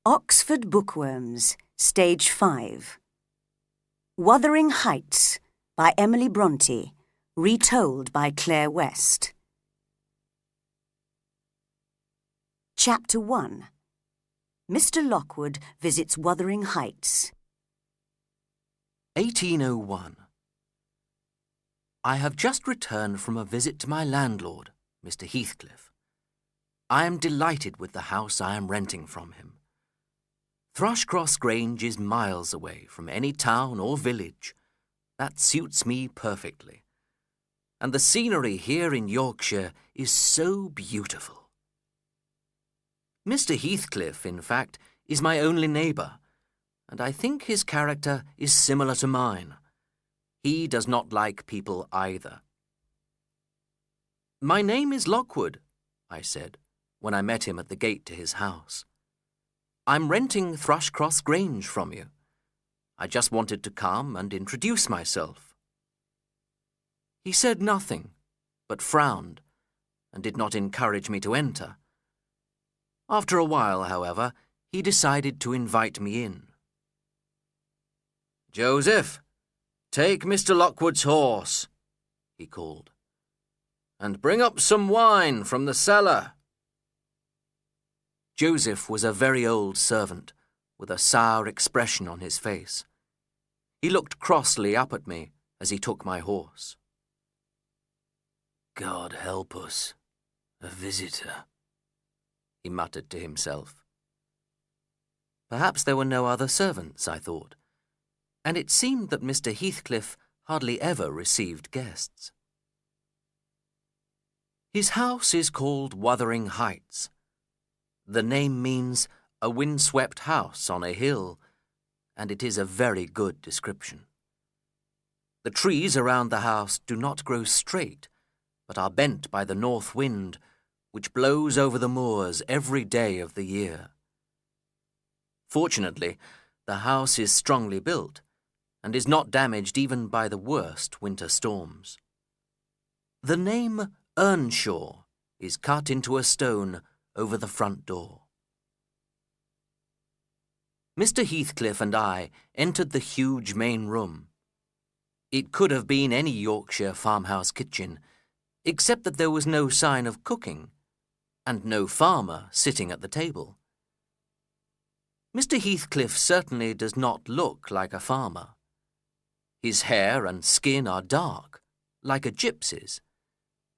Oxford Bookworms, Stage 5. Wuthering Heights by Emily Bronte, retold by Claire West. Chapter 1. Mr. Lockwood visits Wuthering Heights. 1801. I have just returned from a visit to my landlord, Mr. Heathcliff. I am delighted with the house I am renting from him. Thrushcross Grange is miles away from any town or village. That suits me perfectly. And the scenery here in Yorkshire is so beautiful. Mr. Heathcliff, in fact, is my only neighbour, and I think his character is similar to mine. He does not like people either. "My name is Lockwood," I said, when I met him at the gate to his house. "I'm renting Thrushcross Grange from you. I just wanted to come and introduce myself." He said nothing, but frowned, and did not encourage me to enter. After a while, however, he decided to invite me in. "Joseph, take Mr. Lockwood's horse," he called, "and bring up some wine from the cellar." Joseph was a very old servant, with a sour expression on his face. He looked crossly up at me as he took my horse. "God help us, a visitor," he muttered to himself. Perhaps there were no other servants, I thought, and it seemed that Mr. Heathcliff hardly ever received guests. His house is called Wuthering Heights. The name means a windswept house on a hill, and it is a very good description. The trees around the house do not grow straight, but are bent by the north wind, which blows over the moors every day of the year. Fortunately, the house is strongly built, and is not damaged even by the worst winter storms. The name Earnshaw is cut into a stone over the front door. Mr. Heathcliff and I entered the huge main room. It could have been any Yorkshire farmhouse kitchen, except that there was no sign of cooking, and no farmer sitting at the table. Mr. Heathcliff certainly does not look like a farmer. His hair and skin are dark, like a gypsy's,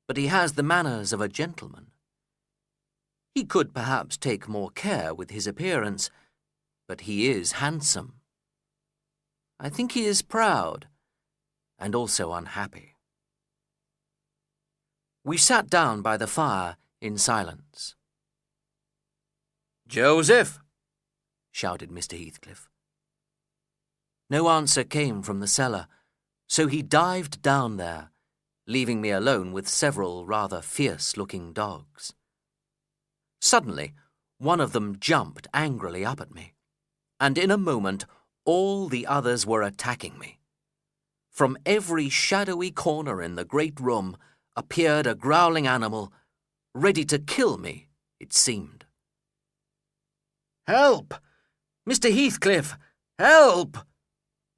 but he has the manners of a gentleman. He could perhaps take more care with his appearance, but he is handsome. I think he is proud, and also unhappy. We sat down by the fire in silence. "Joseph!" shouted Mr. Heathcliff. No answer came from the cellar, so he dived down there, leaving me alone with several rather fierce-looking dogs. Suddenly, one of them jumped angrily up at me, and in a moment all the others were attacking me. From every shadowy corner in the great room appeared a growling animal, ready to kill me, it seemed. "Help! Mr. Heathcliff, help!"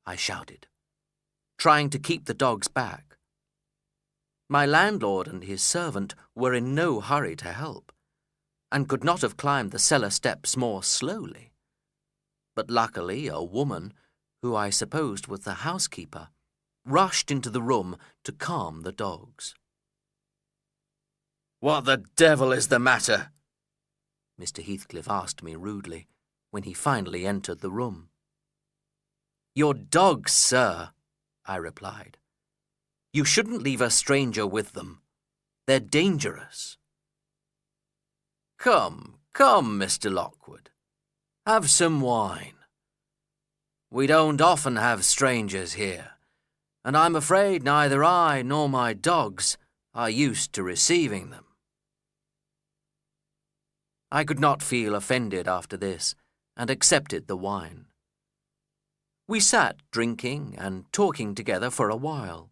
I shouted, trying to keep the dogs back. My landlord and his servant were in no hurry to help, and could not have climbed the cellar steps more slowly. But luckily a woman, who I supposed was the housekeeper, rushed into the room to calm the dogs. "What the devil is the matter?" Mr. Heathcliff asked me rudely, when he finally entered the room. "Your dogs, sir," I replied. "You shouldn't leave a stranger with them. They're dangerous." Come, Mr. Lockwood. Have some wine. We don't often have strangers here, and I'm afraid neither I nor my dogs are used to receiving them." I could not feel offended after this, and accepted the wine. We sat drinking and talking together for a while.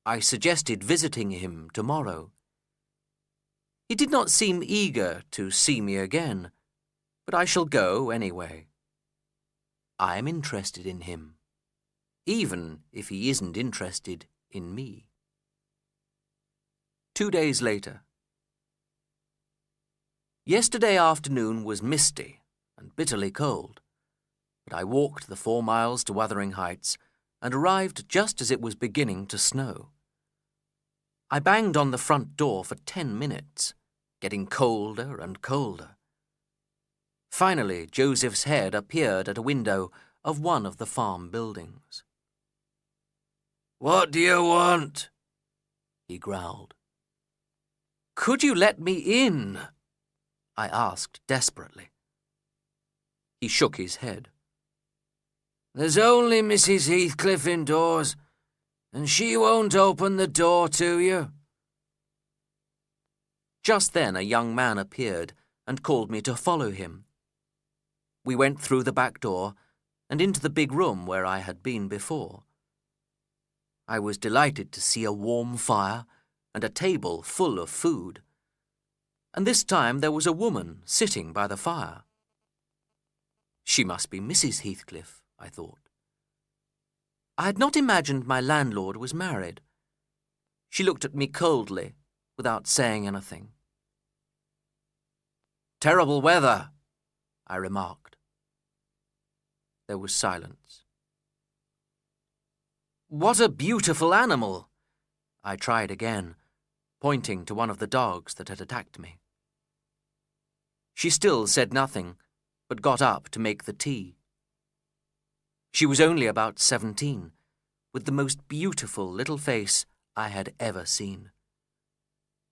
I suggested visiting him tomorrow. He did not seem eager to see me again, But I shall go anyway. I am interested in him, even if he isn't interested in me. 2 days later. Yesterday afternoon was misty and bitterly cold, but I walked the 4 miles to Wuthering Heights and arrived just as it was beginning to snow. I banged on the front door for 10 minutes, getting colder and colder. Finally, Joseph's head appeared at a window of one of the farm buildings. "What do you want?" he growled. "Could you let me in?" I asked desperately. He shook his head. "There's only Mrs. Heathcliff indoors, and she won't open the door to you." Just then a young man appeared and called me to follow him. We went through the back door and into the big room where I had been before. I was delighted to see a warm fire and a table full of food. And this time there was a woman sitting by the fire. She must be Mrs. Heathcliff, I thought. I had not imagined my landlord was married. She looked at me coldly, without saying anything. "Terrible weather," I remarked. There was silence. "What a beautiful animal!" I tried again, pointing to one of the dogs that had attacked me. She still said nothing, but got up to make the tea. She was only about 17, with the most beautiful little face I had ever seen.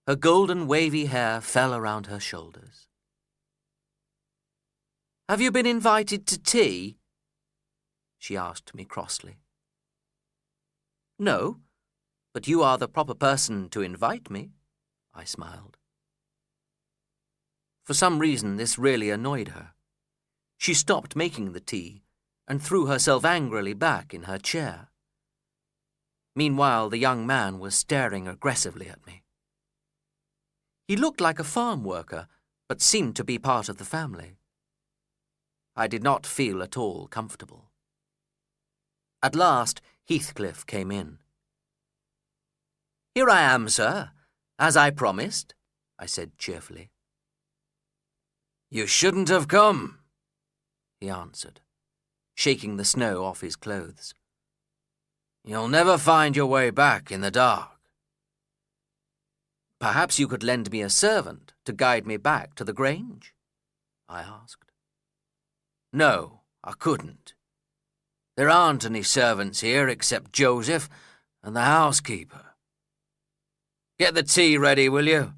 Her golden wavy hair fell around her shoulders. "Have you been invited to tea?" she asked me crossly. "No, but you are the proper person to invite me," I smiled. For some reason this really annoyed her. She stopped making the tea and threw herself angrily back in her chair. Meanwhile, the young man was staring aggressively at me. He looked like a farm worker, but seemed to be part of the family. I did not feel at all comfortable. At last, Heathcliff came in. "Here I am, sir, as I promised," I said cheerfully. "You shouldn't have come," he answered, shaking the snow off his clothes. "You'll never find your way back in the dark." "Perhaps you could lend me a servant to guide me back to the Grange?" I asked. "No, I couldn't. There aren't any servants here except Joseph and the housekeeper. Get the tea ready, will you?"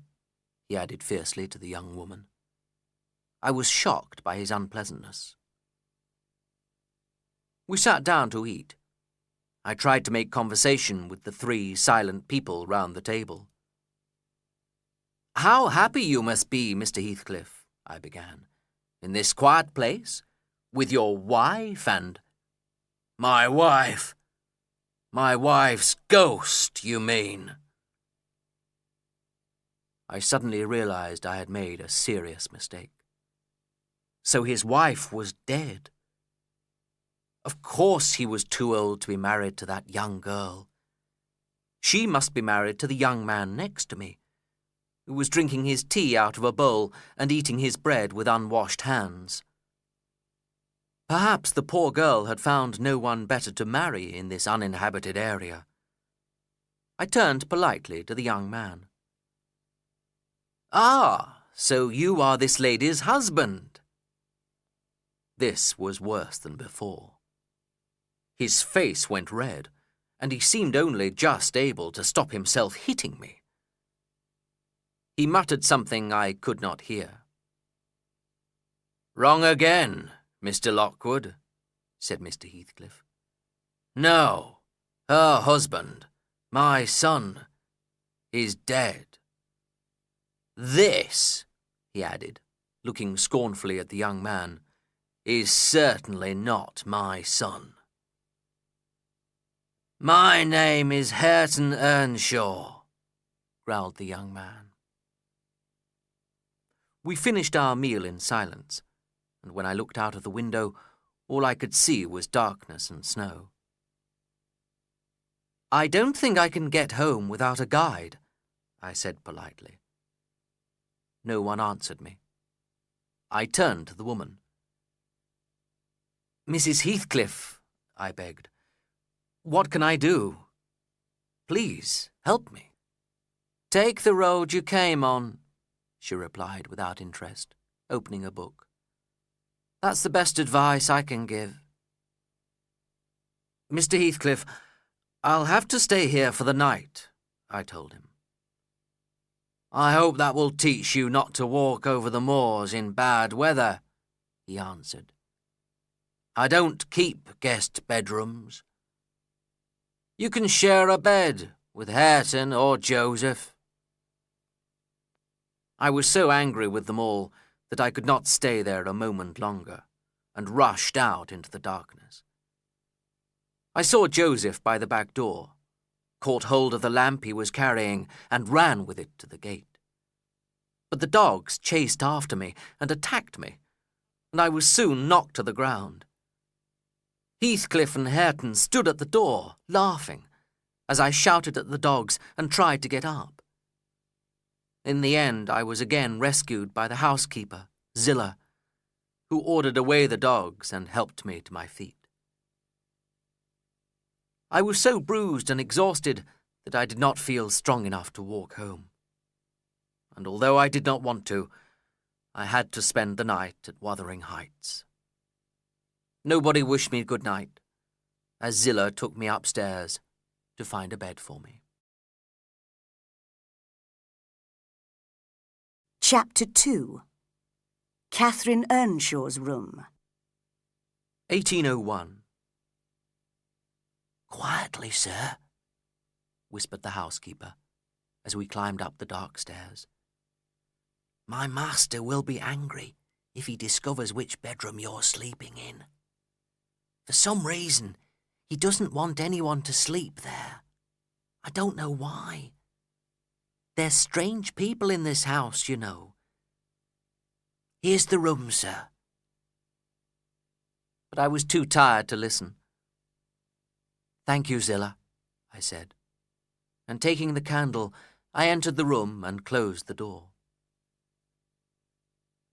he added fiercely to the young woman. I was shocked by his unpleasantness. We sat down to eat. I tried to make conversation with the 3 silent people round the table. "How happy you must be, Mr. Heathcliff," I began, "in this quiet place, with your wife and—" "My wife? My wife's ghost, you mean?" I suddenly realized I had made a serious mistake. So his wife was dead. Of course he was too old to be married to that young girl. She must be married to the young man next to me, who was drinking his tea out of a bowl and eating his bread with unwashed hands. Perhaps the poor girl had found no one better to marry in this uninhabited area. I turned politely to the young man. "Ah, so you are this lady's husband." This was worse than before. His face went red, and he seemed only just able to stop himself hitting me. He muttered something I could not hear. "Wrong again, Mr. Lockwood," said Mr. Heathcliff. "No, her husband, my son, is dead. This," he added, looking scornfully at the young man, "is certainly not my son. My name is Hareton Earnshaw," growled the young man. We finished our meal in silence, and when I looked out of the window, all I could see was darkness and snow. "I don't think I can get home without a guide," I said politely. No one answered me. I turned to the woman. "Mrs. Heathcliff," I begged, "what can I do? Please, help me." "Take the road you came on," she replied without interest, opening a book. "That's the best advice I can give." "Mr. Heathcliff, I'll have to stay here for the night," I told him. "I hope that will teach you not to walk over the moors in bad weather," he answered. "I don't keep guest bedrooms. You can share a bed with Hareton or Joseph." I was so angry with them all that I could not stay there a moment longer, and rushed out into the darkness. I saw Joseph by the back door, caught hold of the lamp he was carrying, and ran with it to the gate. But the dogs chased after me and attacked me, and I was soon knocked to the ground. Heathcliff and Hareton stood at the door, laughing, as I shouted at the dogs and tried to get up. In the end, I was again rescued by the housekeeper, Zillah, who ordered away the dogs and helped me to my feet. I was so bruised and exhausted that I did not feel strong enough to walk home. And although I did not want to, I had to spend the night at Wuthering Heights. Nobody wished me good night, as Zillah took me upstairs to find a bed for me. Chapter 2. Catherine Earnshaw's Room. 1801. "Quietly, sir," whispered the housekeeper, as we climbed up the dark stairs. "My master will be angry if he discovers which bedroom you're sleeping in. For some reason, he doesn't want anyone to sleep there. I don't know why. There's strange people in this house, you know. Here's the room, sir." But I was too tired to listen. "Thank you, Zillah," I said, and taking the candle, I entered the room and closed the door.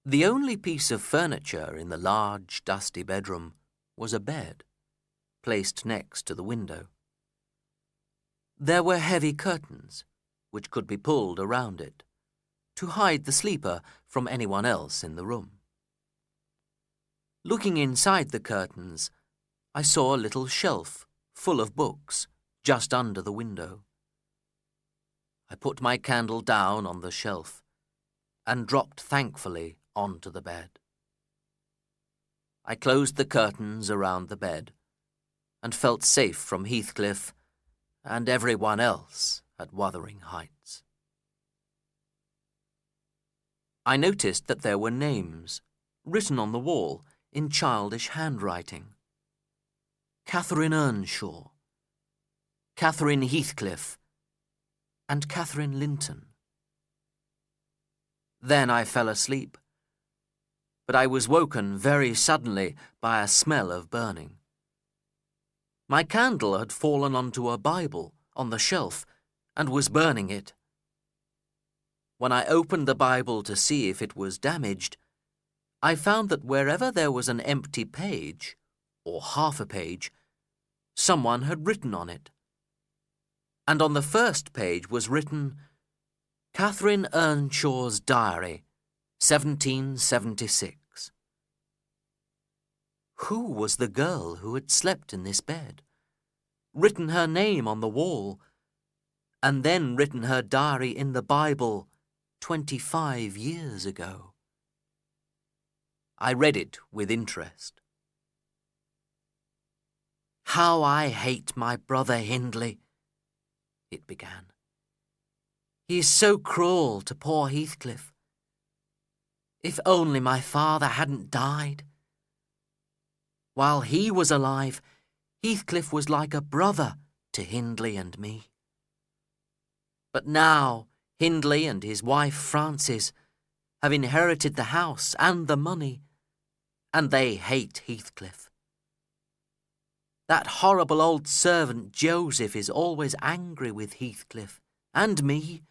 The only piece of furniture in the large, dusty bedroom was a bed, placed next to the window. There were heavy curtains, which could be pulled around it, to hide the sleeper from anyone else in the room. Looking inside the curtains, I saw a little shelf full of books just under the window. I put my candle down on the shelf and dropped thankfully onto the bed. I closed the curtains around the bed and felt safe from Heathcliff and everyone else at Wuthering Heights. I noticed that there were names written on the wall in childish handwriting. Catherine Earnshaw, Catherine Heathcliff, and Catherine Linton. Then I fell asleep, but I was woken very suddenly by a smell of burning. My candle had fallen onto a Bible on the shelf and was burning it. When I opened the Bible to see if it was damaged, I found that wherever there was an empty page, or half a page, someone had written on it. And on the first page was written, "Catherine Earnshaw's Diary, 1776. Who was the girl who had slept in this bed, written her name on the wall, and then written her diary in the Bible 25 years ago? I read it with interest. "How I hate my brother Hindley," it began. "He is so cruel to poor Heathcliff. If only my father hadn't died. While he was alive, Heathcliff was like a brother to Hindley and me. But now Hindley and his wife Frances have inherited the house and the money, and they hate Heathcliff. That horrible old servant Joseph is always angry with Heathcliff and me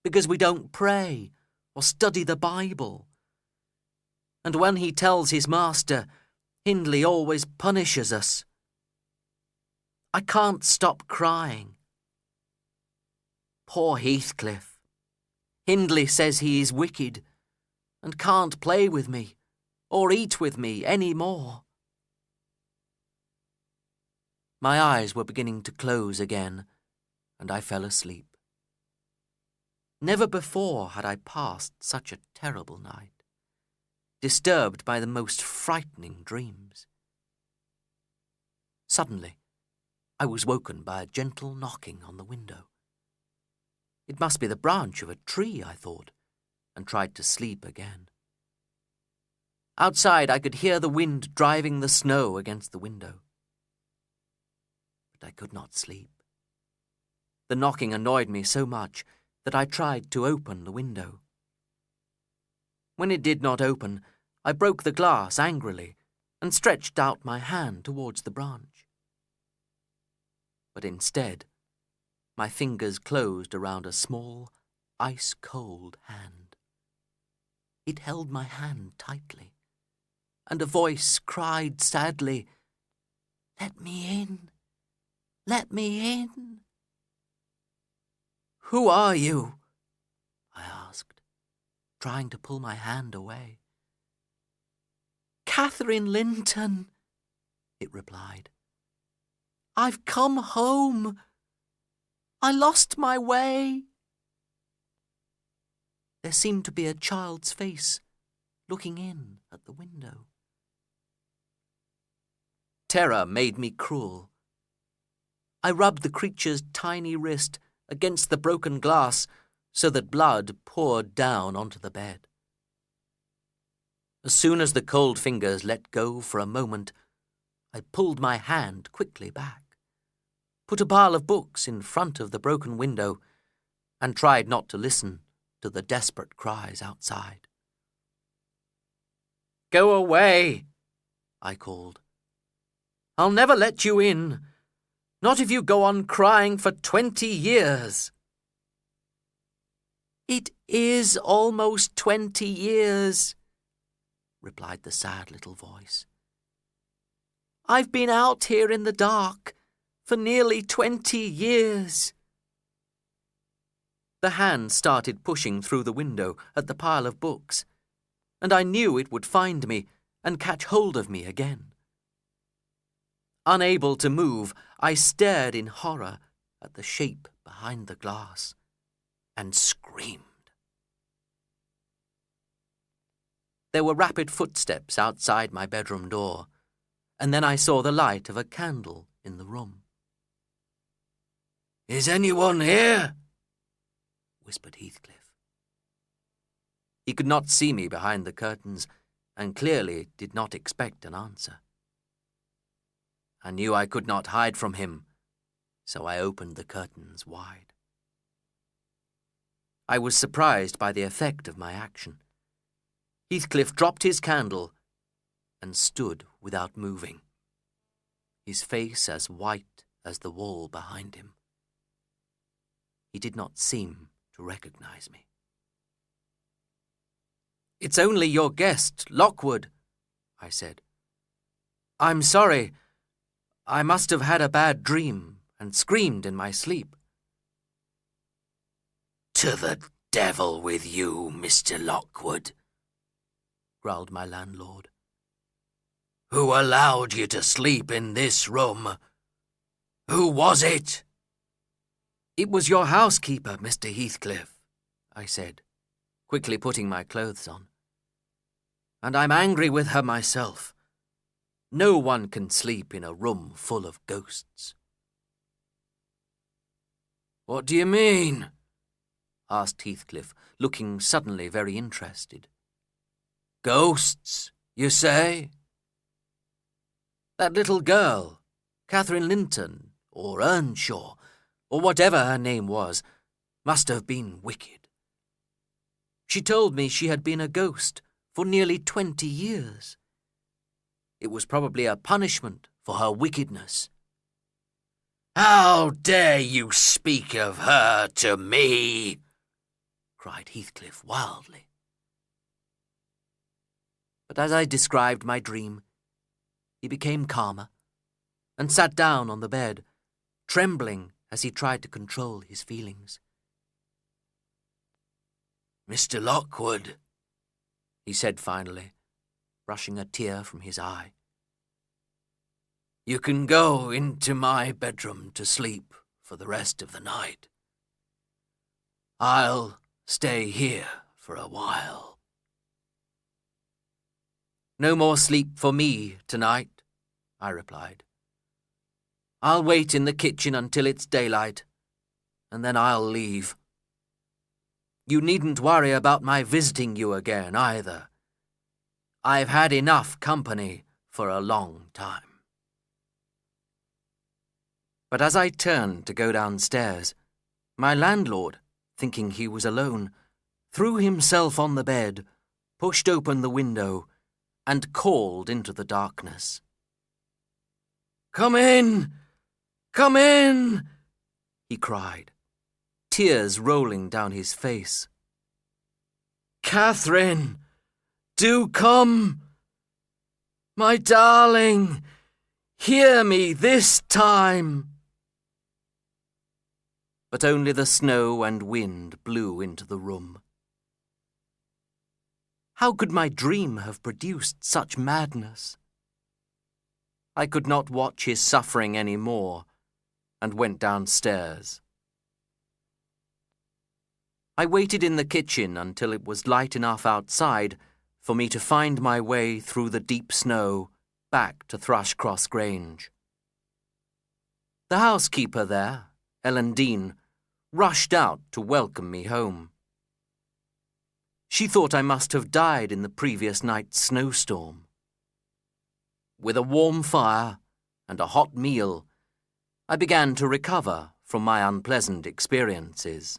because we don't pray or study the Bible. And when he tells his master, Hindley always punishes us. I can't stop crying. Poor Heathcliff. Hindley says he is wicked and can't play with me or eat with me any more. My eyes were beginning to close again, and I fell asleep. Never before had I passed such a terrible night, disturbed by the most frightening dreams. Suddenly, I was woken by a gentle knocking on the window. It must be the branch of a tree, I thought, and tried to sleep again. Outside, I could hear the wind driving the snow against the window. But I could not sleep. The knocking annoyed me so much that I tried to open the window. When it did not open, I broke the glass angrily and stretched out my hand towards the branch. But instead, my fingers closed around a small, ice-cold hand. It held my hand tightly, and a voice cried sadly, "Let me in! Let me in!" "Who are you?" I asked, trying to pull my hand away. "Catherine Linton," it replied. "I've come home. I lost my way." There seemed to be a child's face looking in at the window. Terror made me cruel. I rubbed the creature's tiny wrist against the broken glass so that blood poured down onto the bed. As soon as the cold fingers let go for a moment, I pulled my hand quickly back, put a pile of books in front of the broken window, and tried not to listen to the desperate cries outside. "Go away," I called. "I'll never let you in, not if you go on crying for 20 years. "It is almost 20 years, replied the sad little voice. "I've been out here in the dark for nearly 20 years. The hand started pushing through the window at the pile of books, and I knew it would find me and catch hold of me again. Unable to move, I stared in horror at the shape behind the glass and screamed. There were rapid footsteps outside my bedroom door, and then I saw the light of a candle in the room. "Is anyone here?" whispered Heathcliff. He could not see me behind the curtains, and clearly did not expect an answer. I knew I could not hide from him, so I opened the curtains wide. I was surprised by the effect of my action. Heathcliff dropped his candle and stood without moving, his face as white as the wall behind him. He did not seem to recognize me. "It's only your guest, Lockwood," I said. "I'm sorry. I must have had a bad dream and screamed in my sleep." "To the devil with you, Mr. Lockwood," growled my landlord. "Who allowed you to sleep in this room? Who was it?" "It was your housekeeper, Mr. Heathcliff," I said, quickly putting my clothes on. "And I'm angry with her myself. No one can sleep in a room full of ghosts." "What do you mean?" asked Heathcliff, looking suddenly very interested. "Ghosts, you say?" "That little girl, Catherine Linton, or Earnshaw, or whatever her name was, must have been wicked. She told me she had been a ghost for nearly 20 years, It was probably a punishment for her wickedness. "How dare you speak of her to me?" cried Heathcliff wildly. But as I described my dream, he became calmer and sat down on the bed, trembling as he tried to control his feelings. "Mr. Lockwood," he said finally, brushing a tear from his eye, "you can go into my bedroom to sleep for the rest of the night. I'll stay here for a while." "No more sleep for me tonight," I replied. "I'll wait in the kitchen until it's daylight, and then I'll leave. You needn't worry about my visiting you again, either. I've had enough company for a long time." But as I turned to go downstairs, my landlord, thinking he was alone, threw himself on the bed, pushed open the window, and called into the darkness. "Come in! Come in!" he cried, tears rolling down his face. "Catherine, do come! My darling, hear me this time!" But only the snow and wind blew into the room. How could my dream have produced such madness? I could not watch his suffering any more, and went downstairs. I waited in the kitchen until it was light enough outside for me to find my way through the deep snow back to Thrushcross Grange. The housekeeper there, Ellen Dean, rushed out to welcome me home. She thought I must have died in the previous night's snowstorm. With a warm fire and a hot meal, I began to recover from my unpleasant experiences.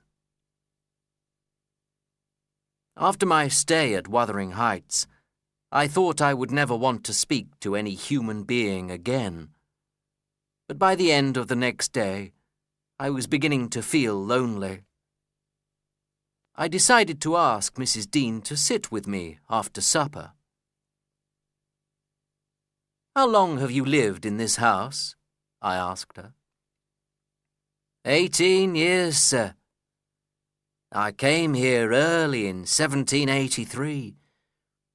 After my stay at Wuthering Heights, I thought I would never want to speak to any human being again. But by the end of the next day, I was beginning to feel lonely. I decided to ask Mrs. Dean to sit with me after supper. "How long have you lived in this house?" I asked her. 18 years, sir. I came here early in 1783,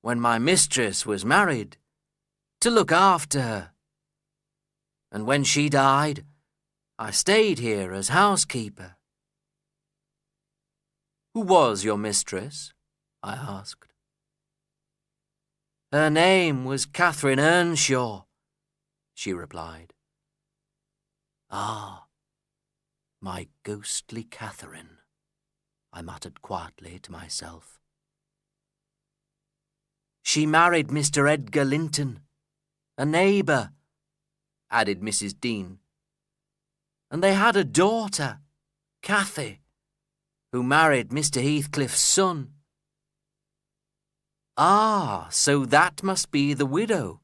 when my mistress was married, to look after her. And when she died, I stayed here as housekeeper." "Who was your mistress?" I asked. "Her name was Catherine Earnshaw," she replied. "Ah, my ghostly Catherine," I muttered quietly to myself. "She married Mr. Edgar Linton, a neighbour," added Mrs. Dean. "And they had a daughter, Cathy, who married Mr. Heathcliff's son." "Ah, so that must be the widow,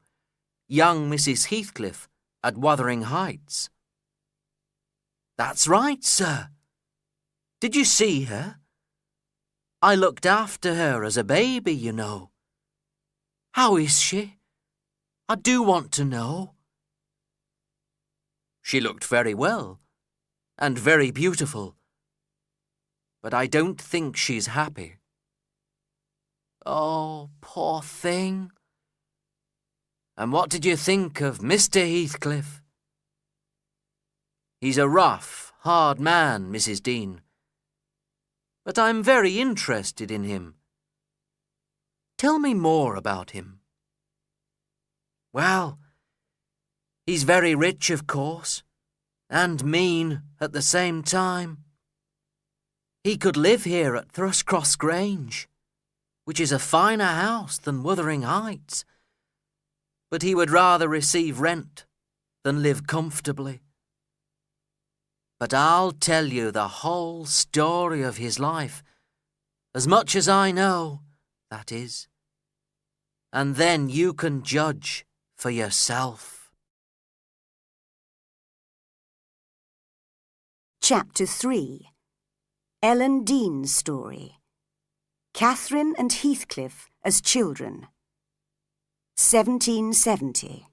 young Mrs. Heathcliff at Wuthering Heights." "That's right, sir. Did you see her? I looked after her as a baby, you know. How is she? I do want to know." "She looked very well, and very beautiful, but I don't think she's happy." "Oh, poor thing. And what did you think of Mr. Heathcliff?" "He's a rough, hard man, Mrs. Dean. But I'm very interested in him. Tell me more about him." "Well, he's very rich, of course, and mean at the same time. He could live here at Thrushcross Grange, which is a finer house than Wuthering Heights, but he would rather receive rent than live comfortably. But I'll tell you the whole story of his life, as much as I know, that is, and then you can judge for yourself. Chapter 3. Ellen Dean's Story. Catherine and Heathcliff as Children. 1770.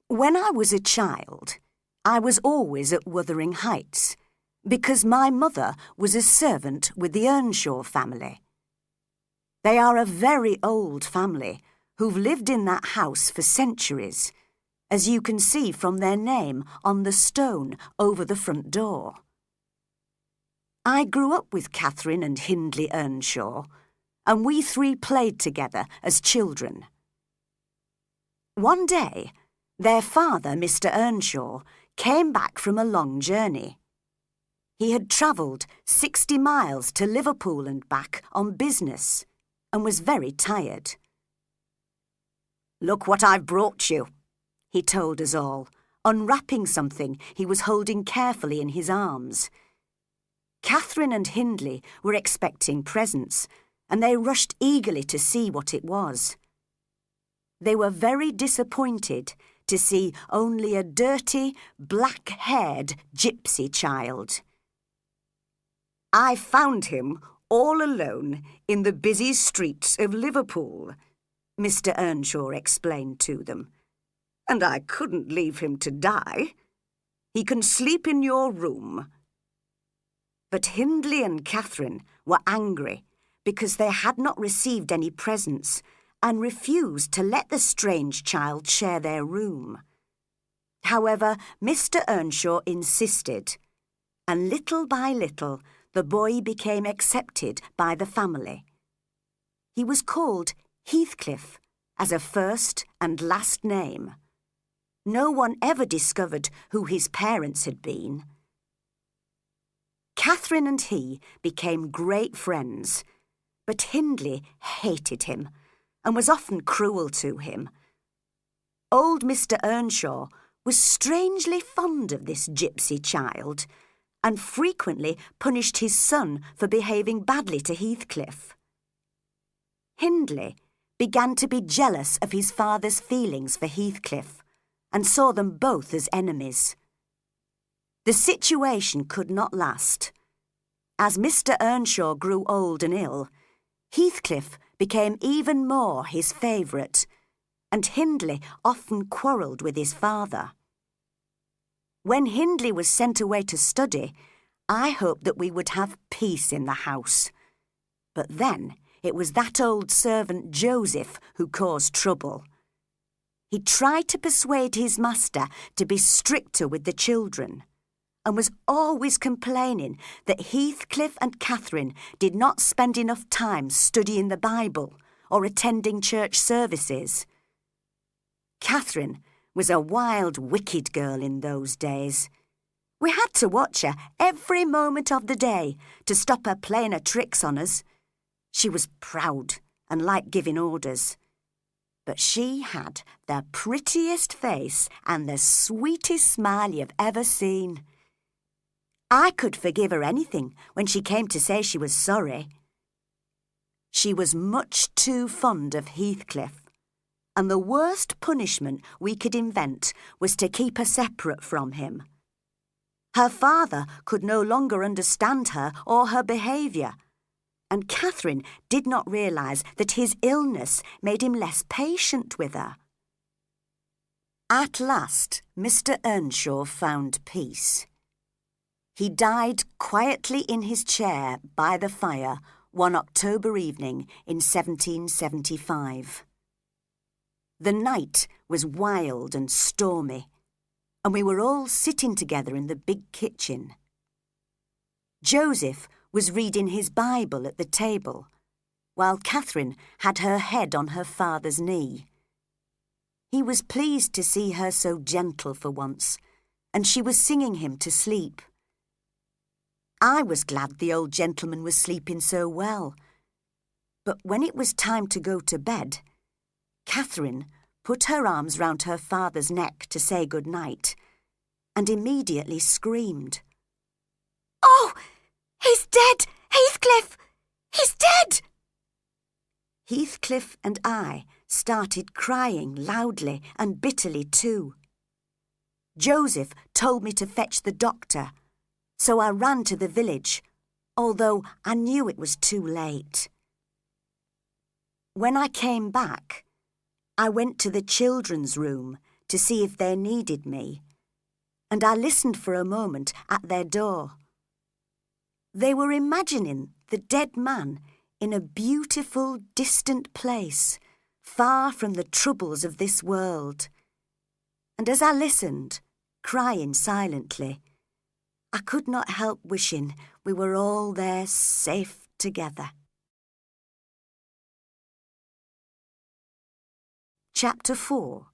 When I was a child, I was always at Wuthering Heights, because my mother was a servant with the Earnshaw family. They are a very old family who've lived in that house for centuries, as you can see from their name on the stone over the front door. I grew up with Catherine and Hindley Earnshaw, and we three played together as children. One day, their father, Mr. Earnshaw, came back from a long journey. He had travelled 60 miles to Liverpool and back on business, and was very tired. "Look what I've brought you," he told us all, unwrapping something he was holding carefully in his arms. Catherine and Hindley were expecting presents, and they rushed eagerly to see what it was. They were very disappointed to see only a dirty, black-haired gypsy child. "I found him all alone in the busy streets of Liverpool," Mr. Earnshaw explained to them, "and I couldn't leave him to die. He can sleep in your room." But Hindley and Catherine were angry because they had not received any presents and refused to let the strange child share their room. However, Mr. Earnshaw insisted, and little by little the boy became accepted by the family. He was called Heathcliff as a first and last name. No one ever discovered who his parents had been. Catherine and he became great friends, but Hindley hated him and was often cruel to him. Old Mr. Earnshaw was strangely fond of this gypsy child and frequently punished his son for behaving badly to Heathcliff. Hindley began to be jealous of his father's feelings for Heathcliff and saw them both as enemies. The situation could not last. As Mr. Earnshaw grew old and ill, Heathcliff became even more his favourite, and Hindley often quarrelled with his father. When Hindley was sent away to study, I hoped that we would have peace in the house. But then it was that old servant Joseph who caused trouble. He tried to persuade his master to be stricter with the children, and was always complaining that Heathcliff and Catherine did not spend enough time studying the Bible or attending church services. Catherine was a wild, wicked girl in those days. We had to watch her every moment of the day to stop her playing her tricks on us. She was proud and liked giving orders. But she had the prettiest face and the sweetest smile you've ever seen. I could forgive her anything when she came to say she was sorry. She was much too fond of Heathcliff, and the worst punishment we could invent was to keep her separate from him. Her father could no longer understand her or her behaviour, and Catherine did not realise that his illness made him less patient with her. At last, Mr. Earnshaw found peace. He died quietly in his chair by the fire one October evening in 1775. The night was wild and stormy, and we were all sitting together in the big kitchen. Joseph was reading his Bible at the table, while Catherine had her head on her father's knee. He was pleased to see her so gentle for once, and she was singing him to sleep. I was glad the old gentleman was sleeping so well, but when it was time to go to bed, Catherine put her arms round her father's neck to say good night, and immediately screamed. "Oh, he's dead, Heathcliff! He's dead!" Heathcliff and I started crying loudly and bitterly too. Joseph told me to fetch the doctor, so I ran to the village, although I knew it was too late. When I came back, I went to the children's room to see if they needed me, and I listened for a moment at their door. They were imagining the dead man in a beautiful, distant place, far from the troubles of this world. And as I listened, crying silently, I could not help wishing we were all there safe together. Chapter 4.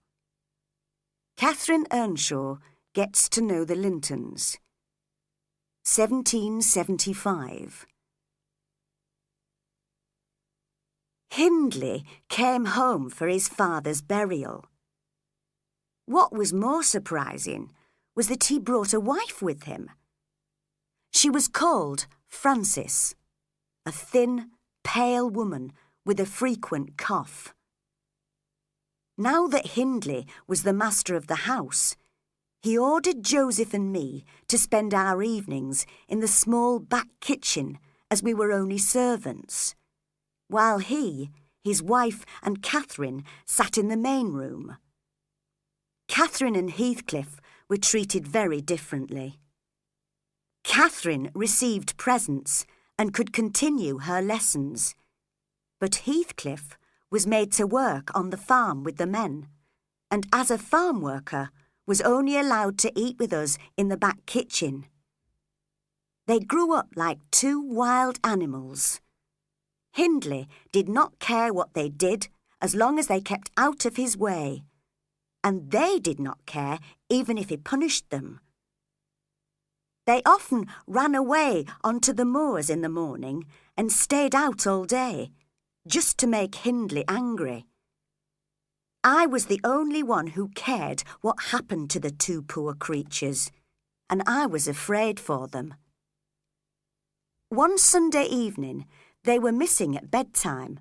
Catherine Earnshaw gets to know the Lintons. 1775. Hindley came home for his father's burial. What was more surprising was that he brought a wife with him. She was called Frances, a thin, pale woman with a frequent cough. Now that Hindley was the master of the house, he ordered Joseph and me to spend our evenings in the small back kitchen as we were only servants, while he, his wife and Catherine sat in the main room. Catherine and Heathcliff were treated very differently. Catherine received presents and could continue her lessons, but Heathcliff was made to work on the farm with the men, and as a farm worker was only allowed to eat with us in the back kitchen. They grew up like two wild animals. Hindley did not care what they did as long as they kept out of his way, and they did not care even if he punished them. They often ran away onto the moors in the morning and stayed out all day, just to make Hindley angry. I was the only one who cared what happened to the two poor creatures, and I was afraid for them. One Sunday evening, they were missing at bedtime,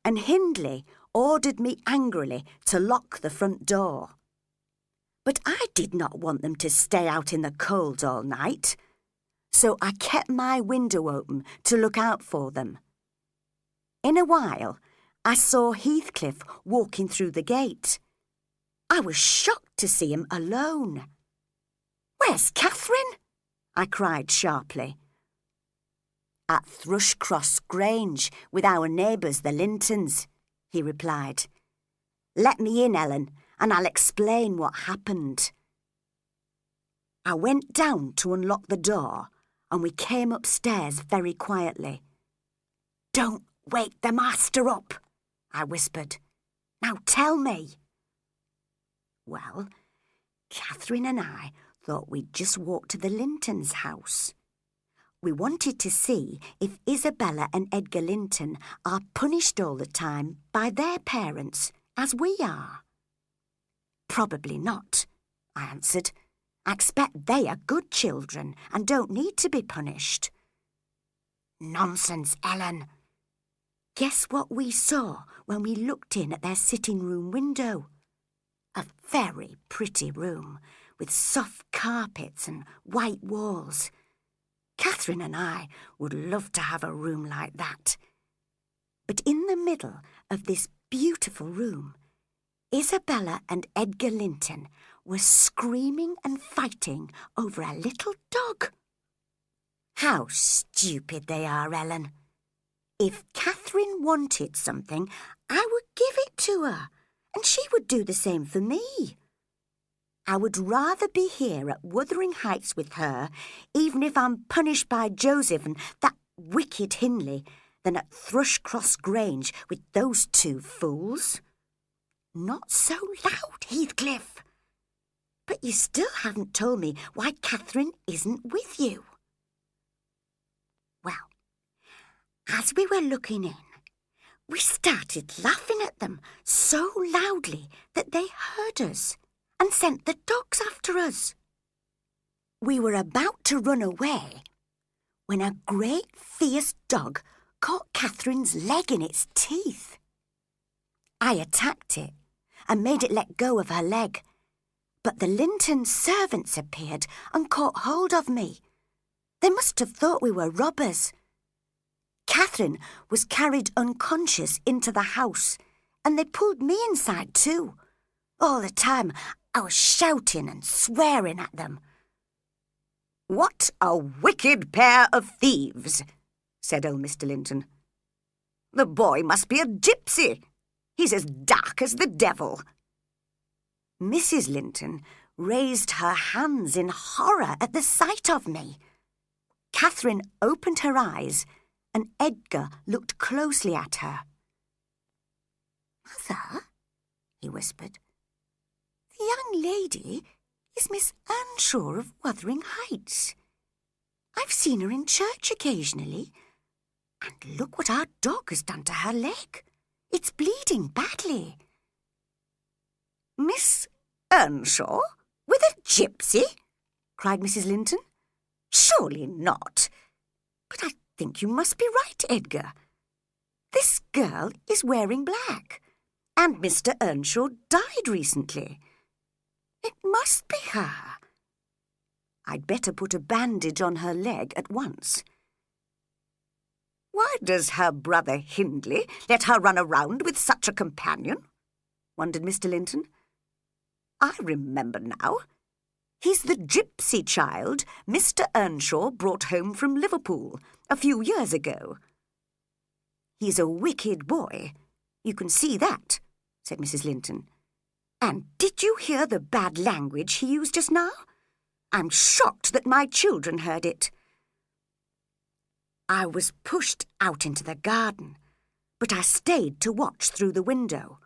and Hindley ordered me angrily to lock the front door. But I did not want them to stay out in the cold all night, so I kept my window open to look out for them. In a while, I saw Heathcliff walking through the gate. I was shocked to see him alone. "Where's Catherine?" I cried sharply. "At Thrushcross Grange with our neighbours the Lintons," he replied. "Let me in, Ellen, and I'll explain what happened." I went down to unlock the door, and we came upstairs very quietly. "Don't wake the master up," I whispered. "Now tell me." Well, Catherine and I thought we'd just walk to the Lintons' house. We wanted to see if Isabella and Edgar Linton are punished all the time by their parents, as we are. "Probably not," I answered. "I expect they are good children and don't need to be punished." "Nonsense, Ellen." Guess what we saw when we looked in at their sitting-room window? A very pretty room with soft carpets and white walls. Catherine and I would love to have a room like that. But in the middle of this beautiful room, Isabella and Edgar Linton were screaming and fighting over a little dog. How stupid they are, Ellen. If Catherine wanted something, I would give it to her, and she would do the same for me. I would rather be here at Wuthering Heights with her, even if I'm punished by Joseph and that wicked Hindley, than at Thrushcross Grange with those two fools. Not so loud, Heathcliff. But you still haven't told me why Catherine isn't with you. Well, as we were looking in, we started laughing at them so loudly that they heard us and sent the dogs after us. We were about to run away when a great fierce dog caught Catherine's leg in its teeth. I attacked it and made it let go of her leg, but the Linton servants appeared and caught hold of me. They must have thought we were robbers. Catherine was carried unconscious into the house, and they pulled me inside too. All the time I was shouting and swearing at them. "What a wicked pair of thieves," said old Mr. Linton. "The boy must be a gypsy. He's as dark as the devil." Mrs. Linton raised her hands in horror at the sight of me. Catherine opened her eyes, and Edgar looked closely at her. "Mother," he whispered, "the young lady is Miss Earnshaw of Wuthering Heights. I've seen her in church occasionally, and look what our dog has done to her leg. It's bleeding badly." "Miss Earnshaw with a gypsy?" cried Mrs. Linton. "Surely not. But I think you must be right, Edgar. This girl is wearing black, and Mr. Earnshaw died recently. It must be her. I'd better put a bandage on her leg at once." "Why does her brother Hindley let her run around with such a companion?" wondered Mr. Linton. "I remember now. He's the gypsy child Mr. Earnshaw brought home from Liverpool a few years ago." "He's a wicked boy. You can see that," said Mrs. Linton. "And did you hear the bad language he used just now? I'm shocked that my children heard it." I was pushed out into the garden, but I stayed to watch through the window.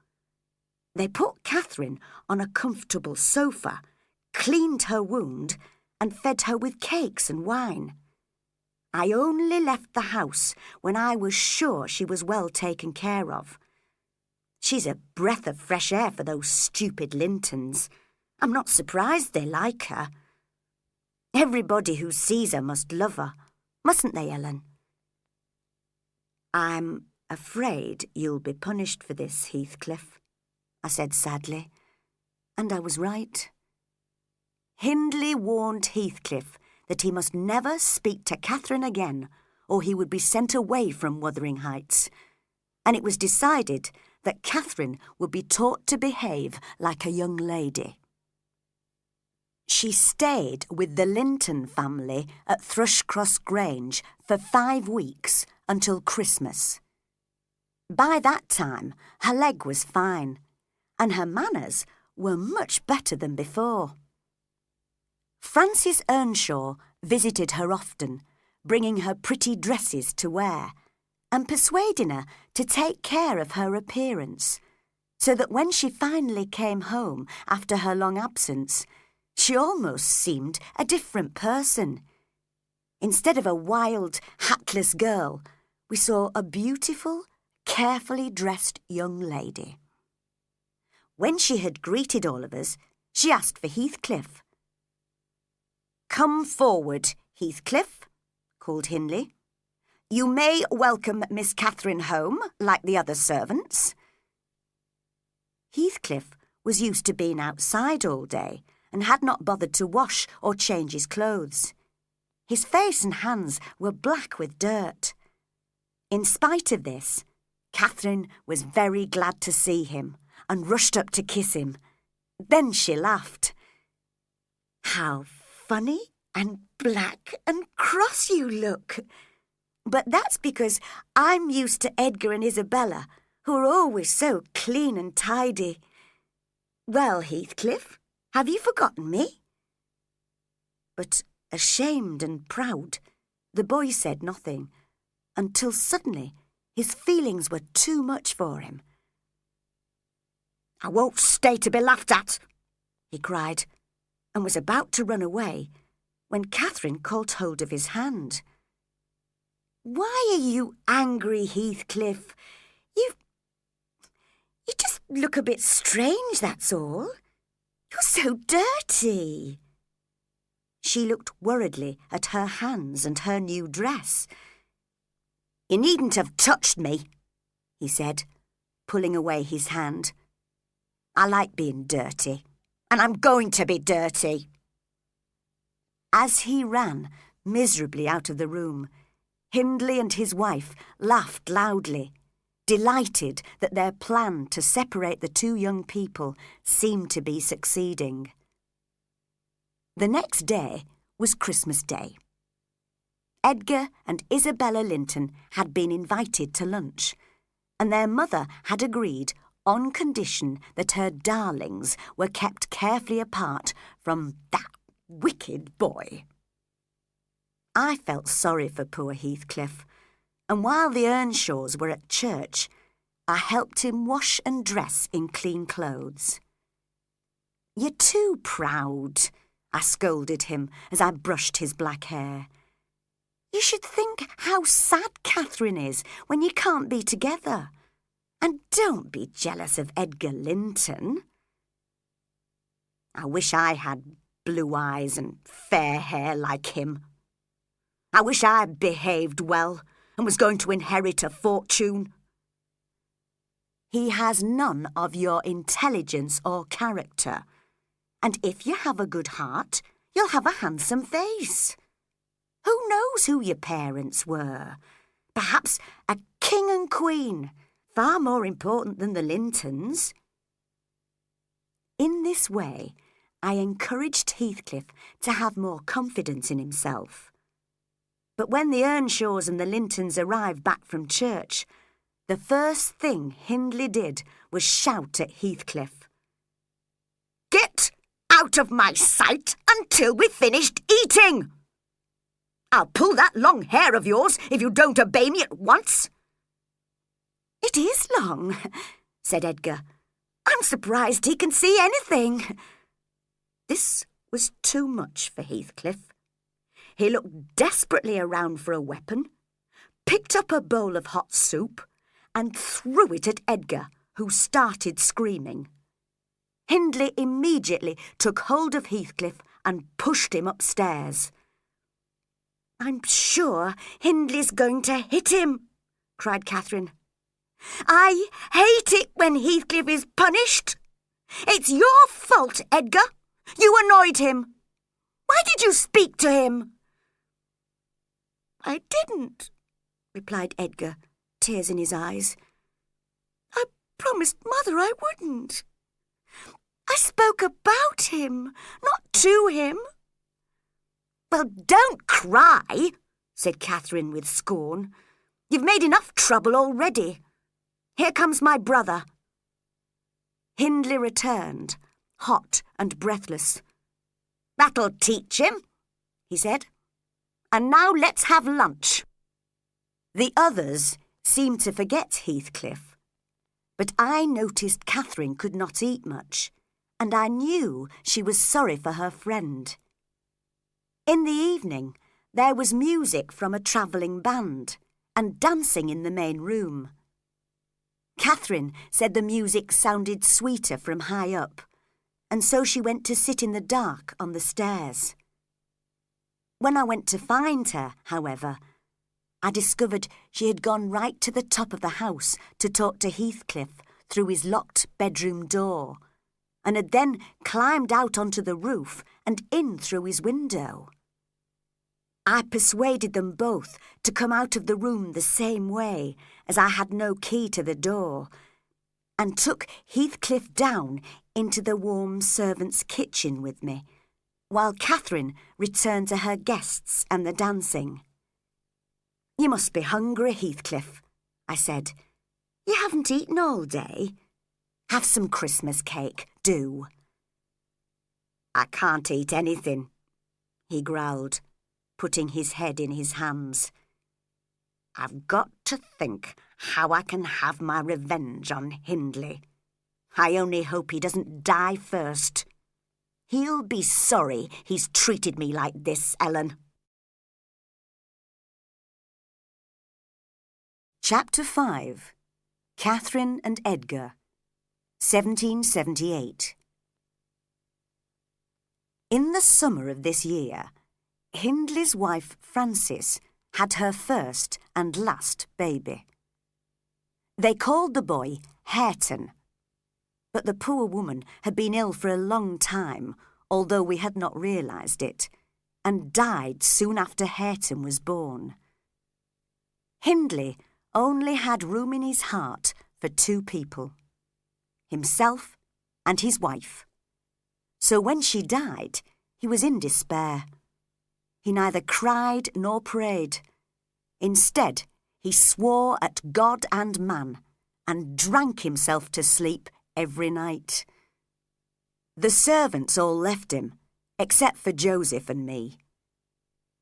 They put Catherine on a comfortable sofa, cleaned her wound, and fed her with cakes and wine. I only left the house when I was sure she was well taken care of. She's a breath of fresh air for those stupid Lintons. I'm not surprised they like her. Everybody who sees her must love her, mustn't they, Ellen? "I'm afraid you'll be punished for this, Heathcliff," I said sadly. And I was right. Hindley warned Heathcliff that he must never speak to Catherine again, or he would be sent away from Wuthering Heights. And it was decided that Catherine would be taught to behave like a young lady. She stayed with the Linton family at Thrushcross Grange for 5 weeks until Christmas. By that time, her leg was fine, and her manners were much better than before. Frances Earnshaw visited her often, bringing her pretty dresses to wear, and persuading her to take care of her appearance, so that when she finally came home after her long absence, she almost seemed a different person. Instead of a wild, hatless girl, we saw a beautiful, carefully dressed young lady. When she had greeted all of us, she asked for Heathcliff. "Come forward, Heathcliff," called Hindley. "You may welcome Miss Catherine home, like the other servants." Heathcliff was used to being outside all day and had not bothered to wash or change his clothes. His face and hands were black with dirt. In spite of this, Catherine was very glad to see him and rushed up to kiss him. Then she laughed. "How funny and black and cross you look. But that's because I'm used to Edgar and Isabella, who are always so clean and tidy. Well, Heathcliff, have you forgotten me?" But ashamed and proud, the boy said nothing, until suddenly his feelings were too much for him. "I won't stay to be laughed at," he cried, and was about to run away when Catherine caught hold of his hand. "Why are you angry, Heathcliff? You just look a bit strange, that's all. You're so dirty." She looked worriedly at her hands and her new dress. "You needn't have touched me," he said. pulling away his hand. "I like being dirty, and I'm going to be dirty." As he ran miserably out of the room, Hindley and his wife laughed loudly, delighted that their plan to separate the two young people seemed to be succeeding. The next day was Christmas Day. Edgar and Isabella Linton had been invited to lunch, and their mother had agreed on condition that her darlings were kept carefully apart from that wicked boy. I felt sorry for poor Heathcliff, and while the Earnshaws were at church, I helped him wash and dress in clean clothes. "You're too proud," I scolded him as I brushed his black hair. "You should think how sad Catherine is when you can't be together. And don't be jealous of Edgar Linton." "I wish I had blue eyes and fair hair like him. I wish I behaved well and was going to inherit a fortune." "He has none of your intelligence or character, and if you have a good heart, you'll have a handsome face. Who knows who your parents were? Perhaps a king and queen, far more important than the Lintons." In this way, I encouraged Heathcliff to have more confidence in himself. But when the Earnshaws and the Lintons arrived back from church, the first thing Hindley did was shout at Heathcliff. "Get out of my sight until we've finished eating! I'll pull that long hair of yours if you don't obey me at once." "It is long," said Edgar. "I'm surprised he can see anything." This was too much for Heathcliff. He looked desperately around for a weapon, picked up a bowl of hot soup, and threw it at Edgar, who started screaming. Hindley immediately took hold of Heathcliff and pushed him upstairs. "I'm sure Hindley's going to hit him," cried Catherine. "I hate it when Heathcliff is punished. It's your fault, Edgar. You annoyed him. Why did you speak to him?" "I didn't," replied Edgar, tears in his eyes. "I promised Mother I wouldn't. I spoke about him, not to him." "Well, don't cry," said Catherine with scorn. "You've made enough trouble already. Here comes my brother." Hindley returned, hot and breathless. "That'll teach him," he said. "And now let's have lunch." The others seemed to forget Heathcliff, but I noticed Catherine could not eat much, and I knew she was sorry for her friend. In the evening, there was music from a travelling band and dancing in the main room. Catherine said the music sounded sweeter from high up, and so she went to sit in the dark on the stairs. When I went to find her, however, I discovered she had gone right to the top of the house to talk to Heathcliff through his locked bedroom door, and had then climbed out onto the roof and in through his window. I persuaded them both to come out of the room the same way, as I had no key to the door, and took Heathcliff down into the warm servants' kitchen with me, while Catherine returned to her guests and the dancing. "You must be hungry, Heathcliff," I said. "You haven't eaten all day. Have some Christmas cake, do." "I can't eat anything," he growled, putting his head in his hands. "I've got to think how I can have my revenge on Hindley. I only hope he doesn't die first. He'll be sorry he's treated me like this, Ellen." Chapter 5. Catherine and Edgar, 1778. In the summer of this year, Hindley's wife Frances had her first and last baby. They called the boy Hareton. But the poor woman had been ill for a long time, although we had not realised it, and died soon after Hareton was born. Hindley only had room in his heart for two people, himself and his wife. So when she died, he was in despair. He neither cried nor prayed. Instead, he swore at God and man and drank himself to sleep every night. The servants all left him, except for Joseph and me.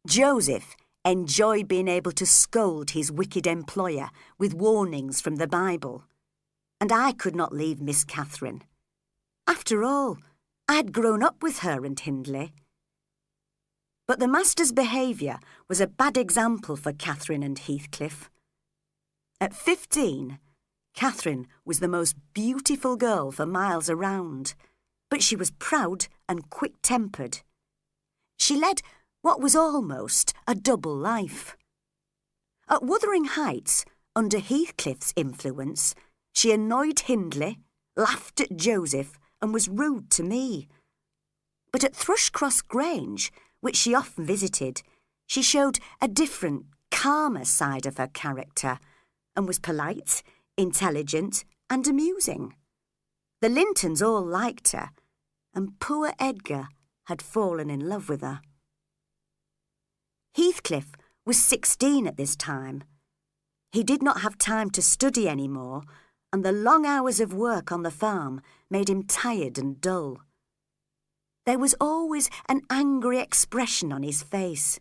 Joseph enjoyed being able to scold his wicked employer with warnings from the Bible, and I could not leave Miss Catherine. After all, I had grown up with her and Hindley. But the master's behaviour was a bad example for Catherine and Heathcliff. At 15, Catherine was the most beautiful girl for miles around, but she was proud and quick-tempered. She led what was almost a double life. At Wuthering Heights, under Heathcliff's influence, she annoyed Hindley, laughed at Joseph, and was rude to me. But at Thrushcross Grange, which she often visited, she showed a different, calmer side of her character, and was polite, intelligent, and amusing. The Lintons all liked her, and poor Edgar had fallen in love with her. Heathcliff was 16 at this time. He did not have time to study any more, and the long hours of work on the farm made him tired and dull. There was always an angry expression on his face,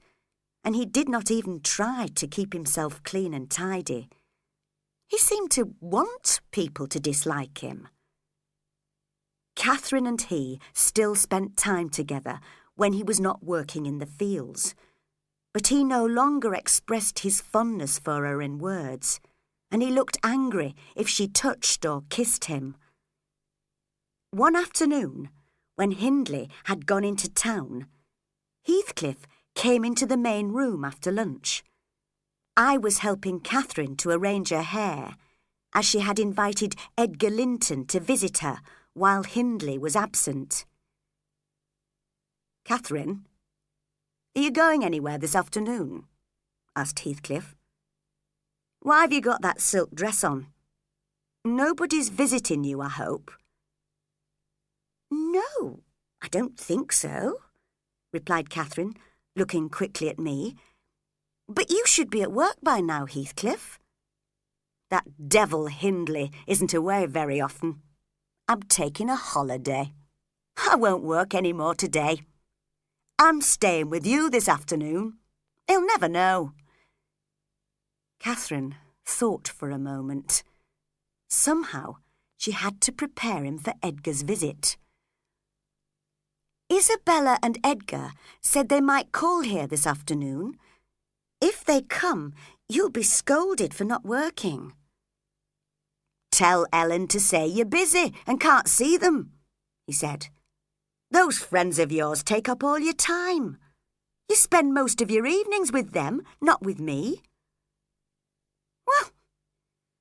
and he did not even try to keep himself clean and tidy. He seemed to want people to dislike him. Catherine and he still spent time together when he was not working in the fields, but he no longer expressed his fondness for her in words, and he looked angry if she touched or kissed him. One afternoon, when Hindley had gone into town, Heathcliff came into the main room after lunch. I was helping Catherine to arrange her hair, as she had invited Edgar Linton to visit her while Hindley was absent. "Catherine, are you going anywhere this afternoon?" asked Heathcliff. "Why have you got that silk dress on? Nobody's visiting you, I hope." "No, I don't think so," replied Catherine, looking quickly at me. "But you should be at work by now, Heathcliff." "That devil Hindley isn't away very often. I'm taking a holiday. I won't work any more today. I'm staying with you this afternoon. He'll never know." Catherine thought for a moment. Somehow she had to prepare him for Edgar's visit. "Isabella and Edgar said they might call here this afternoon. If they come, you'll be scolded for not working." "Tell Ellen to say you're busy and can't see them," he said. "Those friends of yours take up all your time. You spend most of your evenings with them, not with me." "Well,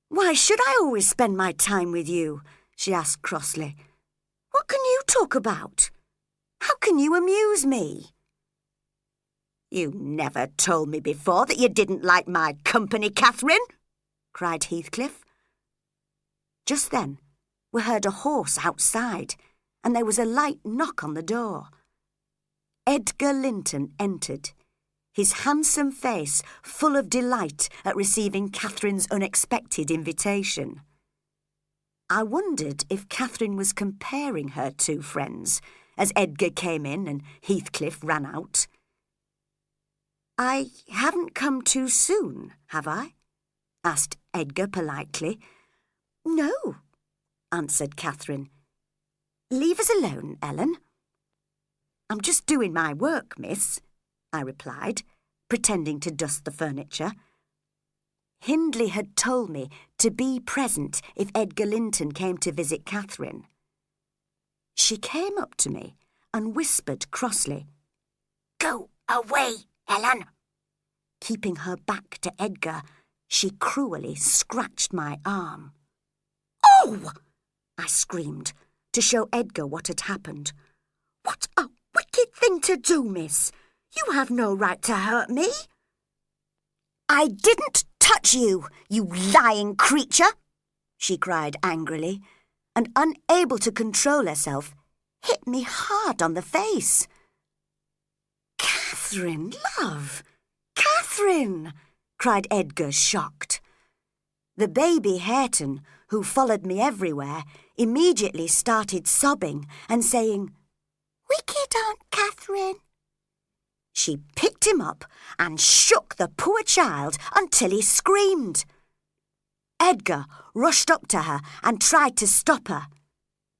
why should I always spend my time with you?" she asked crossly. "What can you talk about? How can you amuse me?" "You never told me before that you didn't like my company, Catherine," cried Heathcliff. Just then we heard a horse outside, and there was a light knock on the door. Edgar Linton entered, his handsome face full of delight at receiving Catherine's unexpected invitation. I wondered if Catherine was comparing her two friends as Edgar came in and Heathcliff ran out. "I haven't come too soon, have I?" asked Edgar politely. "No," answered Catherine. "Leave us alone, Ellen." "I'm just doing my work, miss," I replied, pretending to dust the furniture. Hindley had told me to be present if Edgar Linton came to visit Catherine. She came up to me and whispered crossly, "Go away, Ellen." Keeping her back to Edgar, she cruelly scratched my arm. No! I screamed, to show Edgar what had happened. What a wicked thing to do, miss! You have no right to hurt me. I didn't touch you, you lying creature, she cried angrily, and unable to control herself, hit me hard on the face. Catherine, love! Catherine! Cried Edgar, shocked. The baby Hareton, who followed me everywhere, immediately started sobbing and saying, Wicked Aunt Catherine. She picked him up and shook the poor child until he screamed. Edgar rushed up to her and tried to stop her.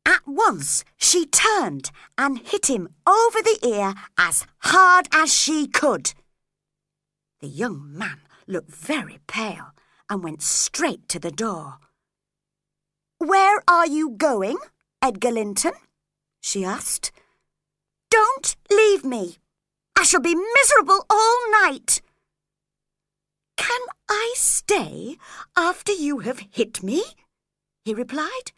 At once she turned and hit him over the ear as hard as she could. The young man looked very pale and went straight to the door. Where are you going, Edgar Linton? She asked. Don't leave me. I shall be miserable all night. Can I stay after you have hit me? He replied.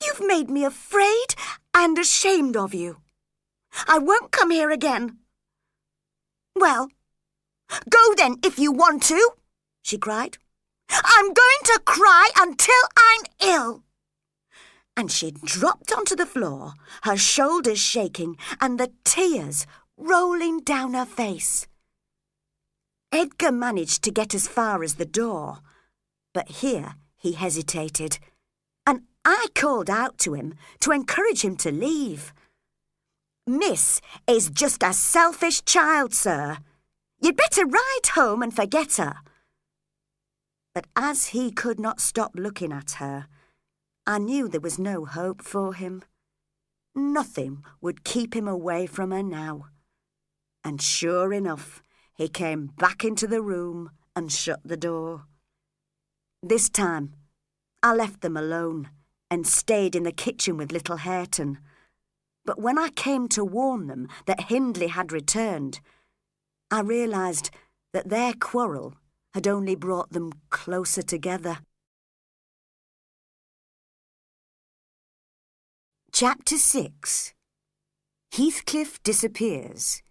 You've made me afraid and ashamed of you. I won't come here again. Well, go then if you want to, she cried. I'm going to cry until I'm ill. And she dropped onto the floor, her shoulders shaking and the tears rolling down her face. Edgar managed to get as far as the door, but here he hesitated, and I called out to him to encourage him to leave. Miss is just a selfish child, sir. You'd better ride home and forget her. But as he could not stop looking at her, I knew there was no hope for him. Nothing would keep him away from her now. And sure enough, he came back into the room and shut the door. This time, I left them alone and stayed in the kitchen with little Hareton. But when I came to warn them that Hindley had returned, I realised that their quarrel had only brought them closer together. Chapter 6. Heathcliff Disappears,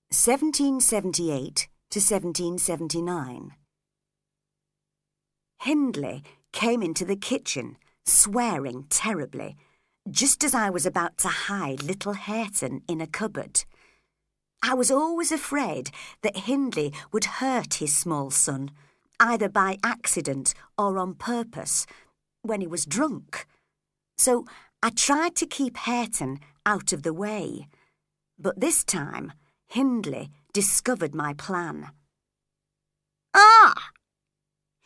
1778 to 1779. Hindley came into the kitchen, swearing terribly, just as I was about to hide little Hareton in a cupboard. I was always afraid that Hindley would hurt his small son, either by accident or on purpose, when he was drunk. So I tried to keep Hareton out of the way. But this time, Hindley discovered my plan. Ah!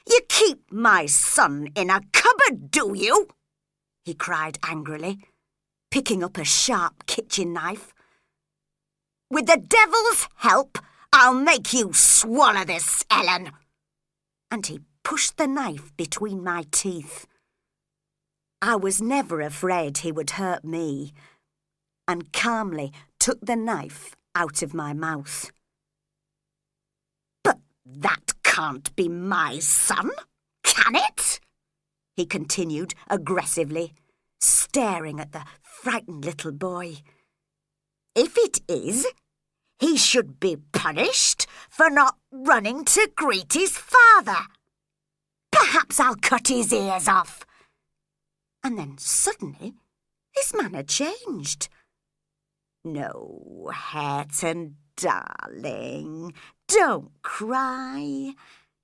You keep my son in a cupboard, do you? He cried angrily, picking up a sharp kitchen knife. With the devil's help, I'll make you swallow this, Ellen. And he pushed the knife between my teeth. I was never afraid he would hurt me, and calmly took the knife out of my mouth. But that can't be my son, can it? He continued aggressively, staring at the frightened little boy. If it is, he should be punished for not running to greet his father. Perhaps I'll cut his ears off. And then suddenly his manner changed. No, Hareton, darling, don't cry.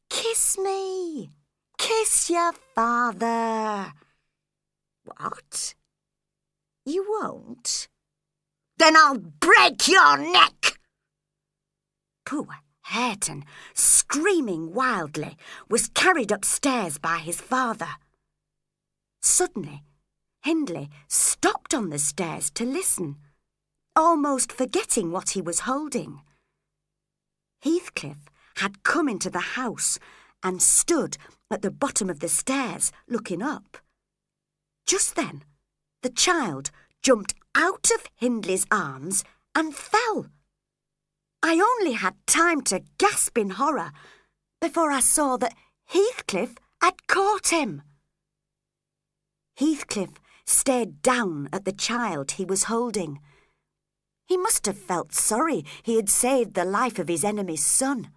Kiss me. Kiss your father. What? You won't? Then I'll break your neck. Poor Hareton, screaming wildly, was carried upstairs by his father. Suddenly, Hindley stopped on the stairs to listen, almost forgetting what he was holding. Heathcliff had come into the house and stood at the bottom of the stairs looking up. Just then, the child jumped out of Hindley's arms and fell. I only had time to gasp in horror before I saw that Heathcliff had caught him. Heathcliff stared down at the child he was holding. He must have felt sorry he had saved the life of his enemy's son.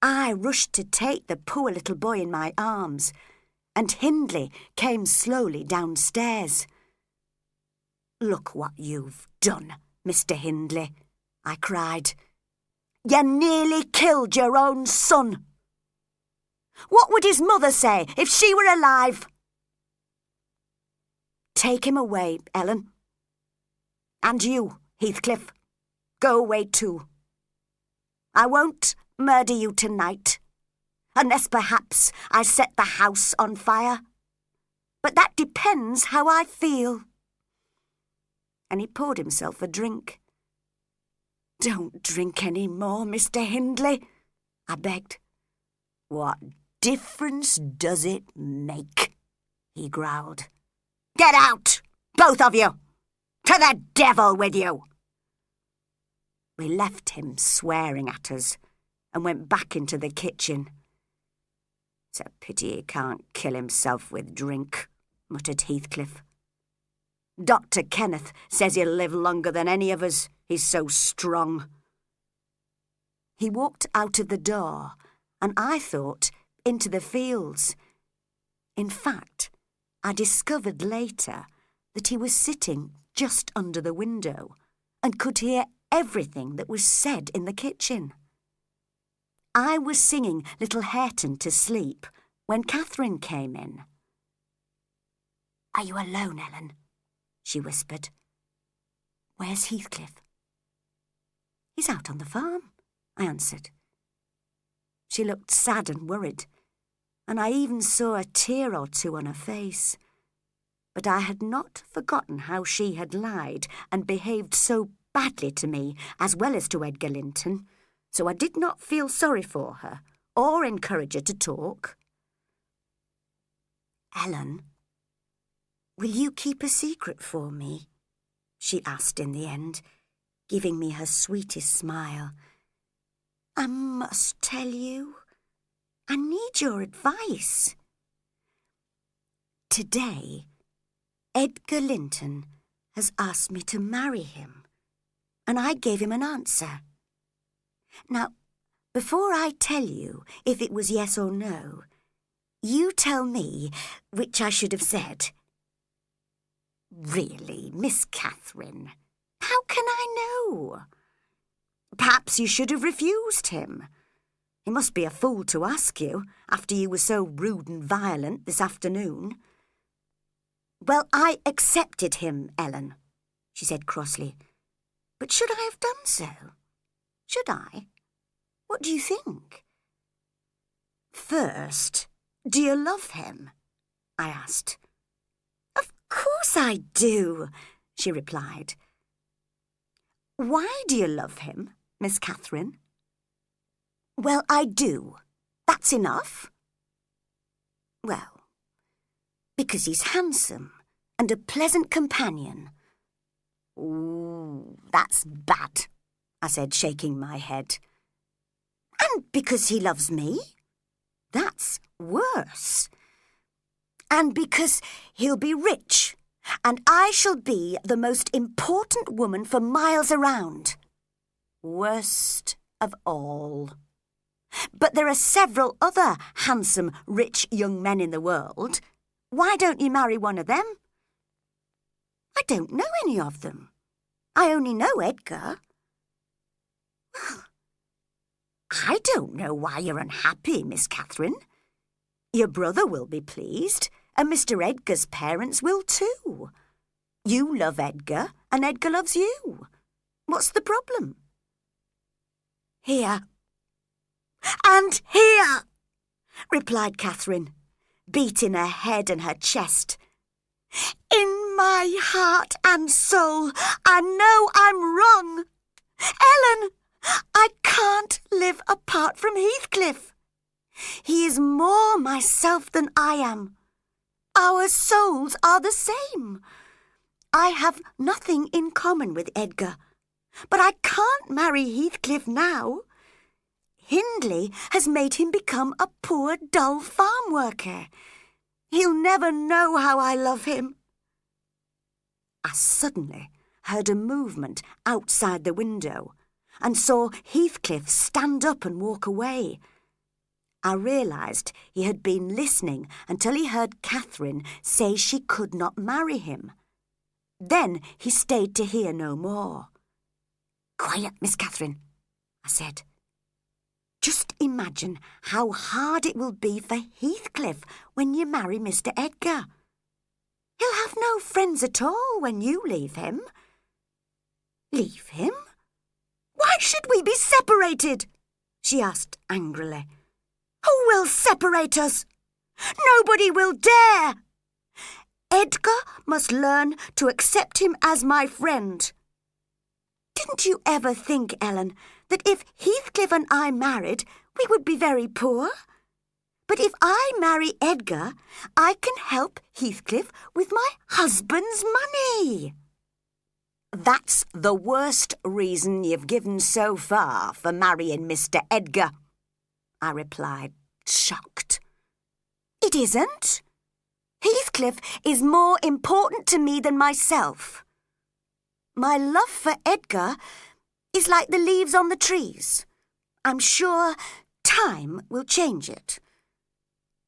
I rushed to take the poor little boy in my arms, and Hindley came slowly downstairs. "Look what you've done, Mr. Hindley," I cried. "You nearly killed your own son. What would his mother say if she were alive?" "Take him away, Ellen. And you, Heathcliff, go away too. I won't murder you tonight, unless perhaps I set the house on fire. But that depends how I feel." And he poured himself a drink. "Don't drink any more, Mr. Hindley," I begged. "What difference does it make?" he growled. "Get out, both of you! To the devil with you!" We left him swearing at us and went back into the kitchen. "It's a pity he can't kill himself with drink," muttered Heathcliff. "Dr. Kenneth says he'll live longer than any of us. He's so strong." He walked out of the door, and I thought into the fields. In fact, I discovered later that he was sitting just under the window and could hear everything that was said in the kitchen. I was singing Little Hareton to sleep when Catherine came in. "Are you alone, Ellen?" she whispered. "Where's Heathcliff?" "He's out on the farm," I answered. She looked sad and worried, and I even saw a tear or two on her face. But I had not forgotten how she had lied and behaved so badly to me as well as to Edgar Linton, so I did not feel sorry for her or encourage her to talk. "Ellen, will you keep a secret for me?" she asked in the end, giving me her sweetest smile. "I must tell you. I need your advice. Today, Edgar Linton has asked me to marry him, and I gave him an answer. Now, before I tell you if it was yes or no, you tell me which I should have said." "Really, Miss Catherine, how can I know? Perhaps you should have refused him. He must be a fool to ask you after you were so rude and violent this afternoon." "Well, I accepted him, Ellen," she said crossly. "But should I have done so? Should I? What do you think?" "First, do you love him?" I asked. "Of course I do," she replied. "Why do you love him, Miss Catherine?" "Well, I do. That's enough." "Well, because he's handsome and a pleasant companion." "Ooh, that's bad," I said, shaking my head. "And because he loves me? That's worse. And because he'll be rich, and I shall be the most important woman for miles around. Worst of all. But there are several other handsome, rich young men in the world. Why don't you marry one of them?" "I don't know any of them. I only know Edgar." "Well, I don't know why you're unhappy, Miss Catherine. Your brother will be pleased, and Mr. Edgar's parents will too. You love Edgar, and Edgar loves you. What's the problem?" "Here. And here," replied Catherine, beating her head and her chest. "In my heart and soul, I know I'm wrong. Ellen, I can't live apart from Heathcliff. He is more myself than I am. Our souls are the same. I have nothing in common with Edgar, but I can't marry Heathcliff now. Hindley has made him become a poor, dull farm worker. He'll never know how I love him. I suddenly heard a movement outside the window and saw Heathcliff stand up and walk away. I realised he had been listening until he heard Catherine say she could not marry him. Then he stayed to hear no more. "Quiet, Miss Catherine," I said. "Just imagine how hard it will be for Heathcliff when you marry Mr. Edgar. He'll have no friends at all when you leave him." "Leave him? Why should we be separated?" she asked angrily. "Who will separate us? Nobody will dare. Edgar must learn to accept him as my friend. Didn't you ever think, Ellen, that if Heathcliff and I married, we would be very poor? But if I marry Edgar, I can help Heathcliff with my husband's money." "That's the worst reason you've given so far for marrying Mr. Edgar," I replied, shocked. "It isn't. Heathcliff is more important to me than myself. My love for Edgar is like the leaves on the trees. I'm sure time will change it.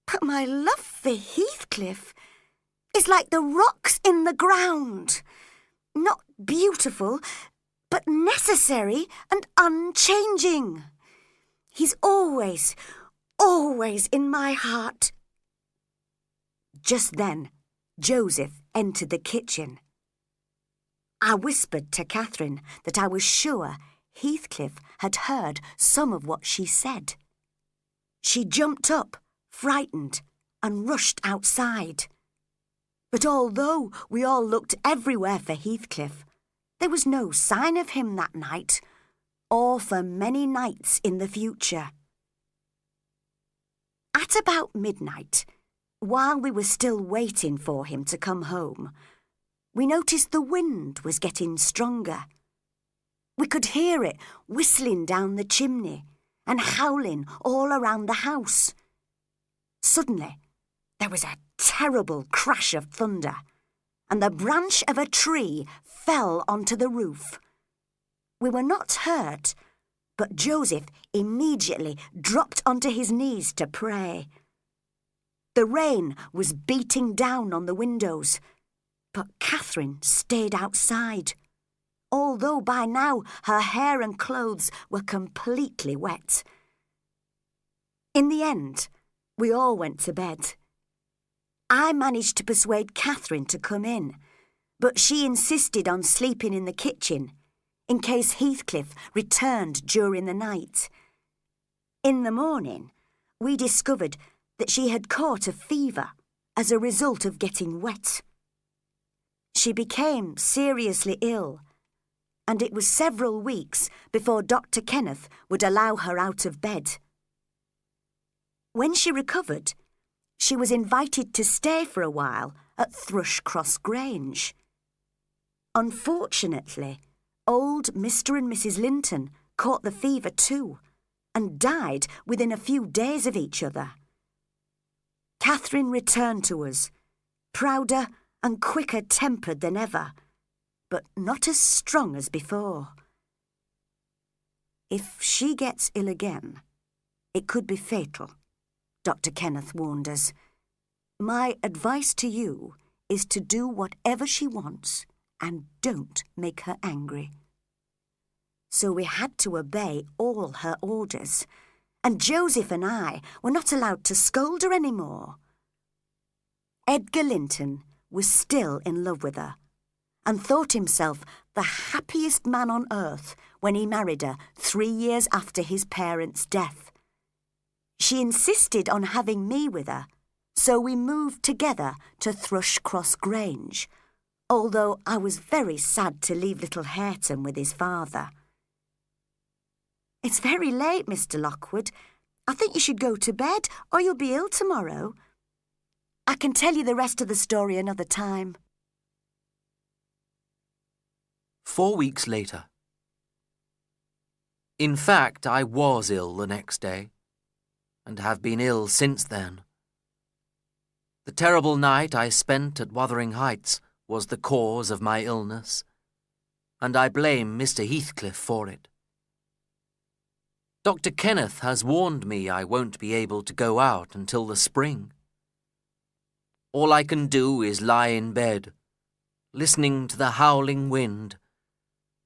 But my love for Heathcliff is like the rocks in the ground. Not beautiful, but necessary and unchanging. He's always, always in my heart." Just then, Joseph entered the kitchen. I whispered to Catherine that I was sure Heathcliff had heard some of what she said. She jumped up, frightened, and rushed outside. But although we all looked everywhere for Heathcliff, there was no sign of him that night, or for many nights in the future. At about midnight, while we were still waiting for him to come home, we noticed the wind was getting stronger. We could hear it whistling down the chimney and howling all around the house. Suddenly, there was a terrible crash of thunder, and the branch of a tree fell onto the roof. We were not hurt, but Joseph immediately dropped onto his knees to pray. The rain was beating down on the windows, but Catherine stayed outside, although by now her hair and clothes were completely wet. In the end, we all went to bed. I managed to persuade Catherine to come in, but she insisted on sleeping in the kitchen in case Heathcliff returned during the night. In the morning, we discovered that she had caught a fever as a result of getting wet. She became seriously ill, and it was several weeks before Dr. Kenneth would allow her out of bed. When she recovered, she was invited to stay for a while at Thrushcross Grange. Unfortunately, old Mr. and Mrs. Linton caught the fever too, and died within a few days of each other. Catherine returned to us, prouder and quicker-tempered than ever, but not as strong as before. If she gets ill again, it could be fatal, Dr. Kenneth warned us. My advice to you is to do whatever she wants and don't make her angry. So we had to obey all her orders, and Joseph and I were not allowed to scold her any more. Edgar Linton was still in love with her and thought himself the happiest man on earth when he married her 3 years after his parents' death. She insisted on having me with her, so we moved together to Thrushcross Grange, although I was very sad to leave little Hareton with his father. It's very late, Mr. Lockwood. I think you should go to bed, or you'll be ill tomorrow. I can tell you the rest of the story another time. 4 weeks later. In fact, I was ill the next day, and have been ill since then. The terrible night I spent at Wuthering Heights was the cause of my illness, and I blame Mr. Heathcliff for it. Dr. Kenneth has warned me I won't be able to go out until the spring. All I can do is lie in bed, listening to the howling wind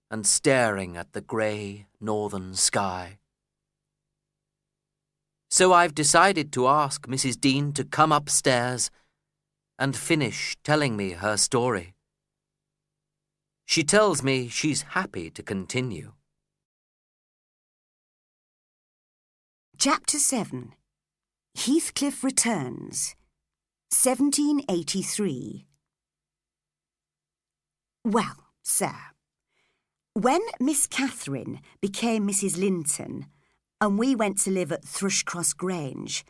and staring at the grey northern sky. So I've decided to ask Mrs. Dean to come upstairs and finish telling me her story. She tells me she's happy to continue. Chapter 7. Heathcliff Returns, 1783. Well, sir, when Miss Catherine became Mrs. Linton and we went to live at Thrushcross Grange,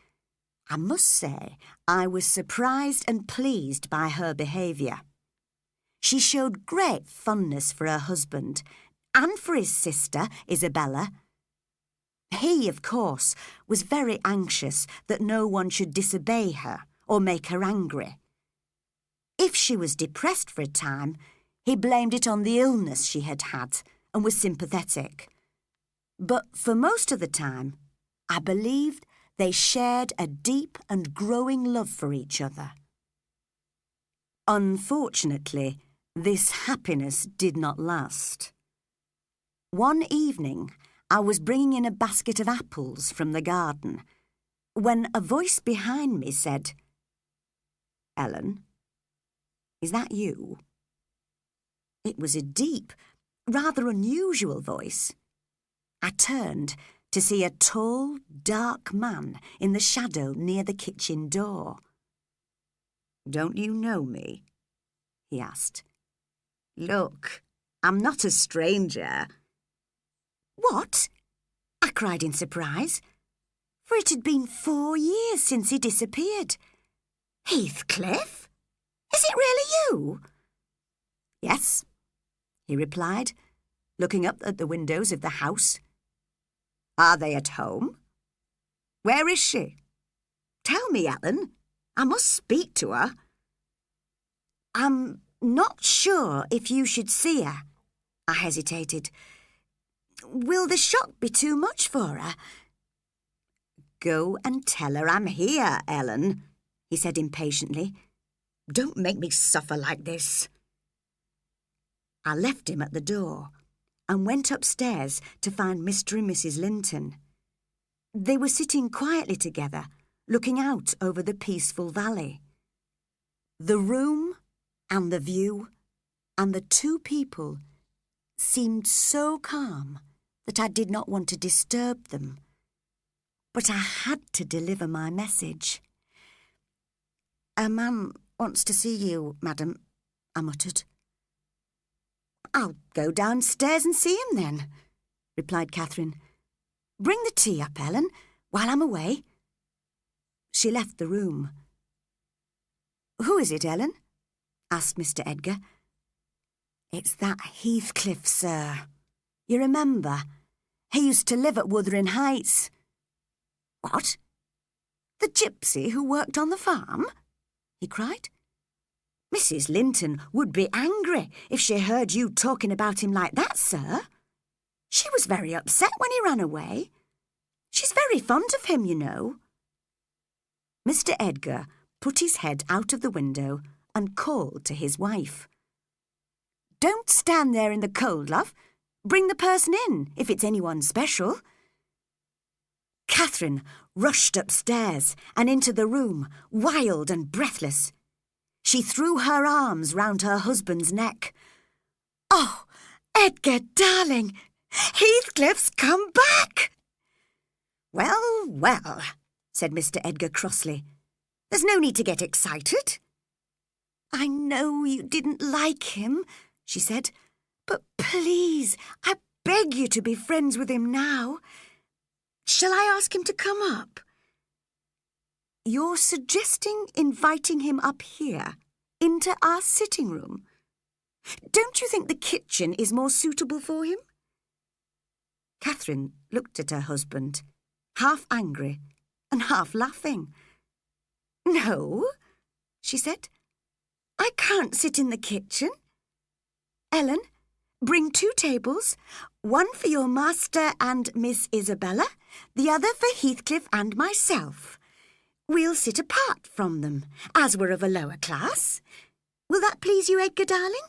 I must say I was surprised and pleased by her behaviour. She showed great fondness for her husband and for his sister, Isabella. He, of course, was very anxious that no one should disobey her or make her angry. If she was depressed for a time, he blamed it on the illness she had had and was sympathetic. But for most of the time, I believed they shared a deep and growing love for each other. Unfortunately, this happiness did not last. One evening, I was bringing in a basket of apples from the garden when a voice behind me said, "Ellen, is that you?" It was a deep, rather unusual voice. I turned to see a tall, dark man in the shadow near the kitchen door. "Don't you know me?" he asked. "Look, I'm not a stranger." "What?" I cried in surprise, for it had been 4 years since he disappeared. "Heathcliff? Is it really you?" "Yes," he replied, looking up at the windows of the house. "Are they at home? Where is she? Tell me, Ellen. I must speak to her." "I'm not sure if you should see her," I hesitated. "Will the shock be too much for her?" "Go and tell her I'm here, Ellen," he said impatiently. "Don't make me suffer like this." I left him at the door and went upstairs to find Mr. and Mrs. Linton. They were sitting quietly together, looking out over the peaceful valley. The room and the view and the two people seemed so calm that I did not want to disturb them. But I had to deliver my message. "A man wants to see you, madam," I muttered. "I'll go downstairs and see him then," replied Catherine. "Bring the tea up, Ellen, while I'm away." She left the room. "Who is it, Ellen?" asked Mr. Edgar. "It's that Heathcliff, sir. You remember? He used to live at Wuthering Heights." "What? The gypsy who worked on the farm?" he cried. "Mrs. Linton would be angry if she heard you talking about him like that, sir. She was very upset when he ran away. She's very fond of him, you know." Mr. Edgar put his head out of the window and called to his wife. "Don't stand there in the cold, love. Bring the person in, if it's anyone special." Catherine rushed upstairs and into the room, wild and breathless. She threw her arms round her husband's neck. "Oh, Edgar, darling, Heathcliff's come back!" "Well, well," said Mr. Edgar crossly. "There's no need to get excited." "I know you didn't like him," she said, "but please, I beg you to be friends with him now. Shall I ask him to come up?" "You're suggesting inviting him up here, into our sitting room? Don't you think the kitchen is more suitable for him?" Catherine looked at her husband, half angry and half laughing. "No, she said. "I can't sit in the kitchen. Ellen, bring 2 tables, one for your master and Miss Isabella, the other for Heathcliff and myself. We'll sit apart from them, as we're of a lower class. Will that please you, Edgar, darling?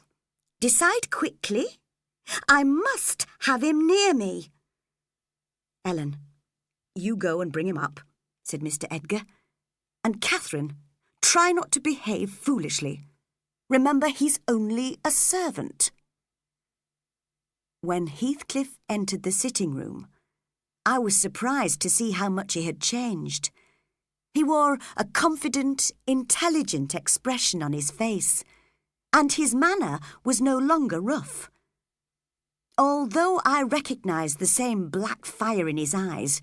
Decide quickly. I must have him near me." "Ellen, you go and bring him up," said Mr. Edgar. "And Catherine, try not to behave foolishly. Remember, he's only a servant." When Heathcliff entered the sitting room, I was surprised to see how much he had changed. He wore a confident, intelligent expression on his face, and his manner was no longer rough. Although I recognised the same black fire in his eyes,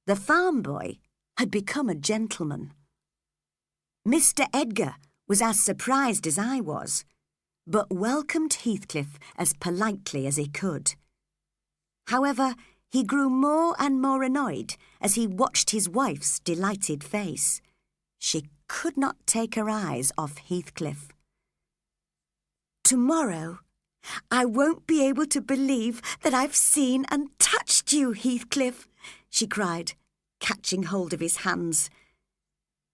the farm boy had become a gentleman. Mr. Edgar was as surprised as I was, but welcomed Heathcliff as politely as he could. However, he grew more and more annoyed as he watched his wife's delighted face. She could not take her eyes off Heathcliff. "Tomorrow, I won't be able to believe that I've seen and touched you, Heathcliff," she cried, catching hold of his hands.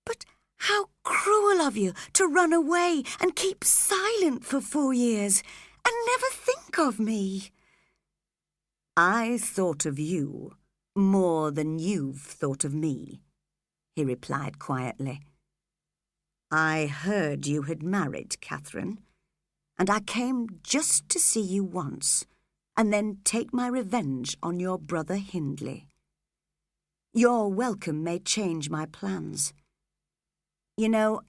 "But how cruel of you to run away and keep silent for 4 years and never think of me." "I thought of you more than you've thought of me," he replied quietly. "I heard you had married, Catherine, and I came just to see you once and then take my revenge on your brother Hindley. Your welcome may change my plans. You know,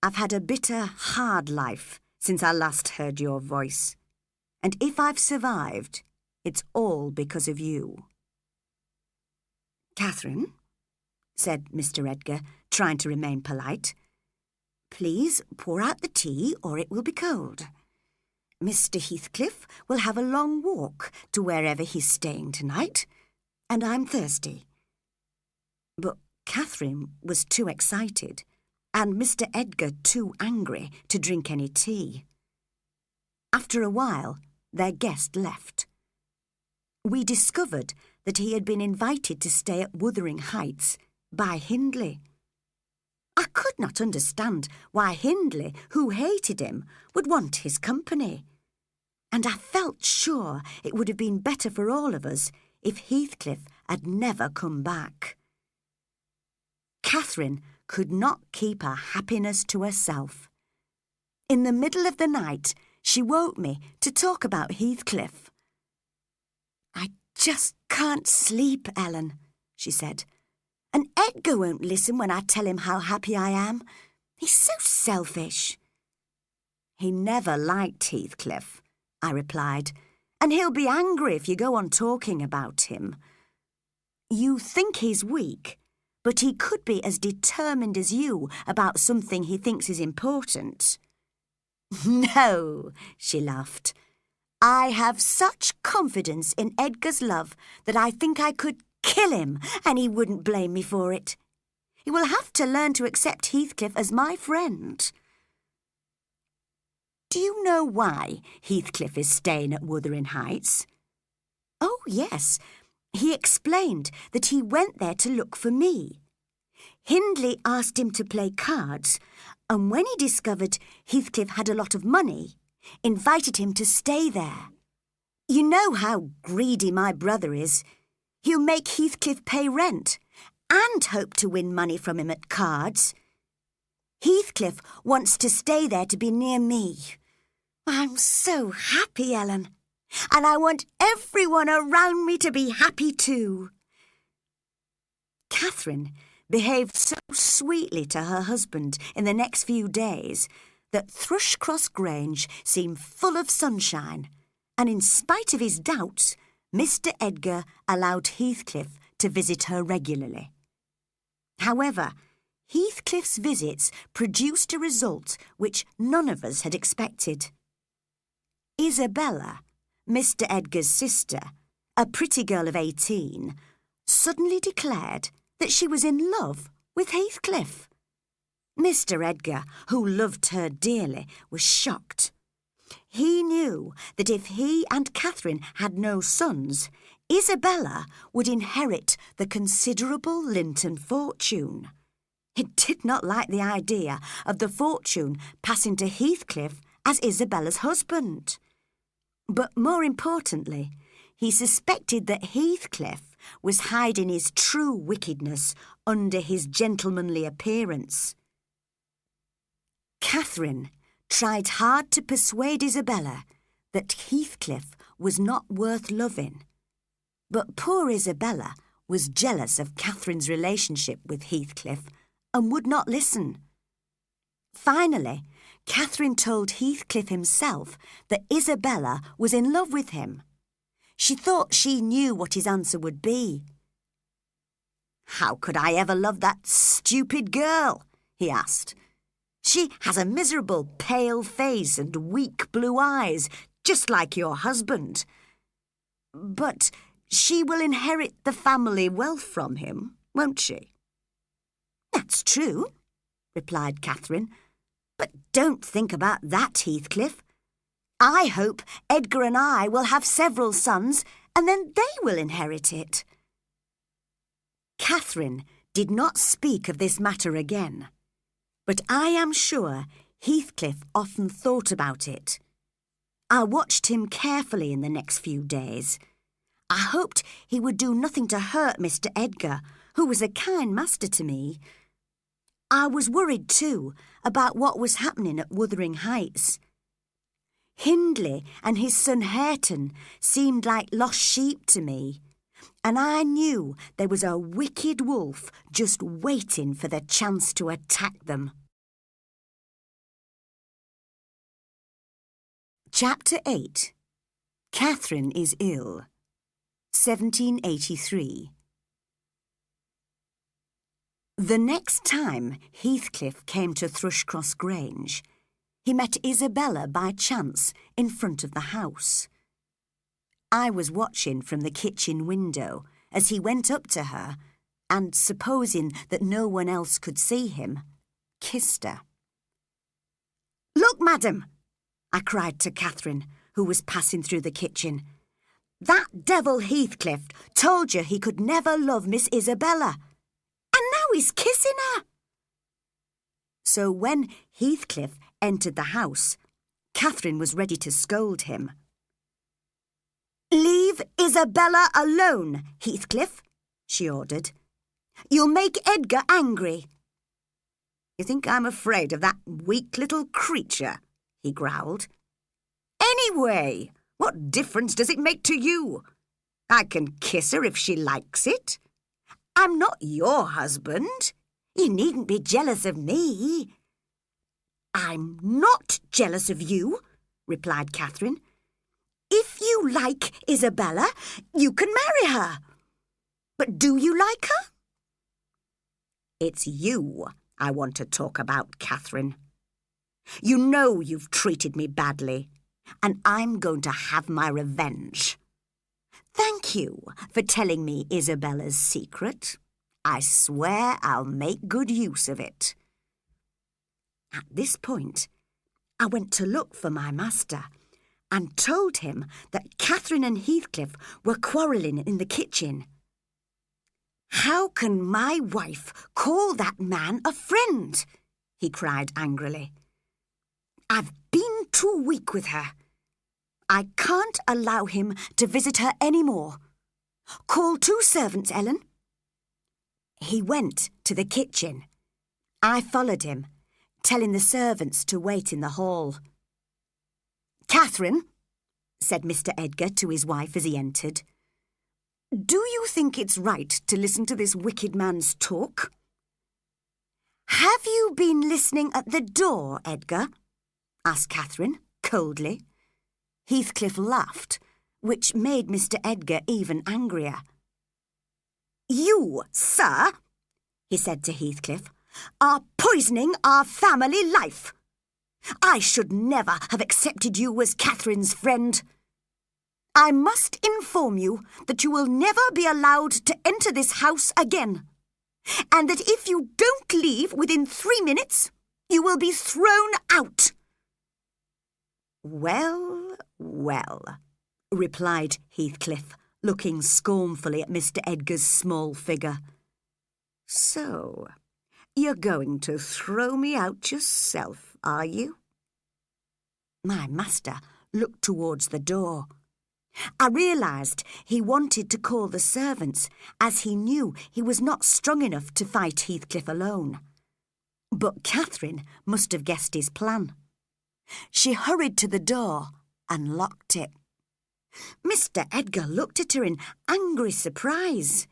I've had a bitter, hard life since I last heard your voice, and if I've survived, it's all because of you." "Catherine," said Mr. Edgar, trying to remain polite, "please pour out the tea or it will be cold. Mr. Heathcliff will have a long walk to wherever he's staying tonight, and I'm thirsty." But Catherine was too excited, and Mr. Edgar too angry to drink any tea. After a while, their guest left. We discovered that he had been invited to stay at Wuthering Heights by Hindley. I could not understand why Hindley, who hated him, would want his company, and I felt sure it would have been better for all of us if Heathcliff had never come back. Catherine could not keep her happiness to herself. In the middle of the night, she woke me to talk about Heathcliff. "I just can't sleep, Ellen," she said. "And Edgar won't listen when I tell him how happy I am. He's so selfish." "He never liked Heathcliff," I replied, "and he'll be angry if you go on talking about him. You think he's weak, but he could be as determined as you about something he thinks is important." "No," she laughed. "I have such confidence in Edgar's love that I think I could kill him and he wouldn't blame me for it. He will have to learn to accept Heathcliff as my friend." "Do you know why Heathcliff is staying at Wuthering Heights?" "Oh, yes. He explained that he went there to look for me. Hindley asked him to play cards, and when he discovered Heathcliff had a lot of money, invited him to stay there. You know how greedy my brother is. He'll make Heathcliff pay rent and hope to win money from him at cards. Heathcliff wants to stay there to be near me. I'm so happy, Ellen, and I want everyone around me to be happy too." Catherine behaved so sweetly to her husband in the next few days that Thrushcross Grange seemed full of sunshine, and in spite of his doubts, Mr. Edgar allowed Heathcliff to visit her regularly. However, Heathcliff's visits produced a result which none of us had expected. Isabella, Mr. Edgar's sister, a pretty girl of 18, suddenly declared that she was in love with Heathcliff. Mr. Edgar, who loved her dearly, was shocked. He knew that if he and Catherine had no sons, Isabella would inherit the considerable Linton fortune. He did not like the idea of the fortune passing to Heathcliff as Isabella's husband. But more importantly, he suspected that Heathcliff was hiding his true wickedness under his gentlemanly appearance. Catherine tried hard to persuade Isabella that Heathcliff was not worth loving, but poor Isabella was jealous of Catherine's relationship with Heathcliff and would not listen. Finally, Catherine told Heathcliff himself that Isabella was in love with him. She thought she knew what his answer would be. "How could I ever love that stupid girl?" he asked. "She has a miserable pale face and weak blue eyes, just like your husband. But she will inherit the family wealth from him, won't she?" "That's true," replied Catherine. "But don't think about that, Heathcliff. I hope Edgar and I will have several sons, and then they will inherit it." Catherine did not speak of this matter again, but I am sure Heathcliff often thought about it. I watched him carefully in the next few days. I hoped he would do nothing to hurt Mr. Edgar, who was a kind master to me. I was worried, too, about what was happening at Wuthering Heights. Hindley and his son Hareton seemed like lost sheep to me, and I knew there was a wicked wolf just waiting for the chance to attack them. Chapter 8. Catherine is ill. 1783. The next time Heathcliff came to Thrushcross Grange, he met Isabella by chance in front of the house. I was watching from the kitchen window as he went up to her and, supposing that no one else could see him, kissed her. "Look, madam," I cried to Catherine, who was passing through the kitchen. "That devil Heathcliff told you he could never love Miss Isabella, and now he's kissing her." So when Heathcliff entered the house, Catherine was ready to scold him. "Leave Isabella alone, Heathcliff," she ordered. "You'll make Edgar angry." "You think I'm afraid of that weak little creature?" he growled. "Anyway, what difference does it make to you? I can kiss her if she likes it. I'm not your husband. You needn't be jealous of me." "I'm not jealous of you," replied Catherine. "If you like Isabella, you can marry her. But do you like her?" "It's you I want to talk about, Catherine. You know you've treated me badly, and I'm going to have my revenge. Thank you for telling me Isabella's secret. I swear I'll make good use of it." At this point, I went to look for my master and told him that Catherine and Heathcliff were quarrelling in the kitchen. "How can my wife call that man a friend?" he cried angrily. "I've been too weak with her. I can't allow him to visit her any more. Call 2 servants, Ellen." He went to the kitchen. I followed him, telling the servants to wait in the hall. "Catherine," said Mr. Edgar to his wife as he entered, "do you think it's right to listen to this wicked man's talk?" "Have you been listening at the door, Edgar?" asked Catherine, coldly. Heathcliff laughed, which made Mr. Edgar even angrier. "You, sir," he said to Heathcliff, "are poisoning our family life. I should never have accepted you as Catherine's friend. I must inform you that you will never be allowed to enter this house again. and that if you don't leave within 3 minutes, you will be thrown out." "Well, well," replied Heathcliff, looking scornfully at Mr. Edgar's small figure. "So, you're going to throw me out yourself, are you?" My master looked towards the door. I realised he wanted to call the servants, as he knew he was not strong enough to fight Heathcliff alone. But Catherine must have guessed his plan. She hurried to the door and locked it. Mr. Edgar looked at her in angry surprise.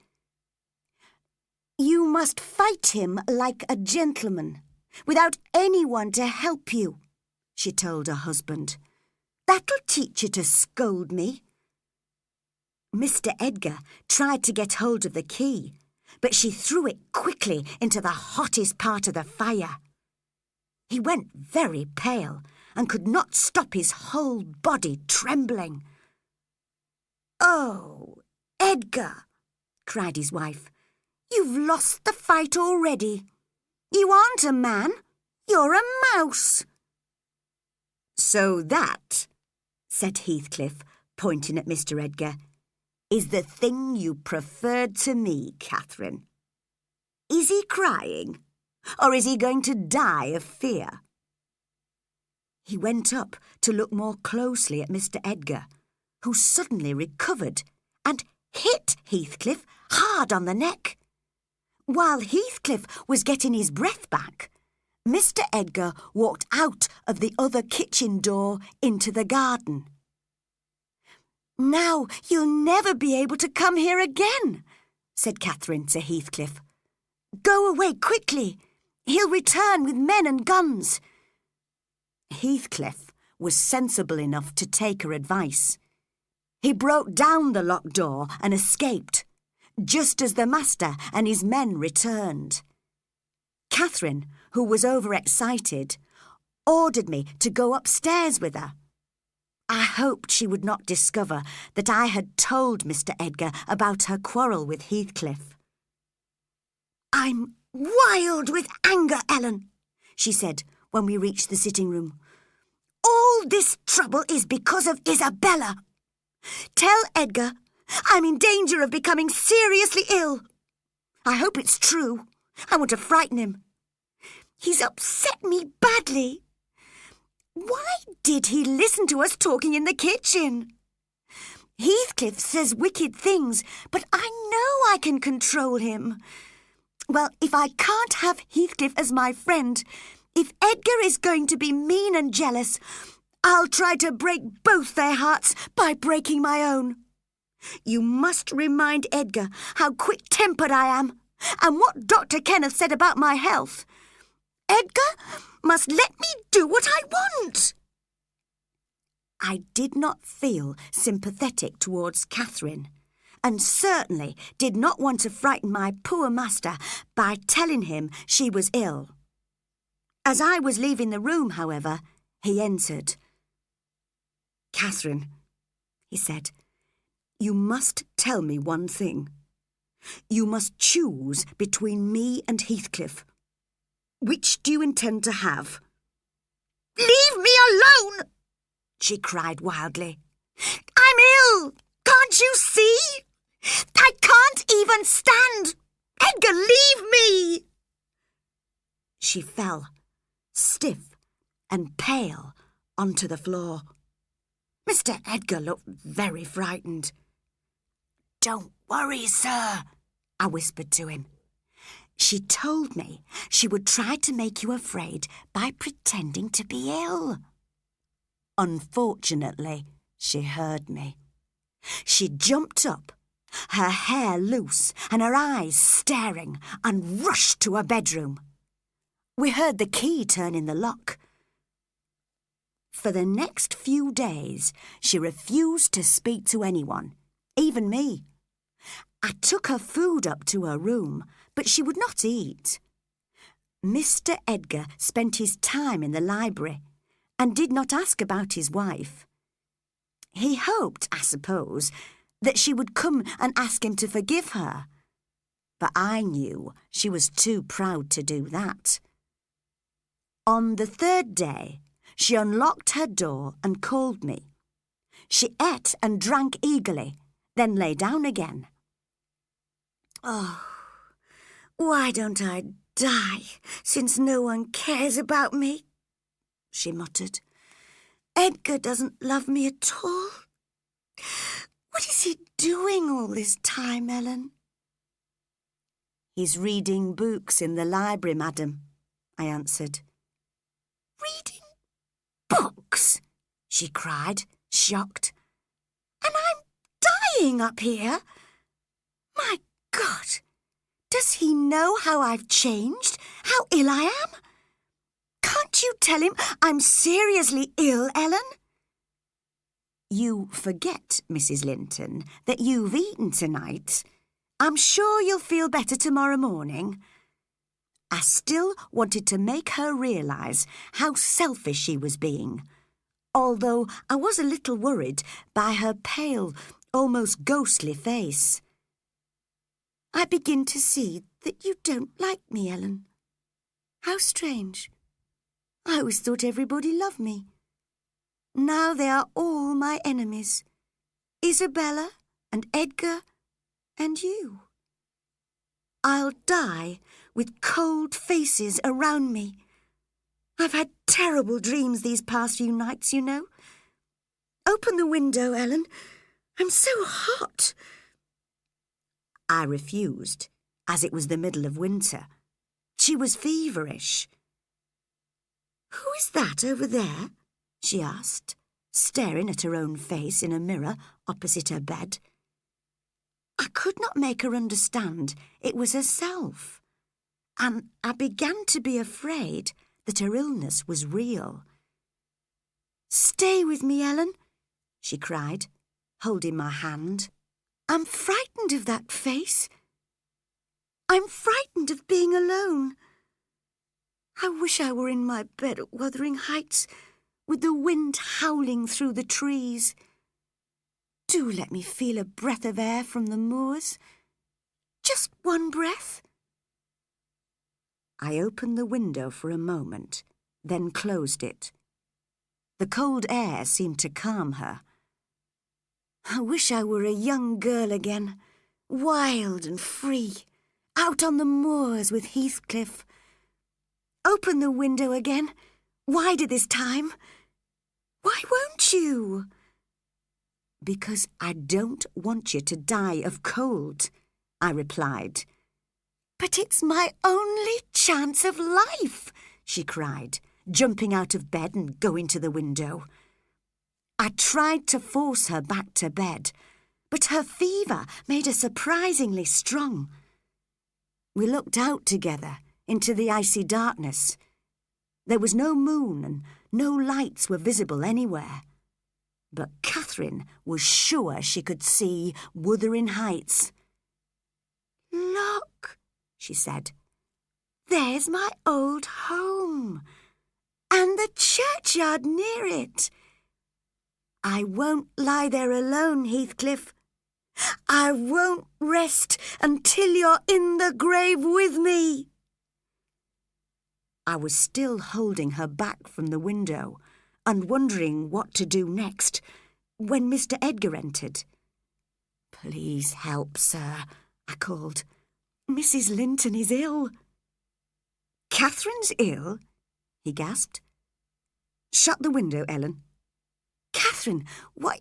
"You must fight him like a gentleman, without anyone to help you," she told her husband. "That'll teach you to scold me." Mr. Edgar tried to get hold of the key, but she threw it quickly into the hottest part of the fire. He went very pale and could not stop his whole body trembling. "Oh, Edgar," cried his wife, "you've lost the fight already. You aren't a man, you're a mouse." "So that," said Heathcliff, pointing at Mr. Edgar, "is the thing you preferred to me, Catherine. Is he crying, or is he going to die of fear?" He went up to look more closely at Mr. Edgar, who suddenly recovered and hit Heathcliff hard on the neck. While Heathcliff was getting his breath back, Mr. Edgar walked out of the other kitchen door into the garden. "Now you'll never be able to come here again," said Catherine to Heathcliff. "Go away quickly. He'll return with men and guns." Heathcliff was sensible enough to take her advice. He broke down the locked door and escaped, just as the master and his men returned. Catherine, who was overexcited, ordered me to go upstairs with her. I hoped she would not discover that I had told Mr. Edgar about her quarrel with Heathcliff. "I'm wild with anger, Ellen," she said when we reached the sitting room. "All this trouble is because of Isabella. Tell Edgar I'm in danger of becoming seriously ill. I hope it's true. I want to frighten him. He's upset me badly. Why did he listen to us talking in the kitchen? Heathcliff says wicked things, but I know I can control him. Well, if I can't have Heathcliff as my friend, if Edgar is going to be mean and jealous, I'll try to break both their hearts by breaking my own. You must remind Edgar how quick-tempered I am and what Dr. Kenneth said about my health. Edgar must let me do what I want." I did not feel sympathetic towards Catherine, and certainly did not want to frighten my poor master by telling him she was ill. As I was leaving the room, however, he entered. "Catherine," he said, "you must tell me one thing. You must choose between me and Heathcliff. Which do you intend to have?" "Leave me alone!" she cried wildly. "I'm ill! Can't you see? I can't even stand! Edgar, leave me!" She fell, stiff and pale, onto the floor. Mr. Edgar looked very frightened. "Don't worry, sir," I whispered to him. "She told me she would try to make you afraid by pretending to be ill." Unfortunately, she heard me. She jumped up, her hair loose and her eyes staring, and rushed to her bedroom. We heard the key turn in the lock. For the next few days, she refused to speak to anyone, even me. I took her food up to her room, but she would not eat. Mr. Edgar spent his time in the library and did not ask about his wife. He hoped, I suppose, that she would come and ask him to forgive her. but I knew she was too proud to do that. On the third day, she unlocked her door and called me. She ate and drank eagerly, then lay down again. "Oh, why don't I die, since no one cares about me?" she muttered. "Edgar doesn't love me at all. What is he doing all this time, Ellen?" "He's reading books in the library, madam," I answered. "Reading books?" she cried, shocked. "And I'm dying up here. My God, does he know how I've changed, how ill I am? Can't you tell him I'm seriously ill, Ellen?" "You forget, Mrs. Linton, that you've eaten tonight. I'm sure you'll feel better tomorrow morning." I still wanted to make her realise how selfish she was being, although I was a little worried by her pale, almost ghostly face. "I begin to see that you don't like me, Ellen. How strange. I always thought everybody loved me. Now they are all my enemies. Isabella and Edgar and you. I'll die with cold faces around me. I've had terrible dreams these past few nights, you know. Open the window, Ellen. I'm so hot." I refused, as it was the middle of winter. She was feverish. "Who is that over there?" she asked, staring at her own face in a mirror opposite her bed. I could not make her understand it was herself, and I began to be afraid that her illness was real. "Stay with me, Ellen," she cried, holding my hand. "I'm frightened of that face. I'm frightened of being alone. I wish I were in my bed at Wuthering Heights, with the wind howling through the trees. Do let me feel a breath of air from the moors. Just one breath." I opened the window for a moment, then closed it. The cold air seemed to calm her. "I wish I were a young girl again, wild and free, out on the moors with Heathcliff. Open the window again, wider this time. Why won't you?" "Because I don't want you to die of cold," I replied. "But it's my only chance of life," she cried, jumping out of bed and going to the window. I tried to force her back to bed, but her fever made her surprisingly strong. We looked out together into the icy darkness. There was no moon and no lights were visible anywhere. But Catherine was sure she could see Wuthering Heights. "Look," she said, "there's my old home, and the churchyard near it. I won't lie there alone, Heathcliff. I won't rest until you're in the grave with me." I was still holding her back from the window and wondering what to do next when Mr. Edgar entered. "Please help, sir," I called. "Mrs. Linton is ill." "Catherine's ill?" he gasped. "Shut the window, Ellen." "Catherine, why—"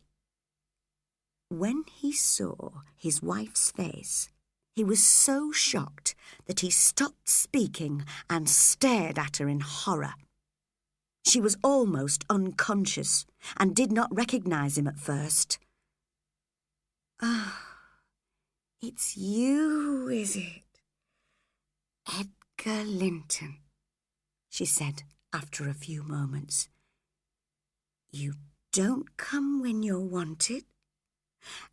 When he saw his wife's face, he was so shocked that he stopped speaking and stared at her in horror. She was almost unconscious and did not recognise him at first. "Ah, it's you, is it? Edgar Linton," she said after a few moments. "You don't come when you're wanted,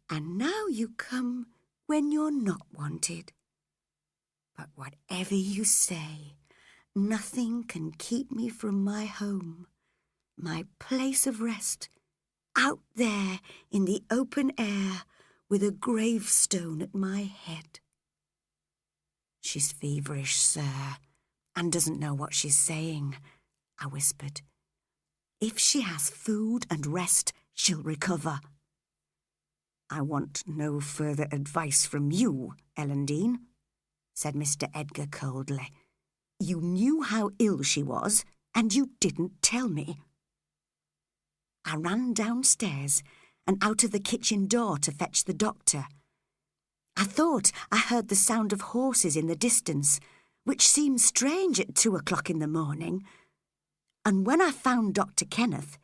and now you come when you're not wanted. But whatever you say, nothing can keep me from my home, my place of rest, out there in the open air with a gravestone at my head." "She's feverish, sir, and doesn't know what she's saying," I whispered. "If she has food and rest, she'll recover." "I want no further advice from you, Ellen Dean," said Mr. Edgar coldly. "You knew how ill she was, and you didn't tell me." I ran downstairs and out of the kitchen door to fetch the doctor. I thought I heard the sound of horses in the distance, which seemed strange at 2 o'clock in the morning. And when I found Dr. Kenneth,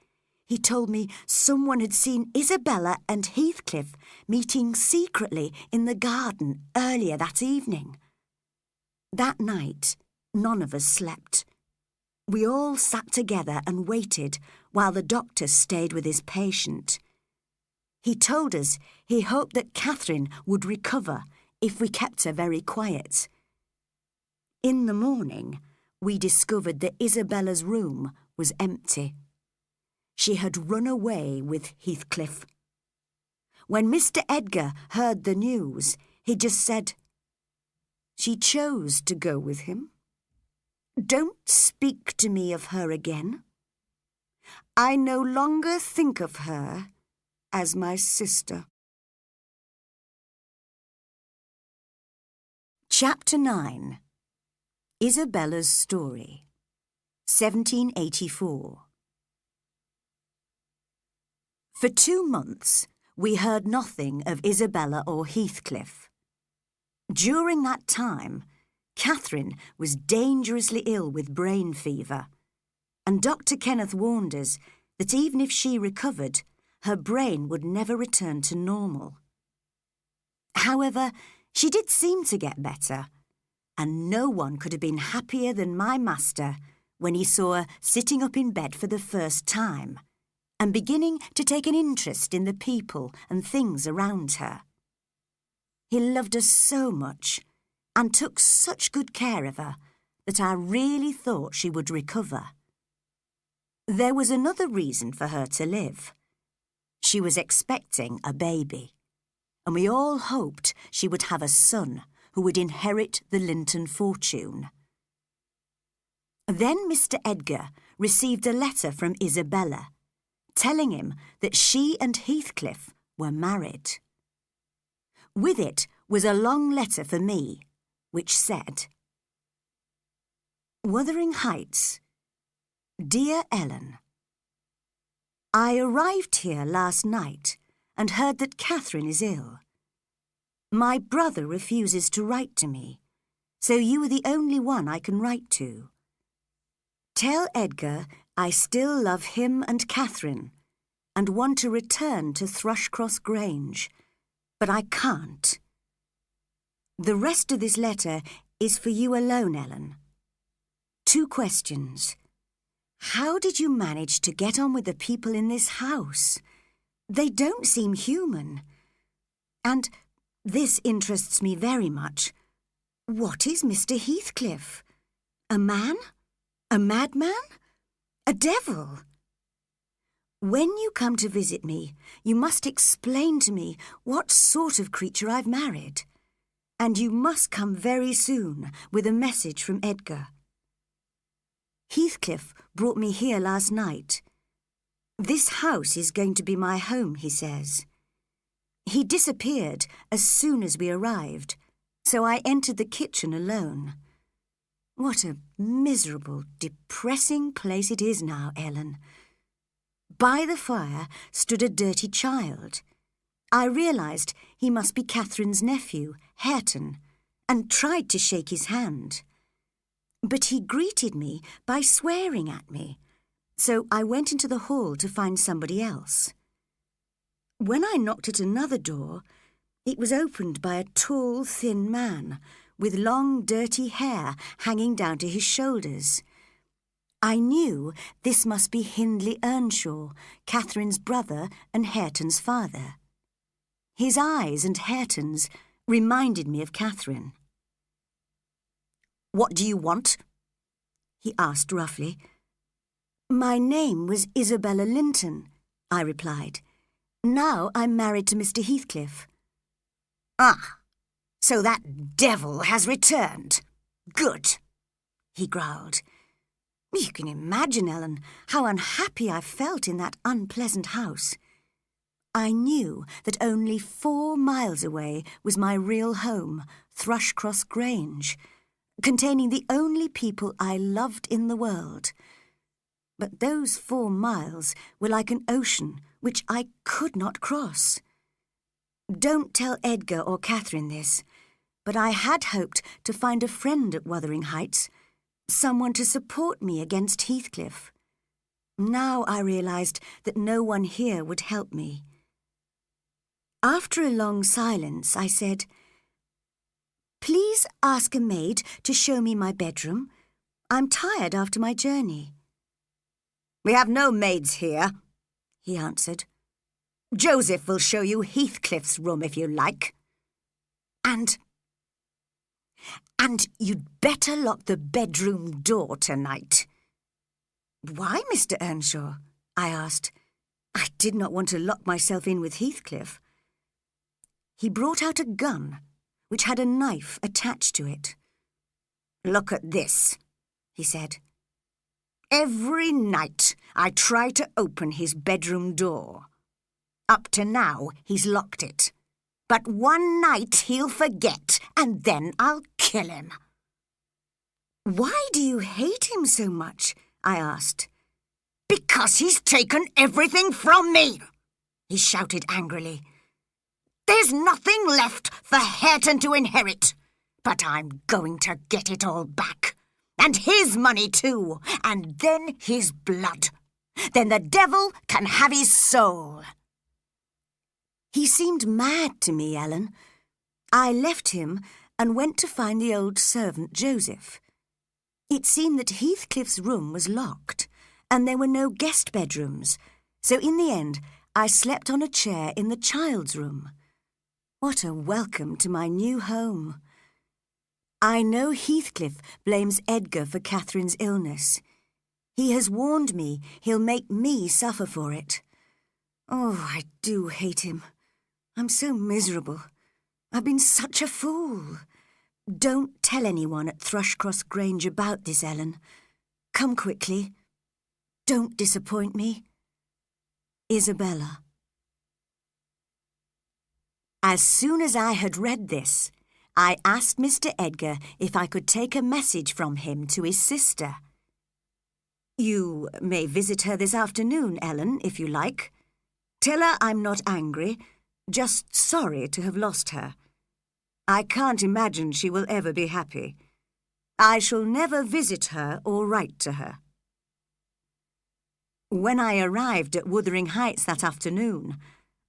he told me someone had seen Isabella and Heathcliff meeting secretly in the garden earlier that evening. That night, none of us slept. We all sat together and waited while the doctor stayed with his patient. He told us he hoped that Catherine would recover if we kept her very quiet. In the morning, we discovered that Isabella's room was empty. She had run away with Heathcliff. When Mr. Edgar heard the news, he just said, "She chose to go with him. Don't speak to me of her again. I no longer think of her as my sister." Chapter 9. Isabella's Story, 1784. For 2 months, we heard nothing of Isabella or Heathcliff. During that time, Catherine was dangerously ill with brain fever, and Dr. Kenneth warned us that even if she recovered, her brain would never return to normal. However, she did seem to get better, and no one could have been happier than my master when he saw her sitting up in bed for the first time and beginning to take an interest in the people and things around her. He loved her so much and took such good care of her that I really thought she would recover. There was another reason for her to live. She was expecting a baby, and we all hoped she would have a son who would inherit the Linton fortune. Then Mr. Edgar received a letter from Isabella, telling him that she and Heathcliff were married. With it was a long letter for me, which said, "Wuthering Heights, Dear Ellen, I arrived here last night and heard that Catherine is ill. My brother refuses to write to me, so you are the only one I can write to. Tell Edgar I still love him and Catherine and want to return to Thrushcross Grange, but I can't. The rest of this letter is for you alone, Ellen. 2 questions. How did you manage to get on with the people in this house? They don't seem human. And this interests me very much. What is Mr. Heathcliff? A man? A madman? A devil? When you come to visit me, you must explain to me what sort of creature I've married. And you must come very soon with a message from Edgar. Heathcliff brought me here last night. This house is going to be my home, he says. He disappeared as soon as we arrived, so I entered the kitchen alone. What a miserable, depressing place it is now, Ellen. By the fire stood a dirty child. I realised he must be Catherine's nephew, Hareton, and tried to shake his hand. But he greeted me by swearing at me, so I went into the hall to find somebody else. When I knocked at another door, it was opened by a tall, thin man with long, dirty hair hanging down to his shoulders. I knew this must be Hindley Earnshaw, Catherine's brother and Hareton's father. His eyes and Hareton's reminded me of Catherine. "What do you want?" he asked roughly. "My name was Isabella Linton," I replied. "Now I'm married to Mr. Heathcliff." "Ah, So that devil has returned. Good, he growled. You can imagine, Ellen, how unhappy I felt in that unpleasant house. I knew that only 4 miles away was my real home, Thrushcross Grange, containing the only people I loved in the world. But those 4 miles were like an ocean which I could not cross. Don't tell Edgar or Catherine this, but I had hoped to find a friend at Wuthering Heights, someone to support me against Heathcliff. Now I realised that no one here would help me. After a long silence, I said, "Please ask a maid to show me my bedroom. I'm tired after my journey." "We have no maids here," he answered. "Joseph will show you Heathcliff's room if you like. And you'd better lock the bedroom door tonight." "Why, Mr. Earnshaw?" I asked. I did not want to lock myself in with Heathcliff. He brought out a gun, which had a knife attached to it. "Look at this," he said. "Every night I try to open his bedroom door. Up to now, he's locked it. But one night he'll forget, and then I'll kill him." "Why do you hate him so much?" I asked. "Because he's taken everything from me," he shouted angrily. "There's nothing left for Hareton to inherit, but I'm going to get it all back. And his money too, and then his blood. Then the devil can have his soul." He seemed mad to me, Ellen. I left him and went to find the old servant Joseph. It seemed that Heathcliff's room was locked, and there were no guest bedrooms, so in the end I slept on a chair in the child's room. What a welcome to my new home. I know Heathcliff blames Edgar for Catherine's illness. He has warned me he'll make me suffer for it. Oh, I do hate him. I'm so miserable. I've been such a fool. Don't tell anyone at Thrushcross Grange about this, Ellen. Come quickly. Don't disappoint me. Isabella. As soon as I had read this, I asked Mr. Edgar if I could take a message from him to his sister. "You may visit her this afternoon, Ellen, if you like. Tell her I'm not angry, just sorry to have lost her. I can't imagine she will ever be happy. I shall never visit her or write to her." When I arrived at Wuthering Heights that afternoon,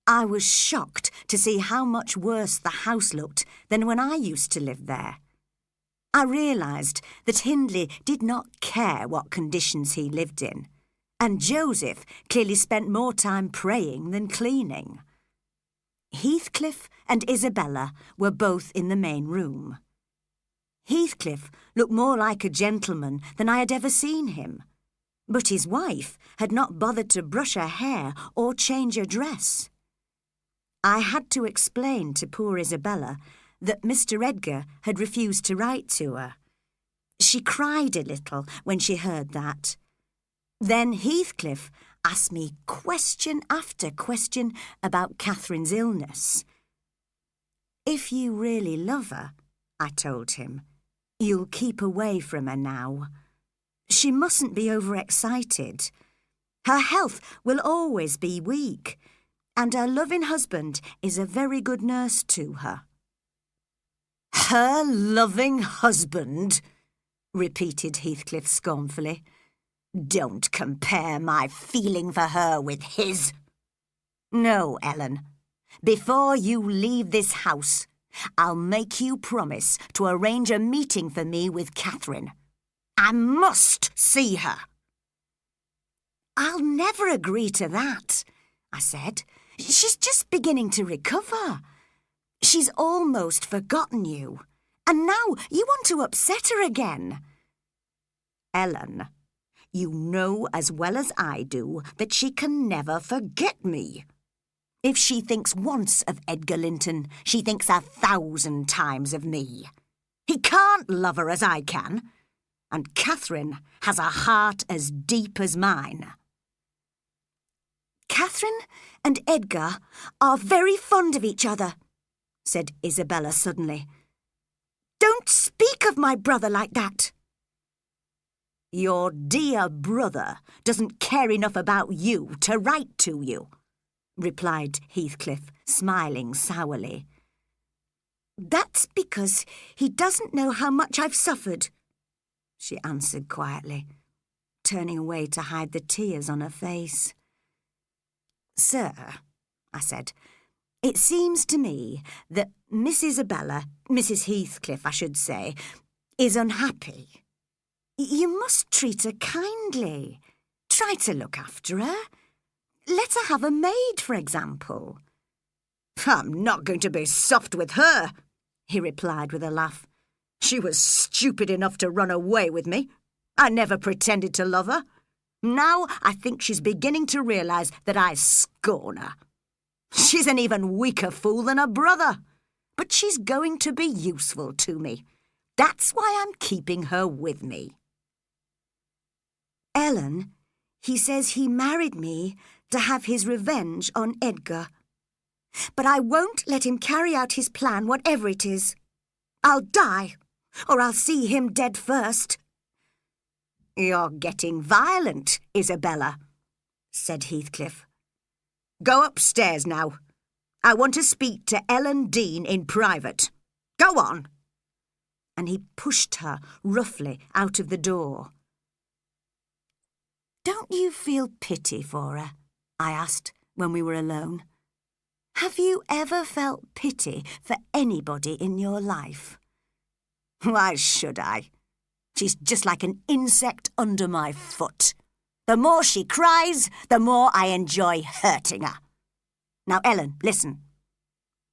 I was shocked to see how much worse the house looked than when I used to live there. I realised that Hindley did not care what conditions he lived in, and Joseph clearly spent more time praying than cleaning. Heathcliff and Isabella were both in the main room. Heathcliff looked more like a gentleman than I had ever seen him, but his wife had not bothered to brush her hair or change her dress. I had to explain to poor Isabella that Mr. Edgar had refused to write to her. She cried a little when she heard that. Then Heathcliff asked me question after question about Catherine's illness. "If you really love her," I told him, "you'll keep away from her now. She mustn't be overexcited. Her health will always be weak, and her loving husband is a very good nurse to her." "Her loving husband?" repeated Heathcliff scornfully. "Don't compare my feeling for her with his. No, Ellen, before you leave this house, I'll make you promise to arrange a meeting for me with Catherine. I must see her." "I'll never agree to that," I said. "She's just beginning to recover. She's almost forgotten you, and now you want to upset her again." "Ellen, you know as well as I do that she can never forget me. If she thinks once of Edgar Linton, she thinks 1,000 times of me. He can't love her as I can, and Catherine has a heart as deep as mine. Catherine and Edgar are very fond of each other, said Isabella suddenly. Don't speak of my brother like that. Your dear brother doesn't care enough about you to write to you, replied Heathcliff, smiling sourly. That's because he doesn't know how much I've suffered, she answered quietly, turning away to hide the tears on her face. Sir, I said, it seems to me that Mrs. Heathcliff, I should say, is unhappy. You must treat her kindly. Try to look after her. Let her have a maid, for example. I'm not going to be soft with her, he replied with a laugh. She was stupid enough to run away with me. I never pretended to love her. Now I think she's beginning to realise that I scorn her. She's an even weaker fool than her brother, but she's going to be useful to me. That's why I'm keeping her with me. Ellen, he says he married me to have his revenge on Edgar. But I won't let him carry out his plan, whatever it is. I'll die, or I'll see him dead first. You're getting violent, Isabella, said Heathcliff. Go upstairs now. I want to speak to Ellen Dean in private. Go on. And he pushed her roughly out of the door. Don't you feel pity for her? I asked when we were alone. Have you ever felt pity for anybody in your life? Why should I? She's just like an insect under my foot. The more she cries, the more I enjoy hurting her. Now, Ellen, listen.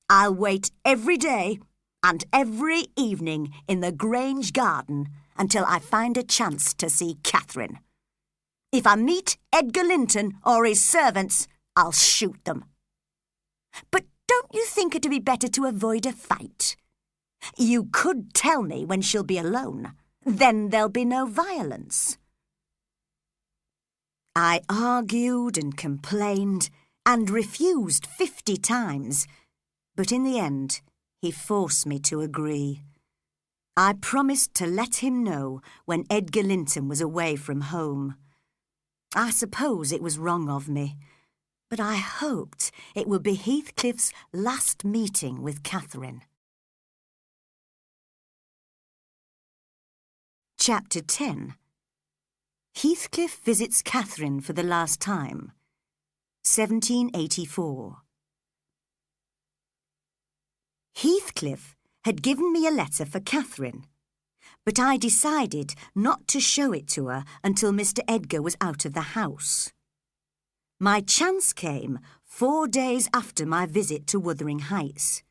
I'll wait every day and every evening in the Grange garden until I find a chance to see Catherine. If I meet Edgar Linton or his servants, I'll shoot them. But don't you think it'd be better to avoid a fight? You could tell me when she'll be alone. Then there'll be no violence. I argued and complained and refused 50 times, but in the end he forced me to agree. I promised to let him know when Edgar Linton was away from home. I suppose it was wrong of me, but I hoped it would be Heathcliff's last meeting with Catherine. Chapter 10. Heathcliff visits Catherine for the last time. 1784. Heathcliff had given me a letter for Catherine, but I decided not to show it to her until Mr. Edgar was out of the house. My chance came 4 days after my visit to Wuthering Heights.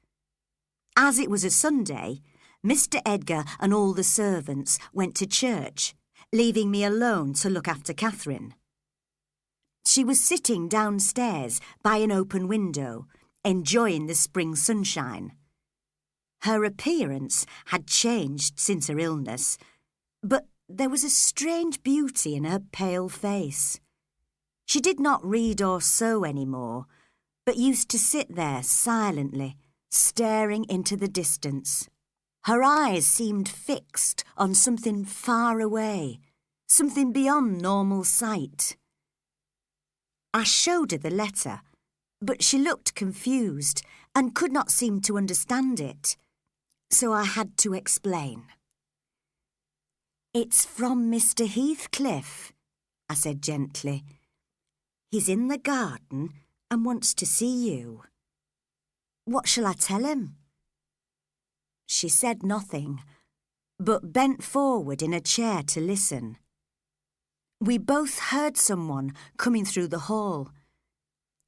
As it was a Sunday, Mr. Edgar and all the servants went to church, leaving me alone to look after Catherine. She was sitting downstairs by an open window, enjoying the spring sunshine. Her appearance had changed since her illness, but there was a strange beauty in her pale face. She did not read or sew any more, but used to sit there silently, staring into the distance. Her eyes seemed fixed on something far away, something beyond normal sight. I showed her the letter, but she looked confused and could not seem to understand it, so I had to explain. It's from Mr. Heathcliff, I said gently. He's in the garden and wants to see you. What shall I tell him? She said nothing, but bent forward in a chair to listen. We both heard someone coming through the hall.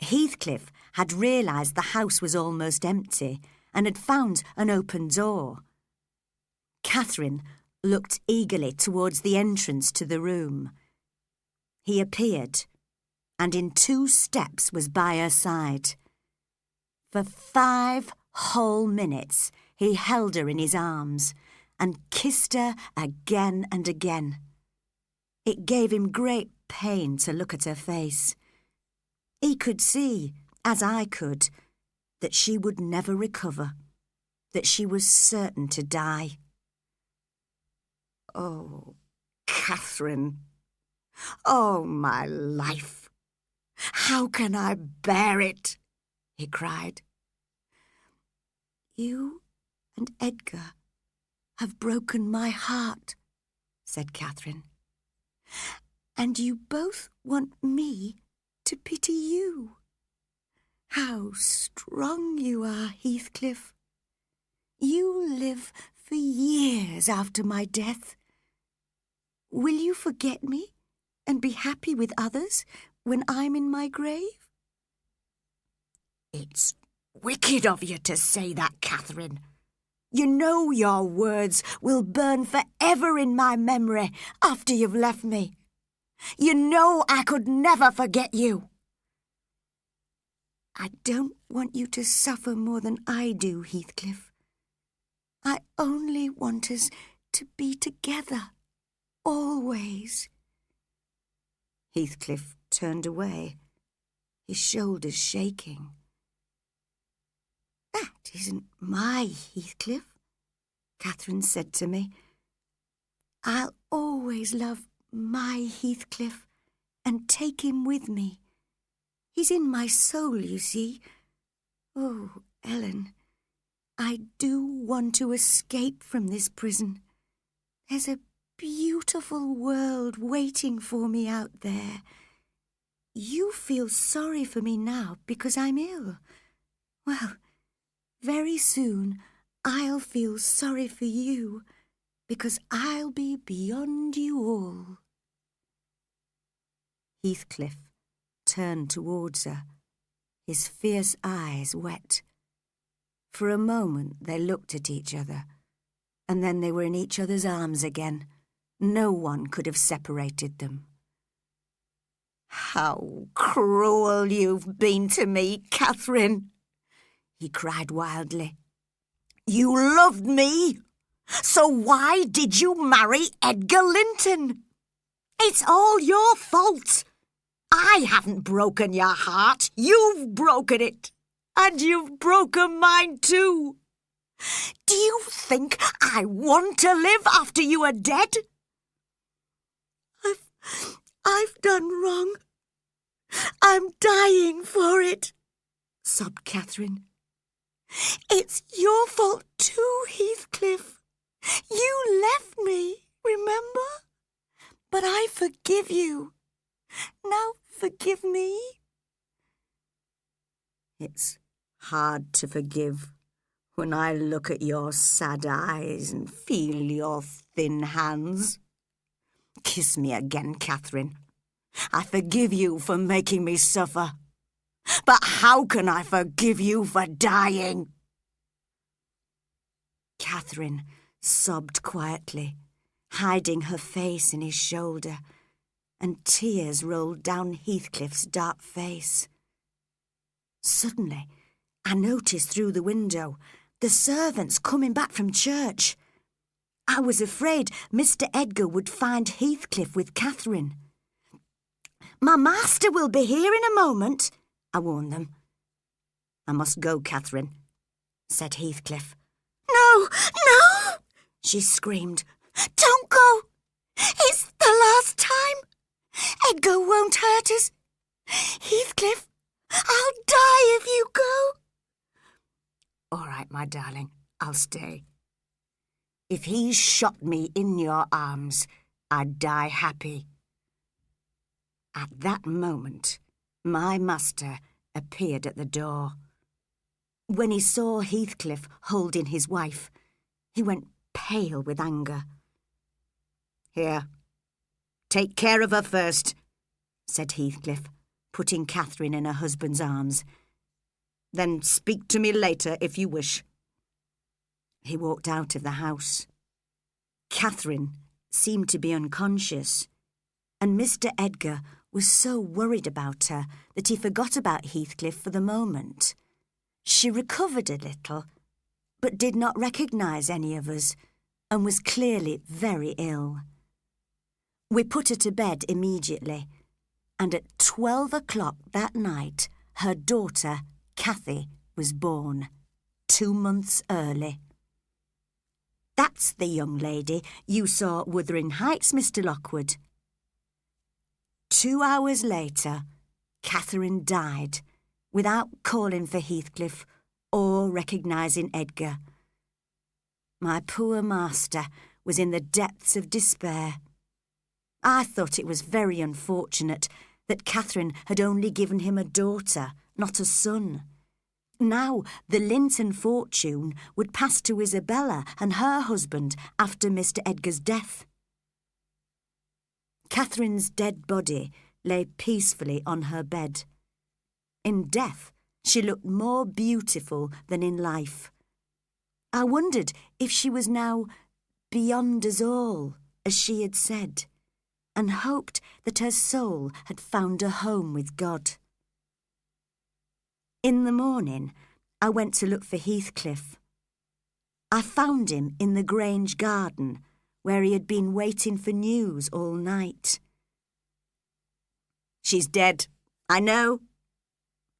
Heathcliff had realised the house was almost empty and had found an open door. Catherine looked eagerly towards the entrance to the room. He appeared, and in 2 steps was by her side. For 5 whole minutes he held her in his arms and kissed her again and again. It gave him great pain to look at her face. He could see, as I could, that she would never recover, that she was certain to die. "Oh, Catherine! Oh, my life! How can I bear it?" he cried. "You and Edgar have broken my heart," said Catherine. "And you both want me to pity you. How strong you are, Heathcliff. You live for years after my death. Will you forget me and be happy with others when I'm in my grave?" "It's wicked of you to say that, Catherine. You know your words will burn forever in my memory after you've left me. You know I could never forget you." "I don't want you to suffer more than I do, Heathcliff. I only want us to be together, always." Heathcliff turned away, his shoulders shaking. "That isn't my Heathcliff," Catherine said to me. "I'll always love my Heathcliff and take him with me. He's in my soul, you see. Oh, Ellen, I do want to escape from this prison. There's a beautiful world waiting for me out there. You feel sorry for me now because I'm ill. Well, very soon I'll feel sorry for you because I'll be beyond you all." Heathcliff turned towards her, his fierce eyes wet. For a moment they looked at each other, and then they were in each other's arms again. No one could have separated them. "How cruel you've been to me, Catherine!" he cried wildly. "You loved me, so why did you marry Edgar Linton? It's all your fault. I haven't broken your heart. You've broken it. And you've broken mine too. Do you think I want to live after you are dead?" I've done wrong. I'm dying for it," sobbed Catherine. "It's your fault too, Heathcliff. You left me, remember? But I forgive you. Now forgive me." "It's hard to forgive when I look at your sad eyes and feel your thin hands. Kiss me again, Catherine. I forgive you for making me suffer. But how can I forgive you for dying?" Catherine sobbed quietly, hiding her face in his shoulder, and tears rolled down Heathcliff's dark face. Suddenly, I noticed through the window the servants coming back from church. I was afraid Mr. Edgar would find Heathcliff with Catherine. "My master will be here in a moment," I warned them. "I must go, Catherine," said Heathcliff. "No, no!" she screamed. "Don't go! It's the last time! Edgar won't hurt us! Heathcliff, I'll die if you go!" "All right, my darling, I'll stay. If he shot me in your arms, I'd die happy." At that moment, my master appeared at the door. When he saw Heathcliff holding his wife, he went pale with anger. "Here, take care of her first," said Heathcliff, putting Catherine in her husband's arms. "Then speak to me later if you wish." He walked out of the house. Catherine seemed to be unconscious, and Mr. Edgar was so worried about her that he forgot about Heathcliff for the moment. She recovered a little, but did not recognise any of us, and was clearly very ill. We put her to bed immediately, and at 12 o'clock that night, her daughter, Cathy, was born, 2 months early. That's the young lady you saw at Wuthering Heights, Mr. Lockwood. 2 hours later, Catherine died, without calling for Heathcliff or recognising Edgar. My poor master was in the depths of despair. I thought it was very unfortunate that Catherine had only given him a daughter, not a son. Now the Linton fortune would pass to Isabella and her husband after Mr. Edgar's death. Catherine's dead body lay peacefully on her bed. In death, she looked more beautiful than in life. I wondered if she was now beyond us all, as she had said, and hoped that her soul had found a home with God. In the morning, I went to look for Heathcliff. I found him in the Grange garden, where he had been waiting for news all night. "She's dead, I know,"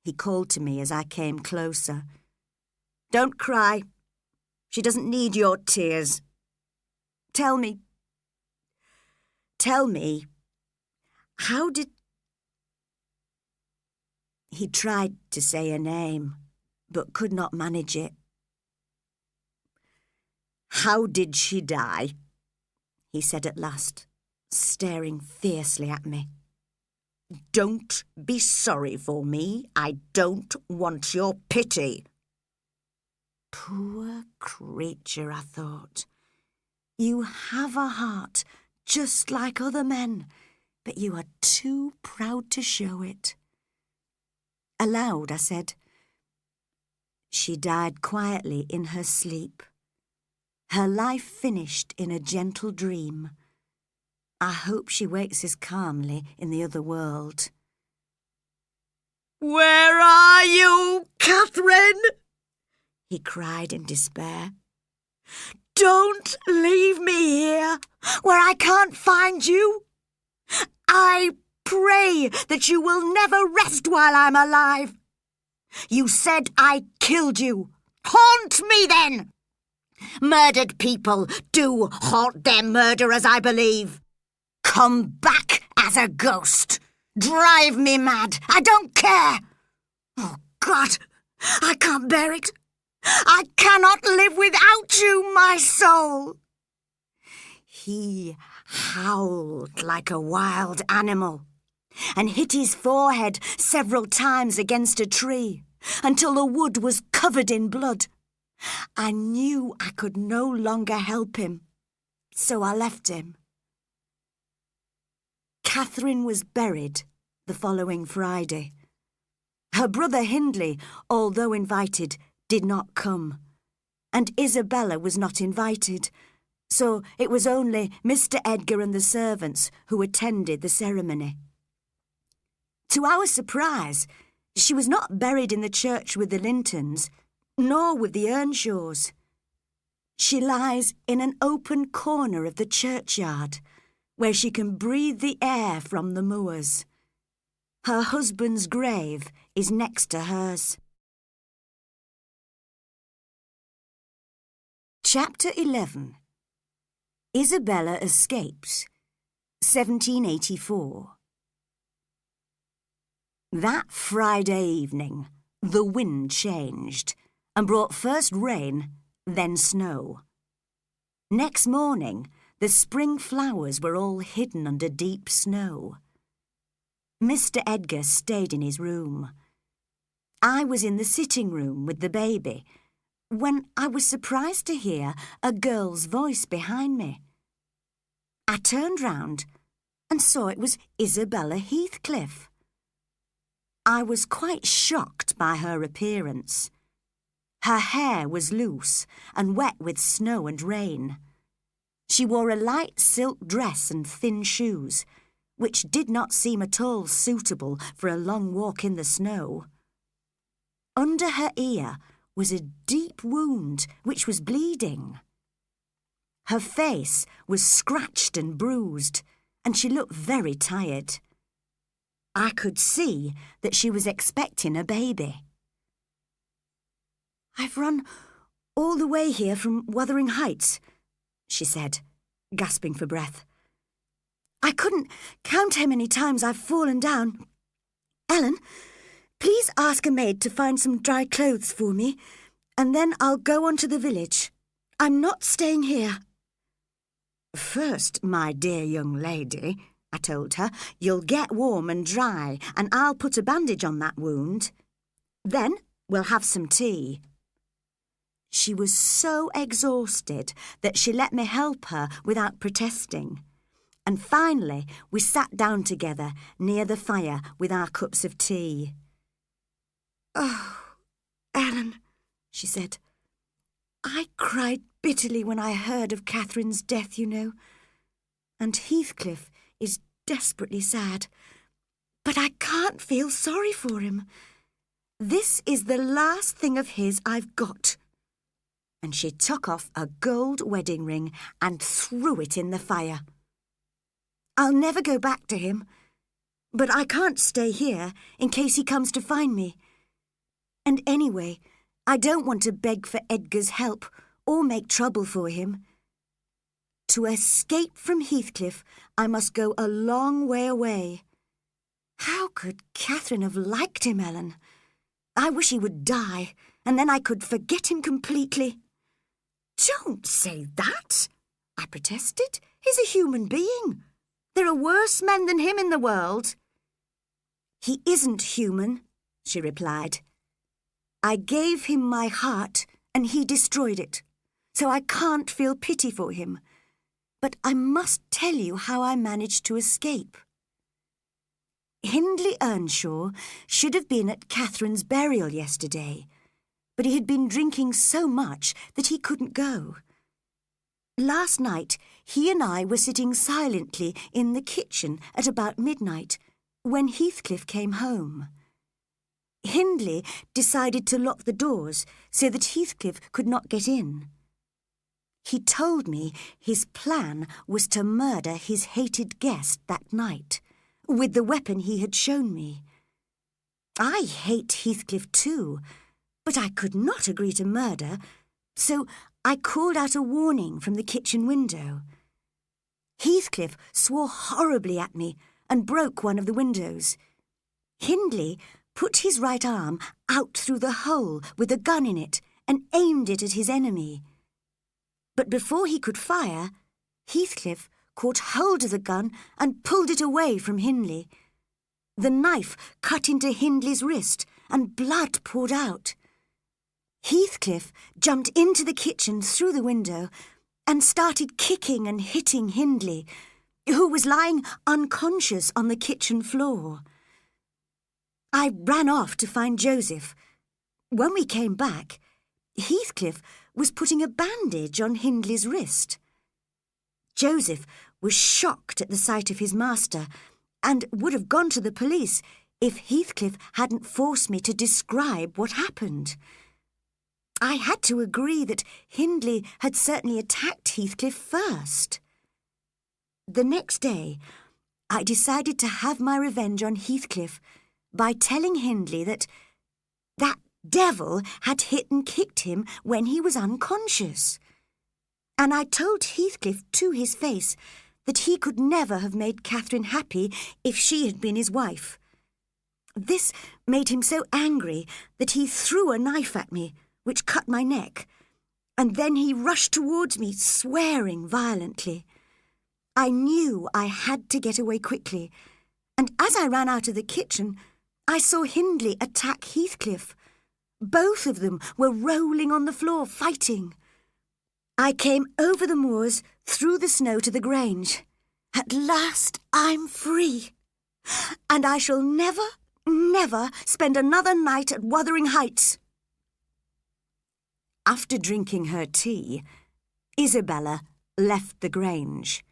he called to me as I came closer. "Don't cry. She doesn't need your tears. Tell me, how did—" He tried to say a name, but could not manage it. "How did she die?" he said at last, staring fiercely at me. "Don't be sorry for me. I don't want your pity." Poor creature, I thought. You have a heart just like other men, but you are too proud to show it. Aloud, I said, "She died quietly in her sleep. Her life finished in a gentle dream. I hope she wakes as calmly in the other world." "Where are you, Catherine?" he cried in despair. "Don't leave me here, where I can't find you. I pray that you will never rest while I'm alive. You said I killed you. Haunt me then. Murdered people do haunt their murderers, I believe. Come back as a ghost. Drive me mad. I don't care. Oh, God, I can't bear it. I cannot live without you, my soul." He howled like a wild animal and hit his forehead several times against a tree until the wood was covered in blood. I knew I could no longer help him, so I left him. Catherine was buried the following Friday. Her brother Hindley, although invited, did not come, and Isabella was not invited, so it was only Mr. Edgar and the servants who attended the ceremony. To our surprise, she was not buried in the church with the Lintons, nor with the Earnshaws. She lies in an open corner of the churchyard, where she can breathe the air from the moors. Her husband's grave is next to hers. Chapter 11. Isabella Escapes, 1784. That Friday evening, the wind changed and brought first rain, then snow. Next morning, the spring flowers were all hidden under deep snow. Mr. Edgar stayed in his room. I was in the sitting room with the baby, when I was surprised to hear a girl's voice behind me. I turned round and saw it was Isabella Heathcliff. I was quite shocked by her appearance. Her hair was loose and wet with snow and rain. She wore a light silk dress and thin shoes, which did not seem at all suitable for a long walk in the snow. under her ear was a deep wound which was bleeding. Her face was scratched and bruised, and she looked very tired. I could see that she was expecting a baby. "I've run all the way here from Wuthering Heights," she said, gasping for breath. "I couldn't count how many times I've fallen down. Ellen, please ask a maid to find some dry clothes for me, and then I'll go on to the village. I'm not staying here." "First, my dear young lady," I told her, "you'll get warm and dry, and I'll put a bandage on that wound. Then we'll have some tea." She was so exhausted that she let me help her without protesting. And finally we sat down together near the fire with our cups of tea. "Oh, Ellen," she said, "I cried bitterly when I heard of Catherine's death, you know. And Heathcliff is desperately sad. But I can't feel sorry for him. This is the last thing of his I've got." And she took off a gold wedding ring and threw it in the fire. "I'll never go back to him, but I can't stay here in case he comes to find me. And anyway, I don't want to beg for Edgar's help or make trouble for him. To escape from Heathcliff, I must go a long way away. How could Catherine have liked him, Ellen? I wish he would die, and then I could forget him completely." "Don't say that," I protested. "He's a human being. There are worse men than him in the world." "He isn't human," she replied. "I gave him my heart and he destroyed it, so I can't feel pity for him. But I must tell you how I managed to escape. Hindley Earnshaw should have been at Catherine's burial yesterday, but he had been drinking so much that he couldn't go. Last night, he and I were sitting silently in the kitchen at about midnight when Heathcliff came home. Hindley decided to lock the doors so that Heathcliff could not get in. He told me his plan was to murder his hated guest that night, with the weapon he had shown me. I hate Heathcliff too, but I could not agree to murder, so I called out a warning from the kitchen window. Heathcliff swore horribly at me and broke one of the windows. Hindley put his right arm out through the hole with a gun in it and aimed it at his enemy. But before he could fire, Heathcliff caught hold of the gun and pulled it away from Hindley. The knife cut into Hindley's wrist and blood poured out. Heathcliff jumped into the kitchen through the window and started kicking and hitting Hindley, who was lying unconscious on the kitchen floor. I ran off to find Joseph. When we came back, Heathcliff was putting a bandage on Hindley's wrist. Joseph was shocked at the sight of his master and would have gone to the police if Heathcliff hadn't forced me to describe what happened. I had to agree that Hindley had certainly attacked Heathcliff first. The next day, I decided to have my revenge on Heathcliff by telling Hindley that devil had hit and kicked him when he was unconscious. And I told Heathcliff to his face that he could never have made Catherine happy if she had been his wife. This made him so angry that he threw a knife at me, which cut my neck, and then he rushed towards me, swearing violently. I knew I had to get away quickly, and as I ran out of the kitchen, I saw Hindley attack Heathcliff. Both of them were rolling on the floor, fighting. I came over the moors, through the snow to the Grange. At last I'm free, and I shall never, never spend another night at Wuthering Heights. After drinking her tea, Isabella left the Grange.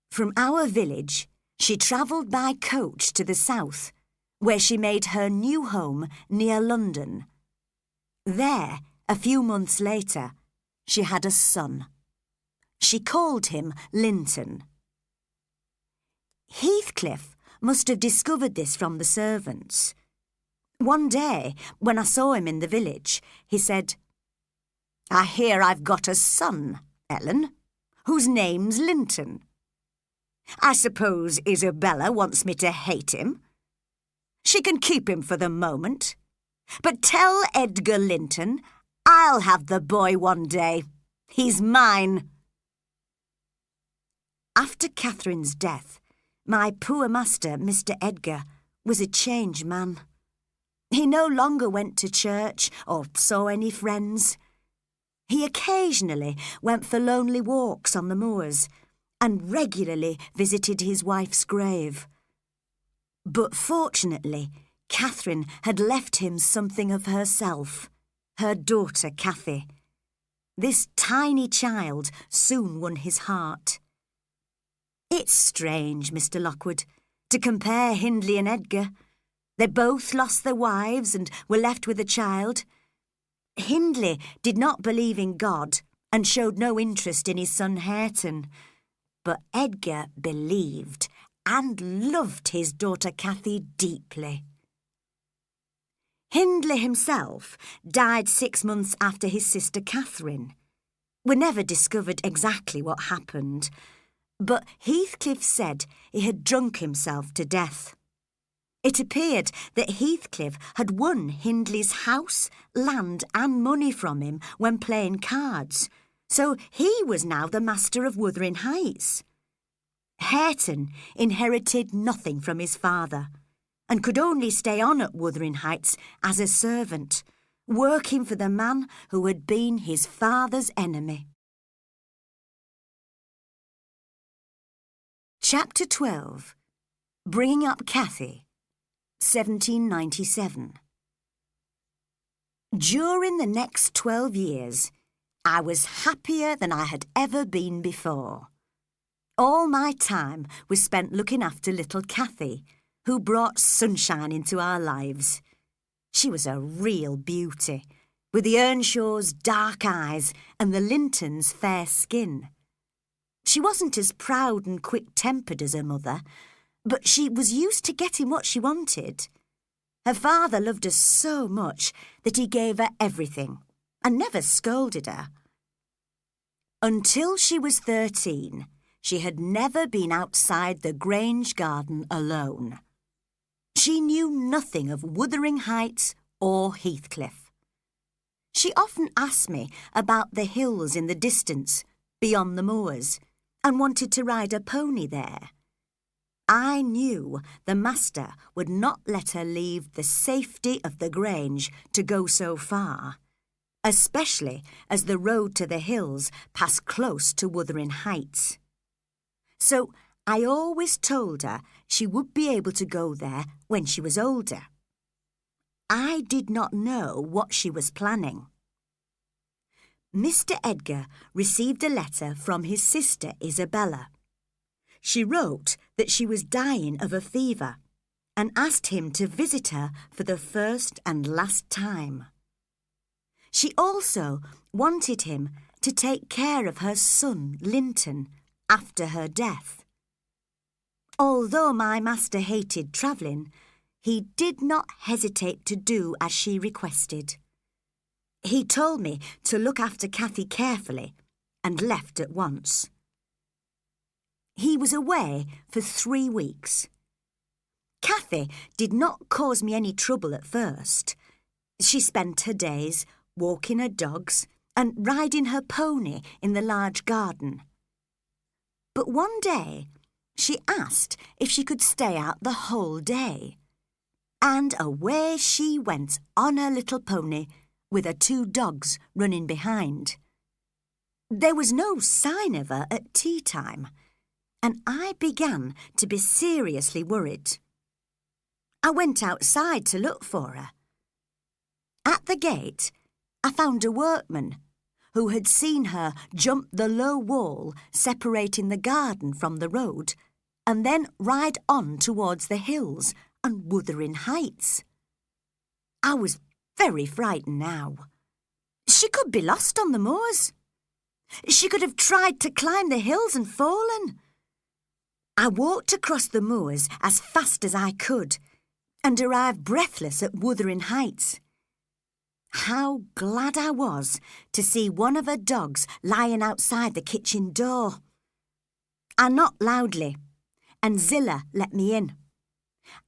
From our village, she travelled by coach to the south, where she made her new home near London, There, a few months later, she had a son. She called him Linton. Heathcliff must have discovered this from the servants. One day, when I saw him in the village, he said, "I hear I've got a son, Ellen, whose name's Linton. I suppose Isabella wants me to hate him. She can keep him for the moment. But tell Edgar Linton I'll have the boy one day. He's mine." After Catherine's death, my poor master, Mr. Edgar, was a changed man. He no longer went to church or saw any friends. He occasionally went for lonely walks on the moors and regularly visited his wife's grave. But fortunately, Catherine had left him something of herself, her daughter Cathy. This tiny child soon won his heart. It's strange, Mr. Lockwood, to compare Hindley and Edgar. They both lost their wives and were left with a child. Hindley did not believe in God and showed no interest in his son Hareton. But Edgar believed and loved his daughter Cathy deeply. Hindley himself died 6 months after his sister Catherine. We never discovered exactly what happened, but Heathcliff said he had drunk himself to death. It appeared that Heathcliff had won Hindley's house, land and money from him when playing cards, so he was now the master of Wuthering Heights. Hareton inherited nothing from his father and could only stay on at Wuthering Heights as a servant, working for the man who had been his father's enemy. Chapter 12. Bringing Up Cathy, 1797. During the next 12 years, I was happier than I had ever been before. All my time was spent looking after little Cathy, who brought sunshine into our lives. She was a real beauty, with the Earnshaw's dark eyes and the Lintons' fair skin. She wasn't as proud and quick-tempered as her mother, but she was used to getting what she wanted. Her father loved her so much that he gave her everything and never scolded her. Until she was 13, she had never been outside the Grange garden alone. She knew nothing of Wuthering Heights or Heathcliff. She often asked me about the hills in the distance, beyond the moors, and wanted to ride a pony there. I knew the master would not let her leave the safety of the Grange to go so far, especially as the road to the hills passed close to Wuthering Heights. So I always told her she would be able to go there when she was older. I did not know what she was planning. Mr. Edgar received a letter from his sister Isabella. She wrote that she was dying of a fever and asked him to visit her for the first and last time. She also wanted him to take care of her son, Linton, after her death. Although my master hated travelling, he did not hesitate to do as she requested. He told me to look after Cathy carefully and left at once. He was away for 3 weeks. Cathy did not cause me any trouble at first. She spent her days walking her dogs and riding her pony in the large garden. But one day she asked if she could stay out the whole day. And away she went on her little pony with her 2 dogs running behind. There was no sign of her at tea time, and I began to be seriously worried. I went outside to look for her. At the gate, I found a workman who had seen her jump the low wall separating the garden from the road and then ride on towards the hills and Wuthering Heights. I was very frightened now. She could be lost on the moors. She could have tried to climb the hills and fallen. I walked across the moors as fast as I could and arrived breathless at Wuthering Heights. How glad I was to see one of her dogs lying outside the kitchen door. I knocked loudly, and Zillah let me in.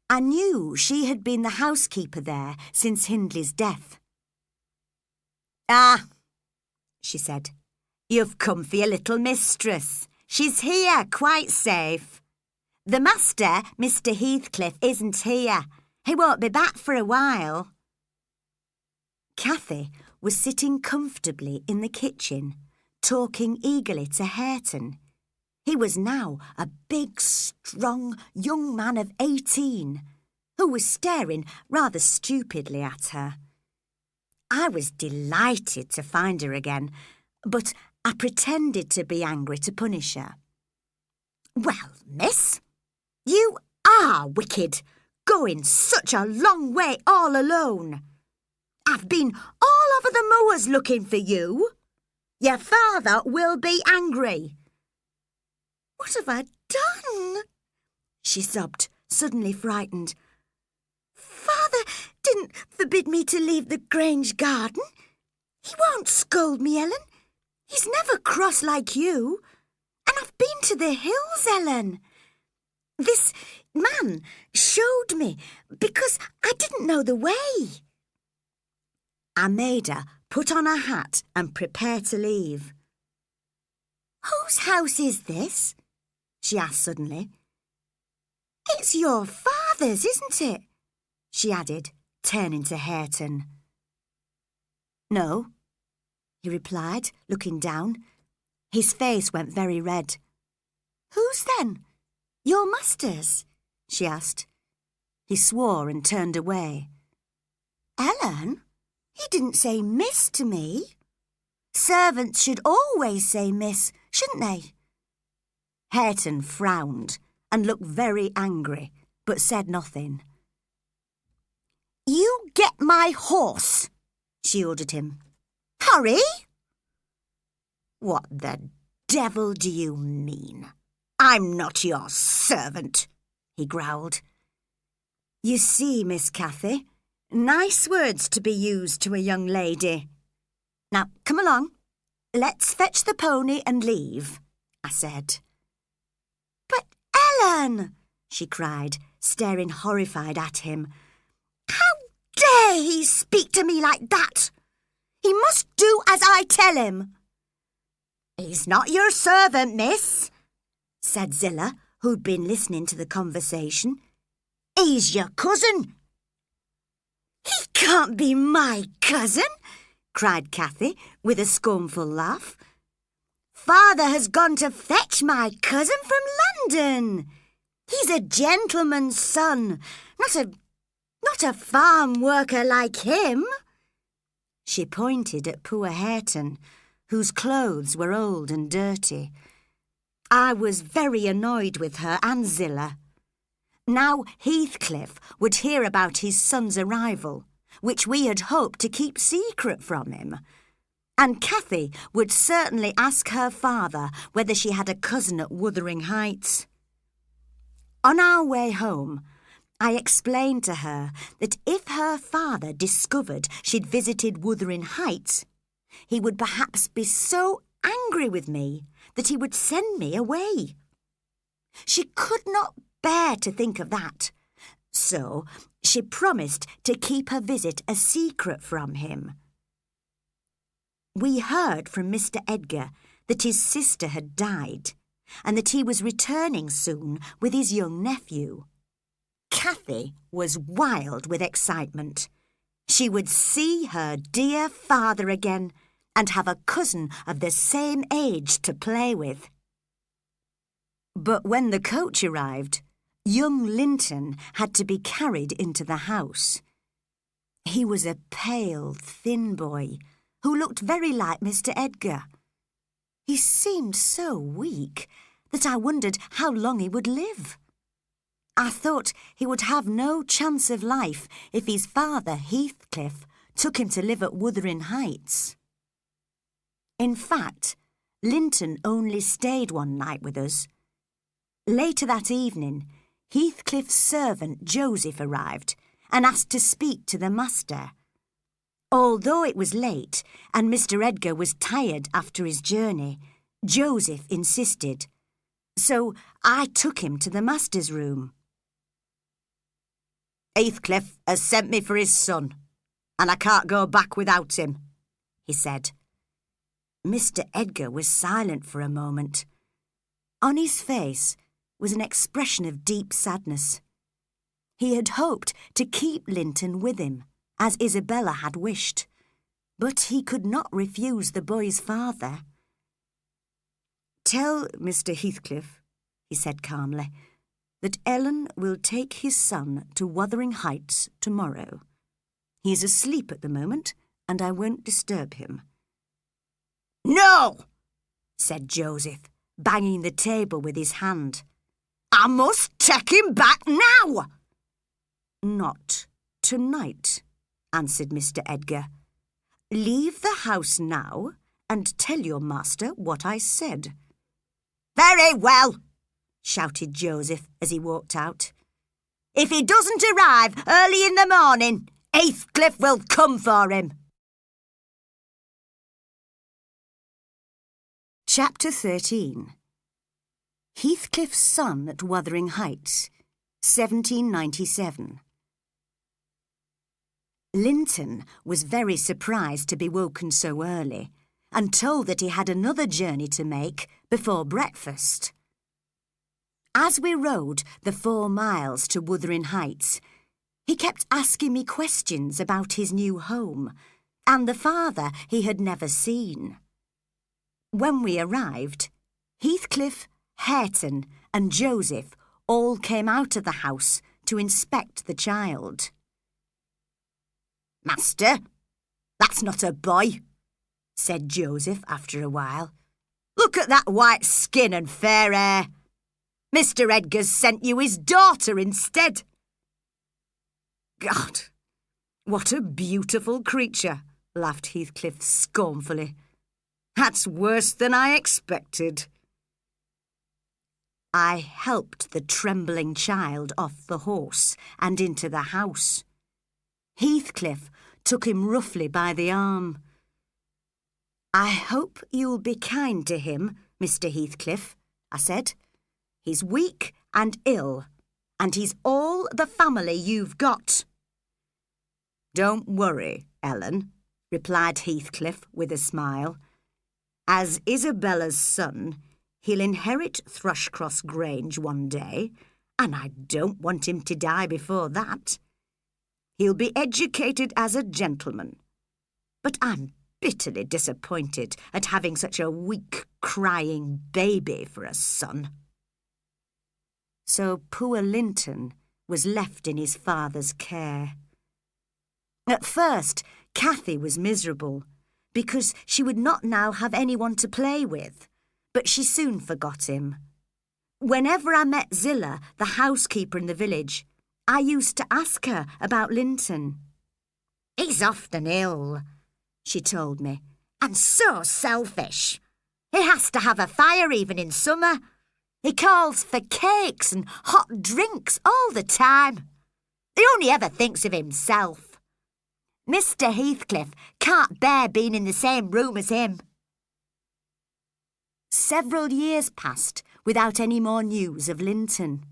I knew she had been the housekeeper there since Hindley's death. "Ah," she said, "you've come for your little mistress. She's here, quite safe. The master, Mr. Heathcliff, isn't here. He won't be back for a while." Cathy was sitting comfortably in the kitchen, talking eagerly to Hareton. He was now a big, strong young man of 18, who was staring rather stupidly at her. I was delighted to find her again, but I pretended to be angry to punish her. "Well, miss, you are wicked, going such a long way all alone. I've been all over the moors looking for you. Your father will be angry." "What have I done?" she sobbed, suddenly frightened. "Father didn't forbid me to leave the Grange garden. He won't scold me, Ellen. He's never cross like you. And I've been to the hills, Ellen. This man showed me because I didn't know the way." I made her put on her hat and prepare to leave. "Whose house is this?" she asked suddenly. "It's your father's, isn't it?" she added, turning to Hareton. "No," he replied, looking down. His face went very red. "Whose then? Your master's?" she asked. He swore and turned away. "Ellen, he didn't say miss to me. Servants should always say miss, shouldn't they?" Hareton frowned and looked very angry, but said nothing. "You get my horse," she ordered him. "Hurry!" "What the devil do you mean? I'm not your servant," he growled. "You see, Miss Cathy, nice words to be used to a young lady. Now, come along. Let's fetch the pony and leave," I said. "But Ellen," she cried, staring horrified at him. "How dare he speak to me like that? He must do as I tell him." "He's not your servant, miss," said Zillah, who'd been listening to the conversation. "He's your cousin." "He can't be my cousin," cried Cathy, with a scornful laugh. "Father has gone to fetch my cousin from London. He's a gentleman's son, not a farm worker like him." She pointed at poor Hareton, whose clothes were old and dirty. I was very annoyed with her and Zillah. Now Heathcliff would hear about his son's arrival, which we had hoped to keep secret from him. And Cathy would certainly ask her father whether she had a cousin at Wuthering Heights. On our way home, I explained to her that if her father discovered she'd visited Wuthering Heights, he would perhaps be so angry with me that he would send me away. She could not bear to think of that, so she promised to keep her visit a secret from him. We heard from Mr. Edgar that his sister had died and that he was returning soon with his young nephew. Cathy was wild with excitement. She would see her dear father again and have a cousin of the same age to play with. But when the coach arrived, young Linton had to be carried into the house. He was a pale, thin boy who looked very like Mr. Edgar. He seemed so weak that I wondered how long he would live. I thought he would have no chance of life if his father, Heathcliff, took him to live at Wuthering Heights. In fact, Linton only stayed one night with us. Later that evening, Heathcliff's servant Joseph arrived and asked to speak to the master. Although it was late and Mr. Edgar was tired after his journey, Joseph insisted, so I took him to the master's room. "Heathcliff has sent me for his son, and I can't go back without him," he said. Mr. Edgar was silent for a moment. On his face was an expression of deep sadness. He had hoped to keep Linton with him, as Isabella had wished, but he could not refuse the boy's father. "Tell Mr. Heathcliff," he said calmly, "that Ellen will take his son to Wuthering Heights tomorrow. He is asleep at the moment, and I won't disturb him." "No!" said Joseph, banging the table with his hand. "I must take him back now!" "Not tonight," answered Mr. Edgar. "Leave the house now and tell your master what I said." "Very well," shouted Joseph as he walked out. "If he doesn't arrive early in the morning, Heathcliff will come for him." Chapter 13. Heathcliff's Son at Wuthering Heights, 1797. Linton was very surprised to be woken so early and told that he had another journey to make before breakfast. As we rode the 4 miles to Wuthering Heights, he kept asking me questions about his new home and the father he had never seen. When we arrived, Heathcliff, Hareton and Joseph all came out of the house to inspect the child. "Master, that's not a boy," said Joseph after a while. "Look at that white skin and fair hair. Mr. Edgar's sent you his daughter instead." "God, what a beautiful creature," laughed Heathcliff scornfully. "That's worse than I expected." I helped the trembling child off the horse and into the house. Heathcliff took him roughly by the arm. "I hope you'll be kind to him, Mr. Heathcliff," I said. "He's weak and ill, and he's all the family you've got." "Don't worry, Ellen," replied Heathcliff with a smile. "As Isabella's son, he'll inherit Thrushcross Grange one day, and I don't want him to die before that. He'll be educated as a gentleman, but I'm bitterly disappointed at having such a weak, crying baby for a son." So poor Linton was left in his father's care. At first, Cathy was miserable, because she would not now have anyone to play with, but she soon forgot him. Whenever I met Zillah, the housekeeper in the village, I used to ask her about Linton. "He's often ill," she told me, "and so selfish. He has to have a fire even in summer. He calls for cakes and hot drinks all the time. He only ever thinks of himself. Mr. Heathcliff can't bear being in the same room as him." Several years passed without any more news of Linton.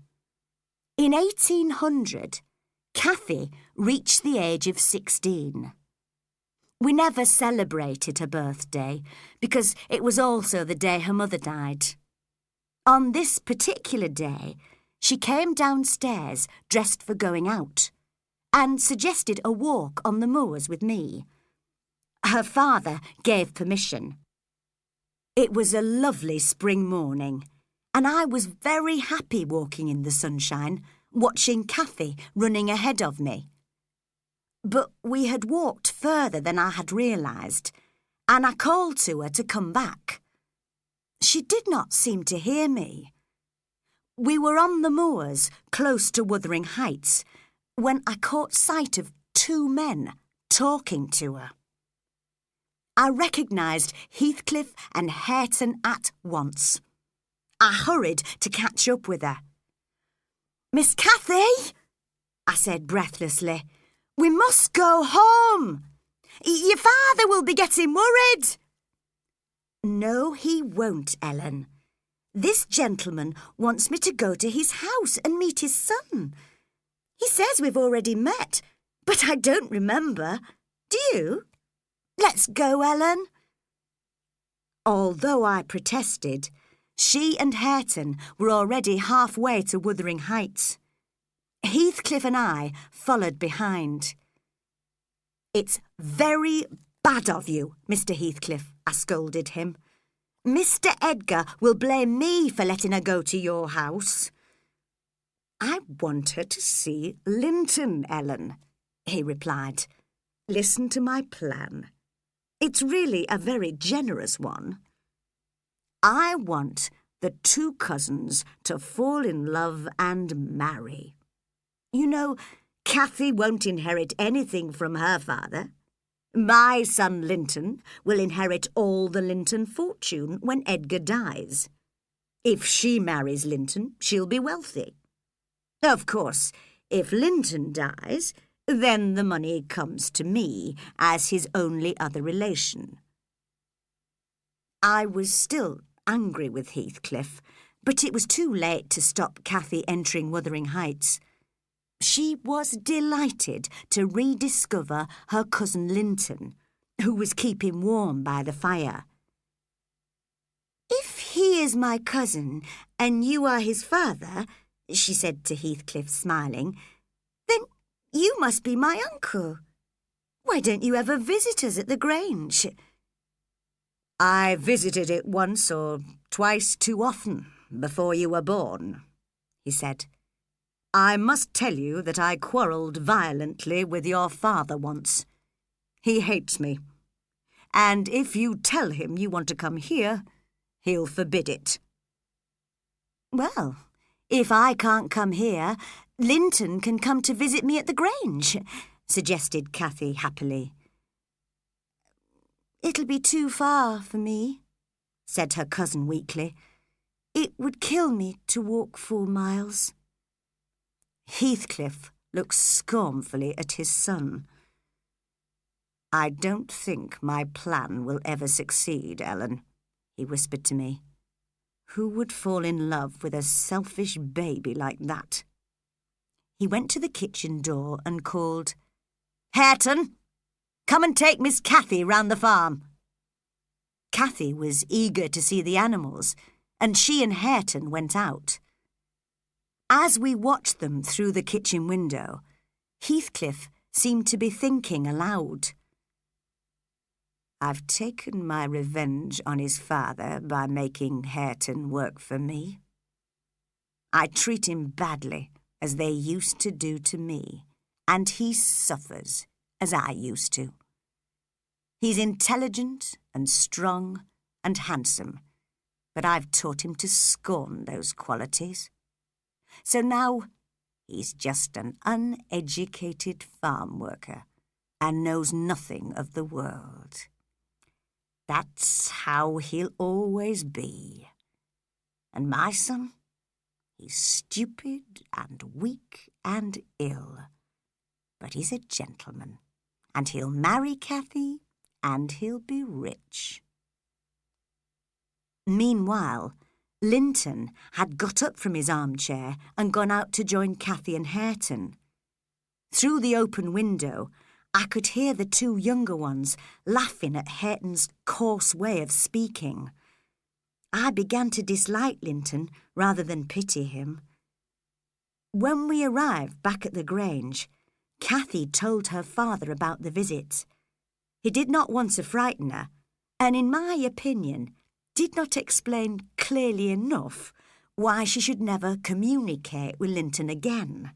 In 1800, Cathy reached the age of 16. We never celebrated her birthday because it was also the day her mother died. On this particular day, she came downstairs dressed for going out and suggested a walk on the moors with me. Her father gave permission. It was a lovely spring morning, and I was very happy walking in the sunshine, watching Cathy running ahead of me. But we had walked further than I had realised, and I called to her to come back. She did not seem to hear me. We were on the moors, close to Wuthering Heights, when I caught sight of 2 men talking to her. I recognised Heathcliff and Hareton at once. I hurried to catch up with her. "Miss Cathy," I said breathlessly, "we must go home. Your father will be getting worried." "No, he won't, Ellen. This gentleman wants me to go to his house and meet his son. He says we've already met, but I don't remember. Do you? Let's go, Ellen." Although I protested, she and Hareton were already halfway to Wuthering Heights. Heathcliff and I followed behind. "It's very bad of you, Mr. Heathcliff," I scolded him. "Mr. Edgar will blame me for letting her go to your house." "I want her to see Linton, Ellen," he replied. "Listen to my plan. It's really a very generous one. I want the two cousins to fall in love and marry. You know, Cathy won't inherit anything from her father. My son Linton will inherit all the Linton fortune when Edgar dies. If she marries Linton, she'll be wealthy. Of course, if Linton dies, then the money comes to me as his only other relation." I was still angry with Heathcliff, but it was too late to stop Cathy entering Wuthering Heights. She was delighted to rediscover her cousin Linton, who was keeping warm by the fire. "If he is my cousin and you are his father," she said to Heathcliff, smiling, "then you must be my uncle. Why don't you ever visit us at the Grange?" "I visited it once or twice too often before you were born," he said. "I must tell you that I quarrelled violently with your father once. He hates me, and if you tell him you want to come here, he'll forbid it." "Well, if I can't come here, Linton can come to visit me at the Grange," suggested Cathy happily. "It'll be too far for me," said her cousin weakly. "It would kill me to walk 4 miles. Heathcliff looked scornfully at his son. "I don't think my plan will ever succeed, Ellen," he whispered to me. "Who would fall in love with a selfish baby like that?" He went to the kitchen door and called, "Hareton, come and take Miss Cathy round the farm." Cathy was eager to see the animals, and she and Hareton went out. As we watched them through the kitchen window, Heathcliff seemed to be thinking aloud. "I've taken my revenge on his father by making Hareton work for me. I treat him badly, as they used to do to me, and he suffers, as I used to. He's intelligent and strong and handsome, but I've taught him to scorn those qualities. So now he's just an uneducated farm worker and knows nothing of the world. That's how he'll always be. And my son, he's stupid and weak and ill, but he's a gentleman, and he'll marry Cathy, and he'll be rich." Meanwhile, Linton had got up from his armchair and gone out to join Cathy and Hareton. Through the open window, I could hear the two younger ones laughing at Hareton's coarse way of speaking. I began to dislike Linton rather than pity him. When we arrived back at the Grange, Cathy told her father about the visit. He did not want to frighten her, and in my opinion, did not explain clearly enough why she should never communicate with Linton again.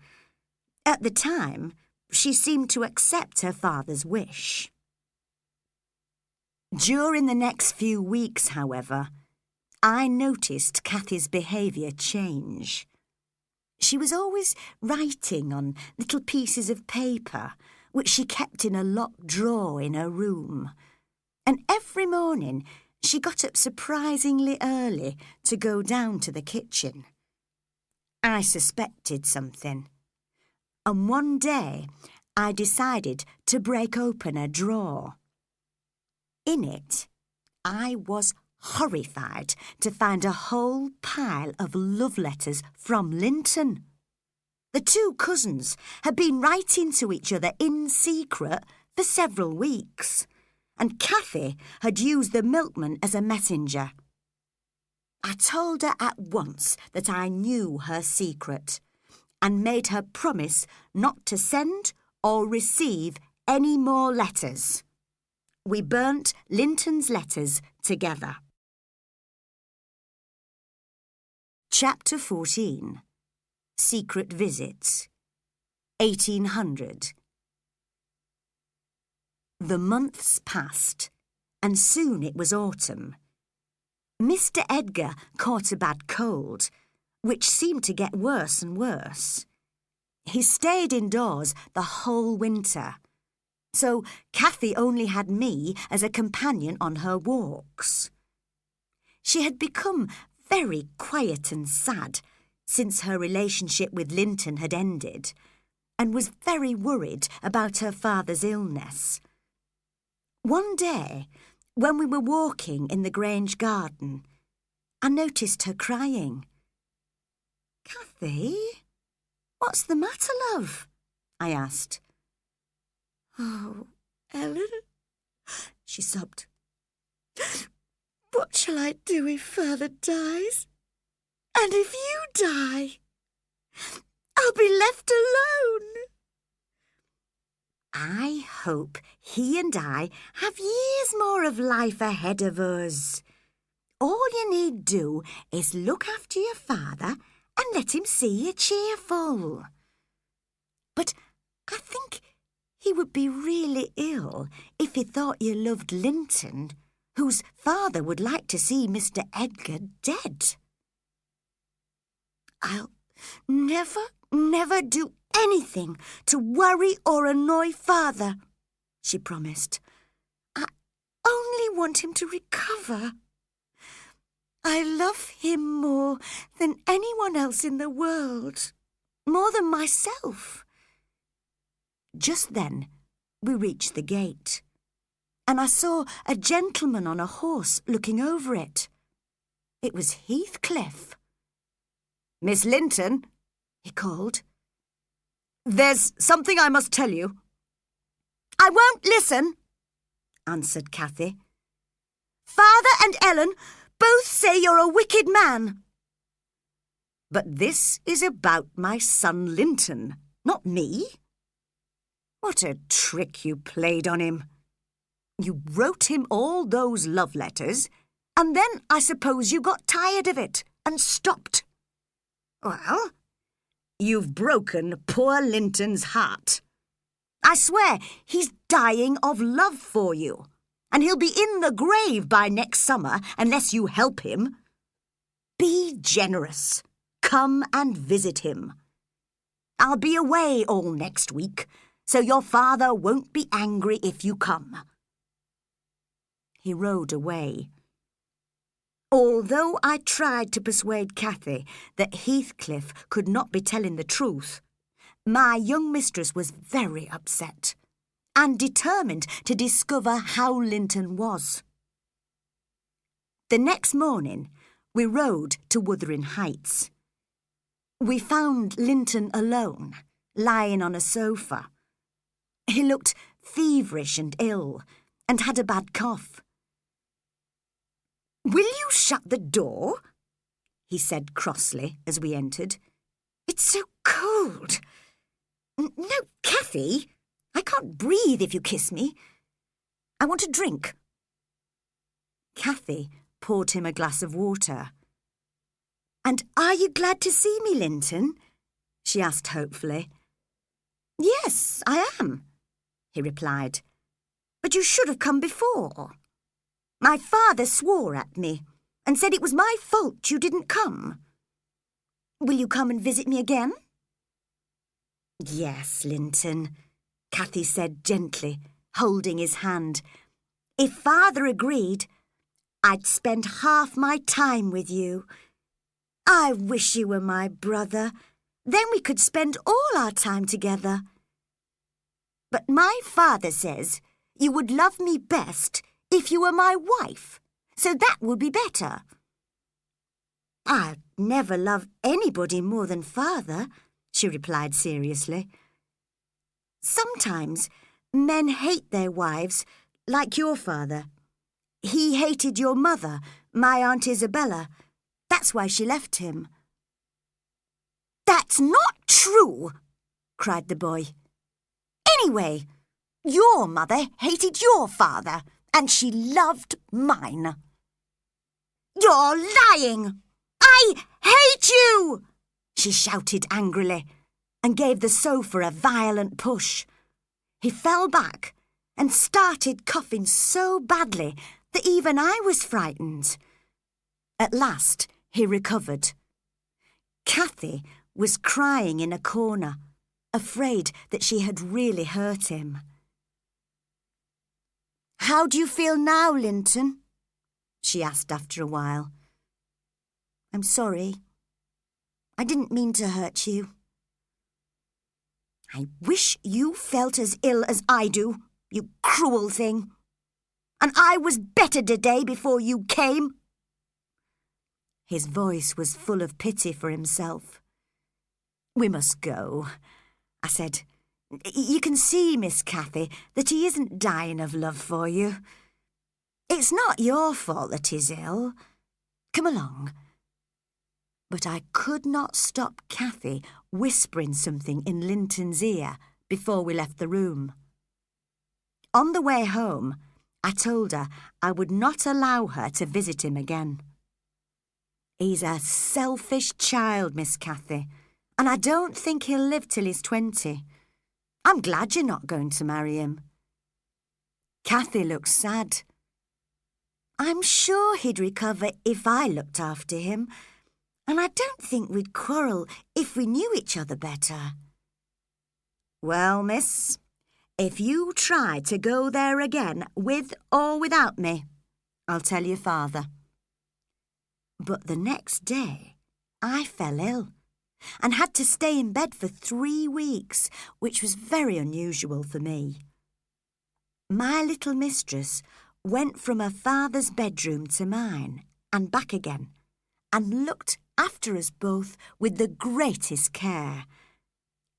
At the time, she seemed to accept her father's wish. During the next few weeks, however, I noticed Cathy's behaviour change. She was always writing on little pieces of paper, which she kept in a locked drawer in her room. And every morning she got up surprisingly early to go down to the kitchen. I suspected something, and one day I decided to break open a drawer. In it, I was horrified to find a whole pile of love letters from Linton. The two cousins had been writing to each other in secret for several weeks, and Cathy had used the milkman as a messenger. I told her at once that I knew her secret and made her promise not to send or receive any more letters. We burnt Linton's letters together. Chapter 14. Secret Visits. 1800. The months passed, and soon it was autumn. Mr. Edgar caught a bad cold, which seemed to get worse and worse. He stayed indoors the whole winter, so Cathy only had me as a companion on her walks. She had become very quiet and sad since her relationship with Linton had ended, and was very worried about her father's illness. One day, when we were walking in the Grange garden, I noticed her crying. "Cathy, what's the matter, love?" I asked. "Oh, Ellen," she sobbed. "What shall I do if Father dies? And if you die? I'll be left alone." "I hope he and I have years more of life ahead of us. All you need do is look after your father and let him see you cheerful. But I think he would be really ill if he thought you loved Linton, whose father would like to see Mr. Edgar dead." "I'll never do anything to worry or annoy Father," she promised. "I only want him to recover. I love him more than anyone else in the world, more than myself." Just then we reached the gate, and I saw a gentleman on a horse looking over it. It was Heathcliff. "Miss Linton," he called. "There's something I must tell you." "I won't listen," answered Cathy. "Father and Ellen both say you're a wicked man." "But this is about my son Linton, not me. What a trick you played on him. You wrote him all those love letters, and then I suppose you got tired of it and stopped. Well, you've broken poor Linton's heart. I swear he's dying of love for you, and he'll be in the grave by next summer unless you help him. Be generous. Come and visit him. I'll be away all next week, so your father won't be angry if you come." He rode away. Although I tried to persuade Cathy that Heathcliff could not be telling the truth, my young mistress was very upset and determined to discover how Linton was. The next morning, we rode to Wuthering Heights. We found Linton alone, lying on a sofa. He looked feverish and ill, and had a bad cough. "Will you shut the door?" he said crossly as we entered. "It's so cold. No, Cathy, I can't breathe if you kiss me. I want a drink." Cathy poured him a glass of water. "And are you glad to see me, Linton?" she asked hopefully. "Yes, I am," he replied. "But you should have come before. My father swore at me and said it was my fault you didn't come. Will you come and visit me again?" "Yes, Linton, Cathy said gently, holding his hand. If Father agreed, I'd spend half my time with you. I wish you were my brother. Then we could spend all our time together. But my father says you would love me best if you were my wife, so that would be better. I'd never love anybody more than Father, she replied seriously. Sometimes men hate their wives, like your father. He hated your mother, my Aunt Isabella. That's why she left him. That's not true, cried the boy. Anyway, your mother hated your father, and she loved mine. You're lying! I hate you! She shouted angrily and gave the sofa a violent push. He fell back and started coughing so badly that even I was frightened. At last, he recovered. Cathy was crying in a corner, afraid that she had really hurt him. How do you feel now, Linton? She asked after a while. I'm sorry. I didn't mean to hurt you. I wish you felt as ill as I do, you cruel thing. And I was better today before you came. His voice was full of pity for himself. We must go, I said. You can see, Miss Cathy, that he isn't dying of love for you. It's not your fault that he's ill. Come along. But I could not stop Cathy whispering something in Linton's ear before we left the room. On the way home, I told her I would not allow her to visit him again. He's a selfish child, Miss Cathy, and I don't think he'll live till he's 20. I'm glad you're not going to marry him. Cathy looked sad. I'm sure he'd recover if I looked after him, and I don't think we'd quarrel if we knew each other better. Well, miss, if you try to go there again, with or without me, I'll tell your father. But the next day, I fell ill and had to stay in bed for 3 weeks, which was very unusual for me. My little mistress went from her father's bedroom to mine and back again, and looked after us both with the greatest care.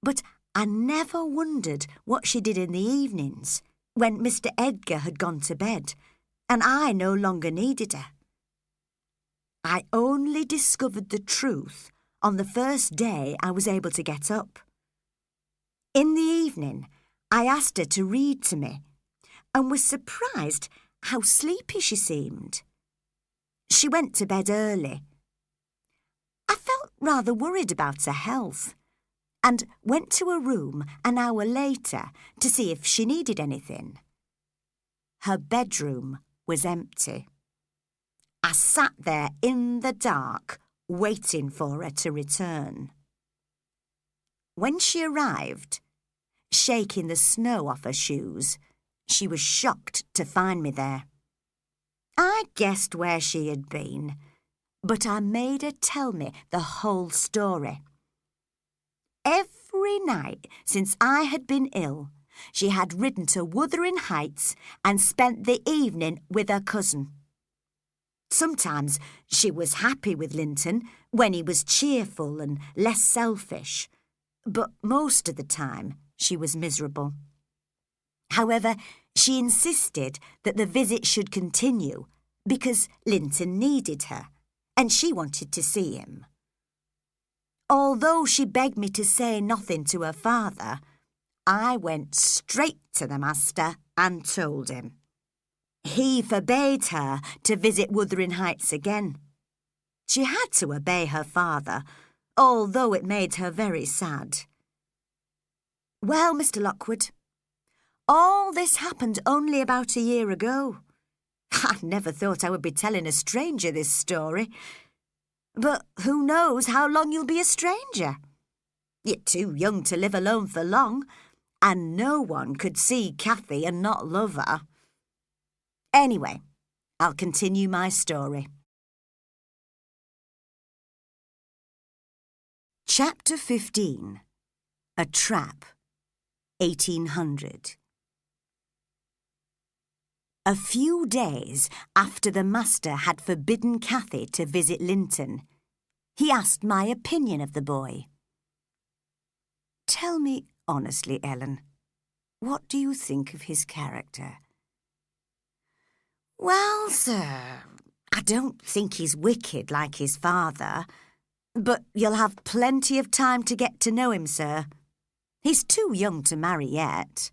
But I never wondered what she did in the evenings, when Mr. Edgar had gone to bed, and I no longer needed her. I only discovered the truth on the first day I was able to get up. In the evening, I asked her to read to me, and was surprised how sleepy she seemed. She went to bed early. I felt rather worried about her health, and went to her room an hour later to see if she needed anything. Her bedroom was empty. I sat there in the dark, waiting for her to return. When she arrived, shaking the snow off her shoes, she was shocked to find me there. I guessed where she had been, but I made her tell me the whole story. Every night since I had been ill, she had ridden to Wuthering Heights and spent the evening with her cousin. Sometimes she was happy with Linton when he was cheerful and less selfish, but most of the time she was miserable. However, she insisted that the visit should continue because Linton needed her and she wanted to see him. Although she begged me to say nothing to her father, I went straight to the master and told him. He forbade her to visit Wuthering Heights again. She had to obey her father, although it made her very sad. Well, Mr. Lockwood, all this happened only about a year ago. I never thought I would be telling a stranger this story. But who knows how long you'll be a stranger? You're too young to live alone for long, and no one could see Cathy and not love her. Anyway, I'll continue my story. Chapter 15. A Trap, 1800. A few days after the master had forbidden Cathy to visit Linton, he asked my opinion of the boy. "Tell me honestly, Ellen, what do you think of his character?" "Well, sir, I don't think he's wicked like his father, but you'll have plenty of time to get to know him, sir. He's too young to marry yet."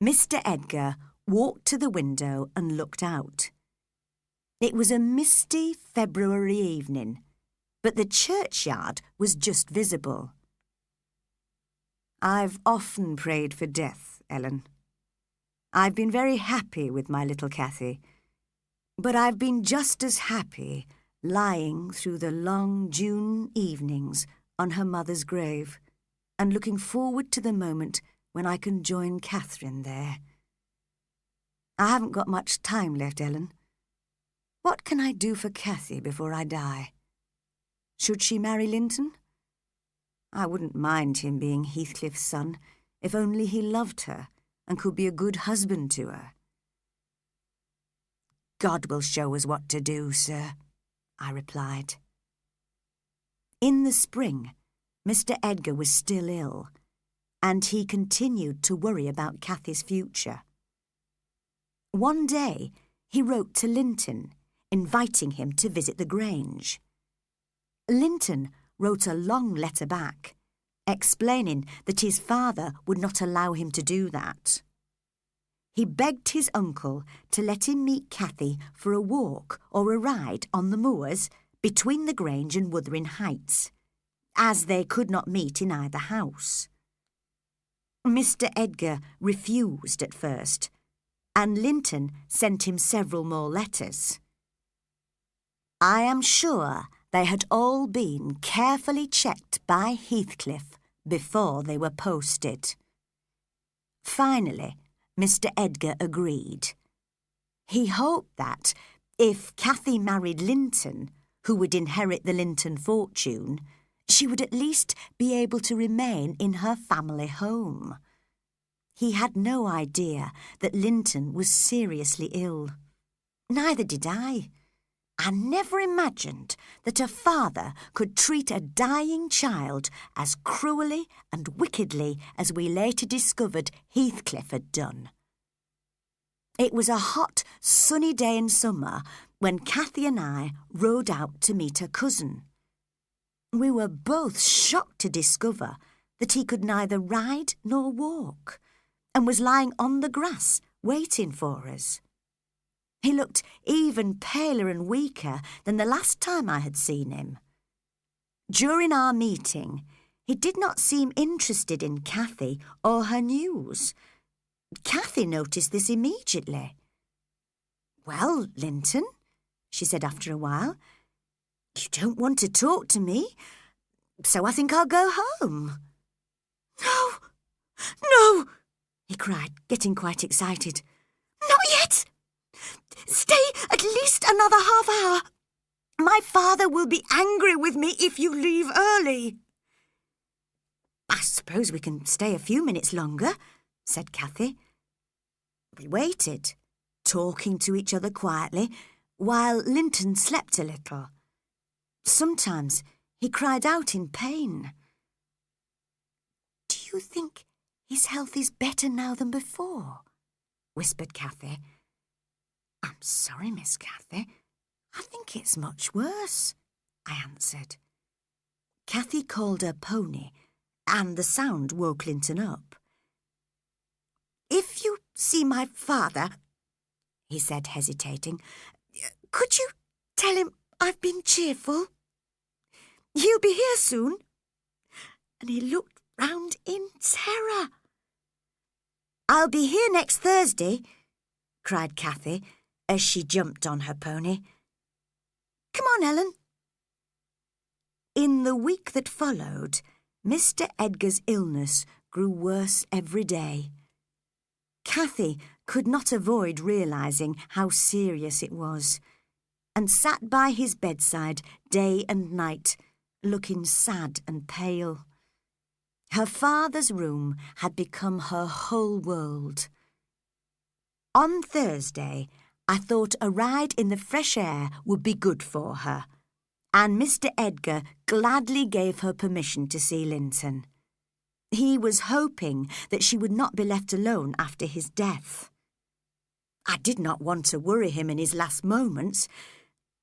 Mr. Edgar walked to the window and looked out. It was a misty February evening, but the churchyard was just visible. "I've often prayed for death, Ellen. I've been very happy with my little Cathy, but I've been just as happy lying through the long June evenings on her mother's grave and looking forward to the moment when I can join Catherine there. I haven't got much time left, Ellen. What can I do for Cathy before I die? Should she marry Linton? I wouldn't mind him being Heathcliff's son if only he loved her and could be a good husband to her." "God will show us what to do, sir," I replied. In the spring, Mr. Edgar was still ill, and he continued to worry about Cathy's future. One day, he wrote to Linton, inviting him to visit the Grange. Linton wrote a long letter back, explaining that his father would not allow him to do that. He begged his uncle to let him meet Cathy for a walk or a ride on the moors between the Grange and Wuthering Heights, as they could not meet in either house. Mr. Edgar refused at first, and Linton sent him several more letters. I am sure they had all been carefully checked by Heathcliff before they were posted. Finally, Mr. Edgar agreed. He hoped that, if Cathy married Linton, who would inherit the Linton fortune, she would at least be able to remain in her family home. He had no idea that Linton was seriously ill. Neither did I. I never imagined that a father could treat a dying child as cruelly and wickedly as we later discovered Heathcliff had done. It was a hot, sunny day in summer when Cathy and I rode out to meet her cousin. We were both shocked to discover that he could neither ride nor walk, and was lying on the grass waiting for us. He looked even paler and weaker than the last time I had seen him. During our meeting, he did not seem interested in Cathy or her news. Cathy noticed this immediately. "Well, Linton," she said after a while, "you don't want to talk to me, so I think I'll go home." "No, no," he cried, getting quite excited. "Not yet. Stay at least another half hour. My father will be angry with me if you leave early." "I suppose we can stay a few minutes longer," said Cathy. We waited, talking to each other quietly, while Linton slept a little. Sometimes he cried out in pain. "Do you think his health is better now than before?" whispered Cathy. "I'm sorry, Miss Cathy. I think it's much worse," I answered. Cathy called her pony, and the sound woke Linton up. "If you see my father," he said, hesitating, "could you tell him I've been cheerful? He'll be here soon." And he looked round in terror. "I'll be here next Thursday," cried Cathy, as she jumped on her pony. "Come on, Ellen." In the week that followed, Mr. Edgar's illness grew worse every day. Cathy could not avoid realising how serious it was, and sat by his bedside day and night, looking sad and pale. Her father's room had become her whole world. On Thursday, I thought a ride in the fresh air would be good for her, and Mr. Edgar gladly gave her permission to see Linton. He was hoping that she would not be left alone after his death. I did not want to worry him in his last moments,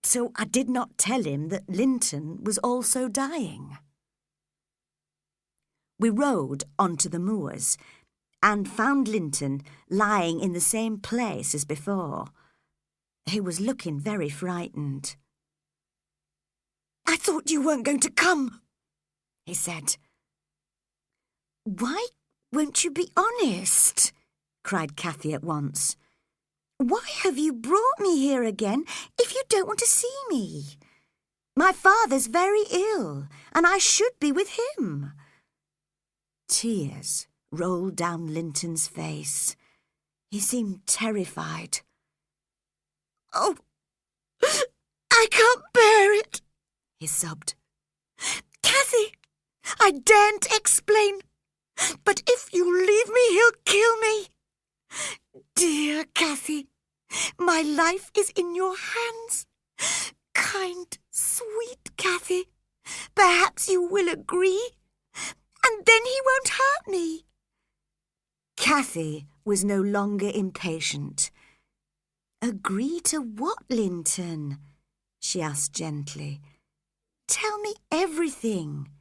so I did not tell him that Linton was also dying. We rode onto the moors and found Linton lying in the same place as before. He was looking very frightened. "I thought you weren't going to come," he said. "Why won't you be honest?" cried Cathy at once. "Why have you brought me here again if you don't want to see me? My father's very ill, and I should be with him." Tears rolled down Linton's face. He seemed terrified. "Oh, I can't bear it," he sobbed. "Cathy, I daren't explain, but if you leave me, he'll kill me. Dear Cathy, my life is in your hands. Kind, sweet Cathy, perhaps you will agree, and then he won't hurt me." Cathy was no longer impatient. "Agree to what, Linton?" she asked gently. "Tell me everything.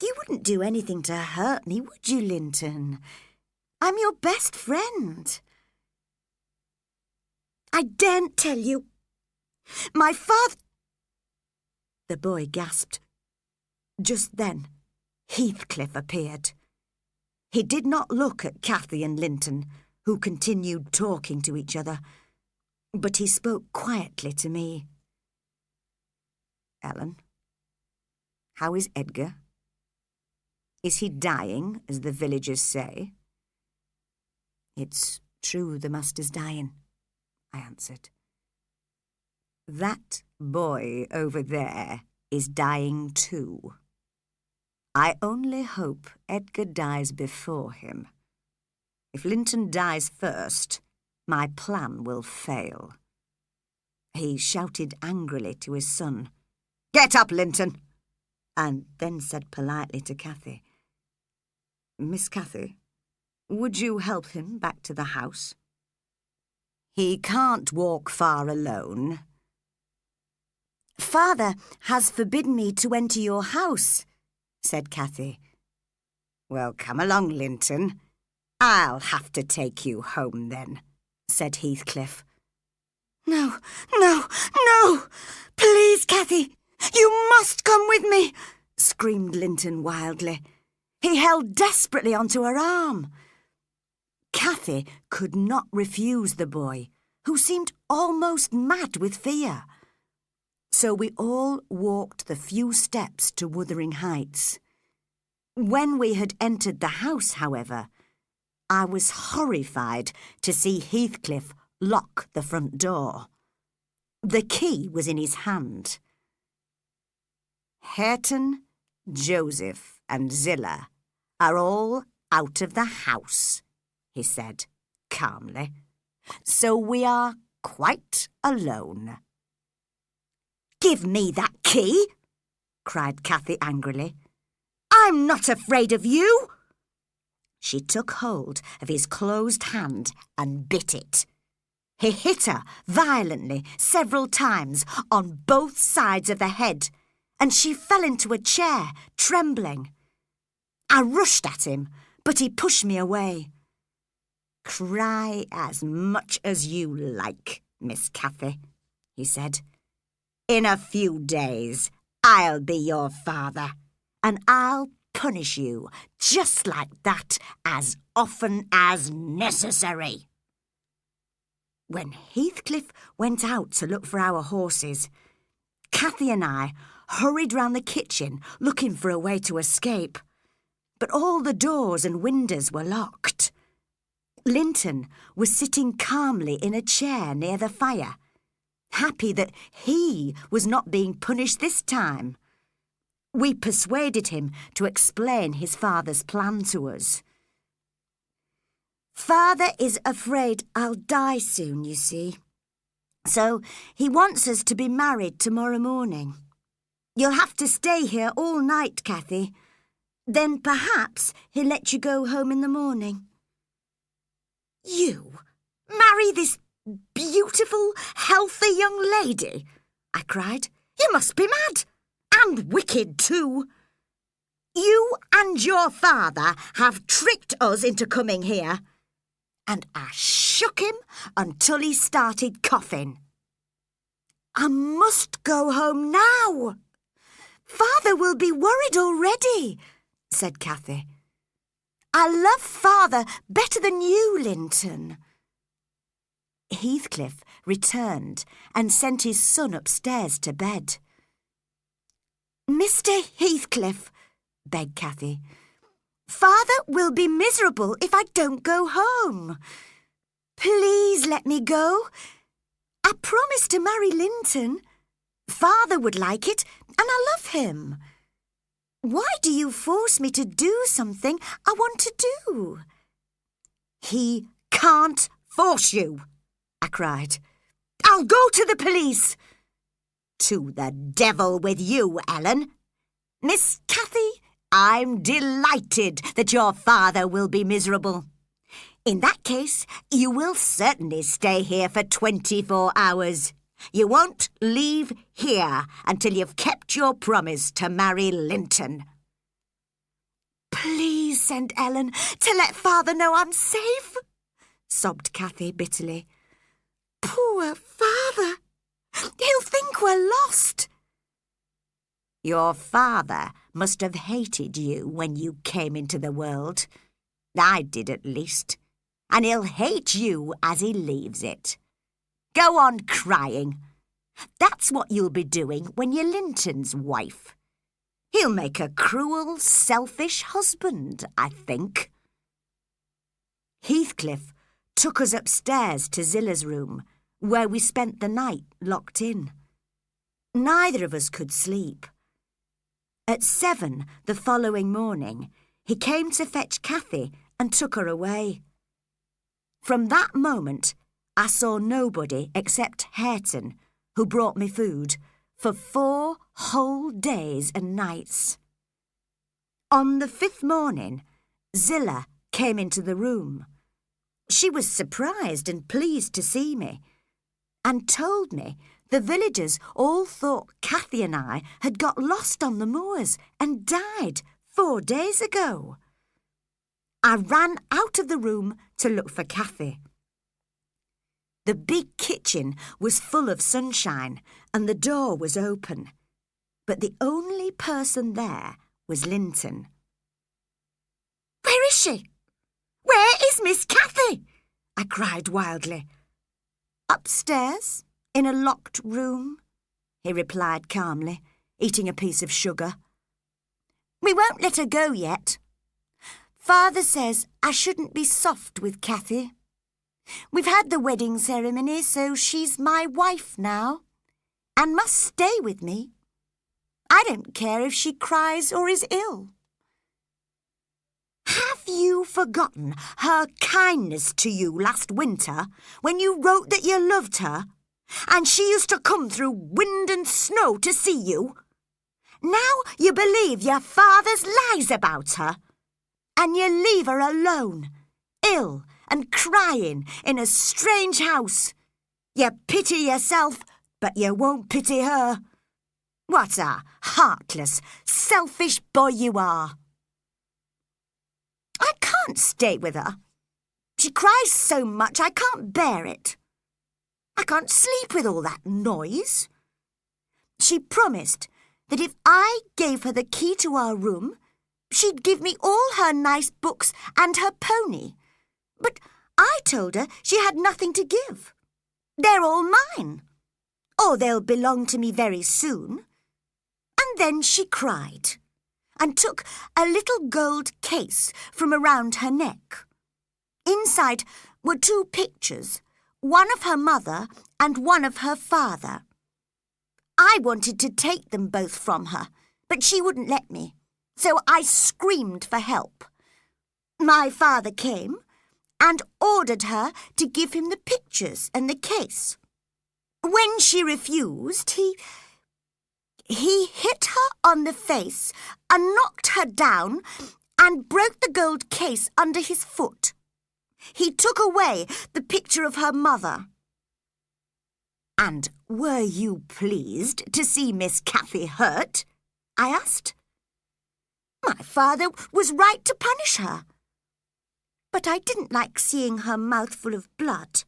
You wouldn't do anything to hurt me, would you, Linton? I'm your best friend." "I daren't tell you. My father—" The boy gasped. Just then, Heathcliff appeared. He did not look at Cathy and Linton, who continued talking to each other, but he spoke quietly to me. "Ellen, how is Edgar? Is he dying, as the villagers say?" "It's true the master's dying," I answered. "That boy over there is dying too. I only hope Edgar dies before him. If Linton dies first, my plan will fail." He shouted angrily to his son, "Get up, Linton!" and then said politely to Cathy, "Miss Cathy, would you help him back to the house? He can't walk far alone." "Father has forbidden me to enter your house," said Cathy. "Well, come along, Linton. I'll have to take you home then," said Heathcliff. "No, no, no! Please, Cathy, you must come with me!" screamed Linton wildly. He held desperately onto her arm. Cathy could not refuse the boy, who seemed almost mad with fear. So we all walked the few steps to Wuthering Heights. When we had entered the house, however, I was horrified to see Heathcliff lock the front door. The key was in his hand. "Hareton, Joseph, and Zillah are all out of the house," he said calmly. "So we are quite alone." "Give me that key!" cried Cathy angrily. "I'm not afraid of you!" She took hold of his closed hand and bit it. He hit her violently several times on both sides of the head, and she fell into a chair, trembling. I rushed at him, but he pushed me away. "Cry as much as you like, Miss Cathy," he said. "In a few days, I'll be your father, and I'll punish you just like that as often as necessary." When Heathcliff went out to look for our horses, Cathy and I hurried round the kitchen looking for a way to escape. but all the doors and windows were locked. Linton was sitting calmly in a chair near the fire, happy that he was not being punished this time. We persuaded him to explain his father's plan to us. Father is afraid I'll die soon, you see. So he wants us to be married tomorrow morning. You'll have to stay here all night, Cathy. Then perhaps he'll let you go home in the morning. You marry this beautiful, healthy young lady? I cried. You must be mad. And wicked too. You and your father have tricked us into coming here. And I shook him until he started coughing. I must go home now. Father will be worried already, said Cathy. I love Father better than you, Linton. Heathcliff returned and sent his son upstairs to bed. Mr. Heathcliff, begged Cathy, Father will be miserable if I don't go home. Please let me go. I promised to marry Linton. Father would like it, and I love him. Why do you force me to do something I want to do? He can't force you, I cried. I'll go to the police. To the devil with you, Ellen. Miss Cathy, I'm delighted that your father will be miserable. In that case, you will certainly stay here for 24 hours. You won't leave here until you've kept your promise to marry Linton. Please send Ellen to let Father know I'm safe, sobbed Cathy bitterly. Poor Father. He'll think we're lost. Your father must have hated you when you came into the world. I did at least. And he'll hate you as he leaves it. Go on crying. That's what you'll be doing when you're Linton's wife. He'll make a cruel, selfish husband, I think. Heathcliff took us upstairs to Zilla's room, where we spent the night locked in. Neither of us could sleep. At 7 the following morning, he came to fetch Cathy and took her away. From that moment, I saw nobody except Hareton, who brought me food, for 4 whole days and nights. On the 5th morning, Zilla came into the room. She was surprised and pleased to see me, and told me the villagers all thought Cathy and I had got lost on the moors and died 4 days ago. I ran out of the room to look for Cathy. The big kitchen was full of sunshine and the door was open, but the only person there was Linton. Where is she? Where is Miss Cathy? I cried wildly. Upstairs, in a locked room, he replied calmly, eating a piece of sugar. We won't let her go yet. Father says I shouldn't be soft with Cathy. We've had the wedding ceremony, so she's my wife now, and must stay with me. I don't care if she cries or is ill. Have you forgotten her kindness to you last winter when you wrote that you loved her, and she used to come through wind and snow to see you? Now you believe your father's lies about her, and you leave her alone, ill and crying in a strange house. You pity yourself, but you won't pity her. What a heartless, selfish boy you are. I can't stay with her. She cries so much I can't bear it. I can't sleep with all that noise. She promised that if I gave her the key to our room, she'd give me all her nice books and her pony. But I told her she had nothing to give. They're all mine, or they'll belong to me very soon. And then she cried, and took a little gold case from around her neck. Inside were 2 pictures, one of her mother and one of her father. I wanted to take them both from her, but she wouldn't let me, so I screamed for help. My father came and ordered her to give him the pictures and the case. When she refused, he hit her on the face and knocked her down and broke the gold case under his foot. He took away the picture of her mother. And were you pleased to see Miss Cathy hurt? I asked. My father was right to punish her. But I didn't like seeing her mouth full of blood.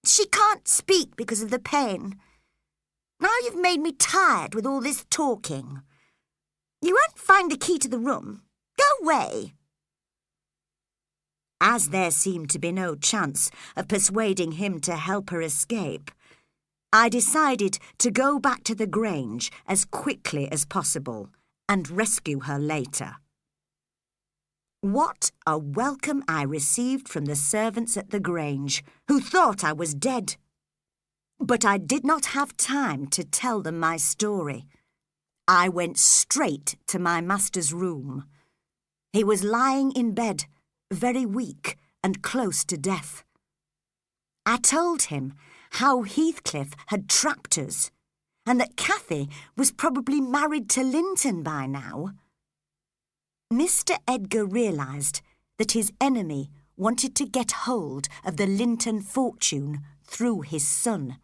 She can't speak because of the pain. Now you've made me tired with all this talking. You won't find the key to the room. Go away. As there seemed to be no chance of persuading him to help her escape, I decided to go back to the Grange as quickly as possible and rescue her later. What a welcome I received from the servants at the Grange, who thought I was dead. But I did not have time to tell them my story. I went straight to my master's room. He was lying in bed, very weak and close to death. I told him how Heathcliff had trapped us, and that Cathy was probably married to Linton by now. Mr. Edgar realised that his enemy wanted to get hold of the Linton fortune through his son.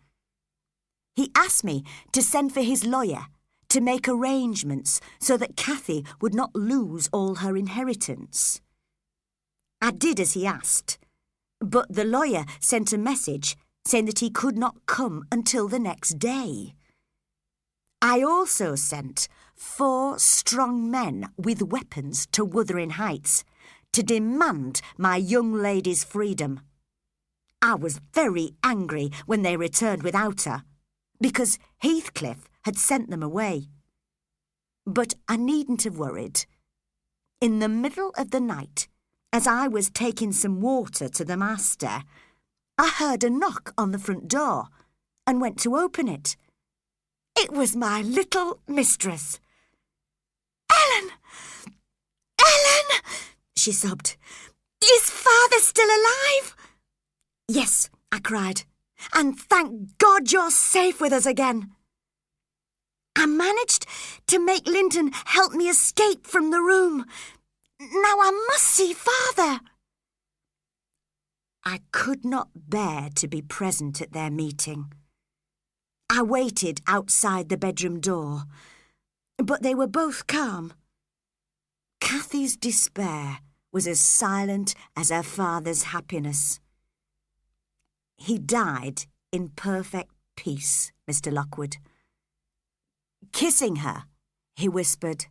He asked me to send for his lawyer to make arrangements so that Cathy would not lose all her inheritance. I did as he asked, but the lawyer sent a message saying that he could not come until the next day. I also sent 4 strong men with weapons to Wuthering Heights to demand my young lady's freedom. I was very angry when they returned without her, because Heathcliff had sent them away. But I needn't have worried. In the middle of the night, as I was taking some water to the master, I heard a knock on the front door and went to open it. It was my little mistress. "Ellen! Ellen!" she sobbed. "Is father still alive?" "Yes," I cried, "and thank God you're safe with us again." "I managed to make Linton help me escape from the room. Now I must see father." I could not bear to be present at their meeting. I waited outside the bedroom door, but they were both calm. Cathy's despair was as silent as her father's happiness. He died in perfect peace, Mr. Lockwood. Kissing her, he whispered,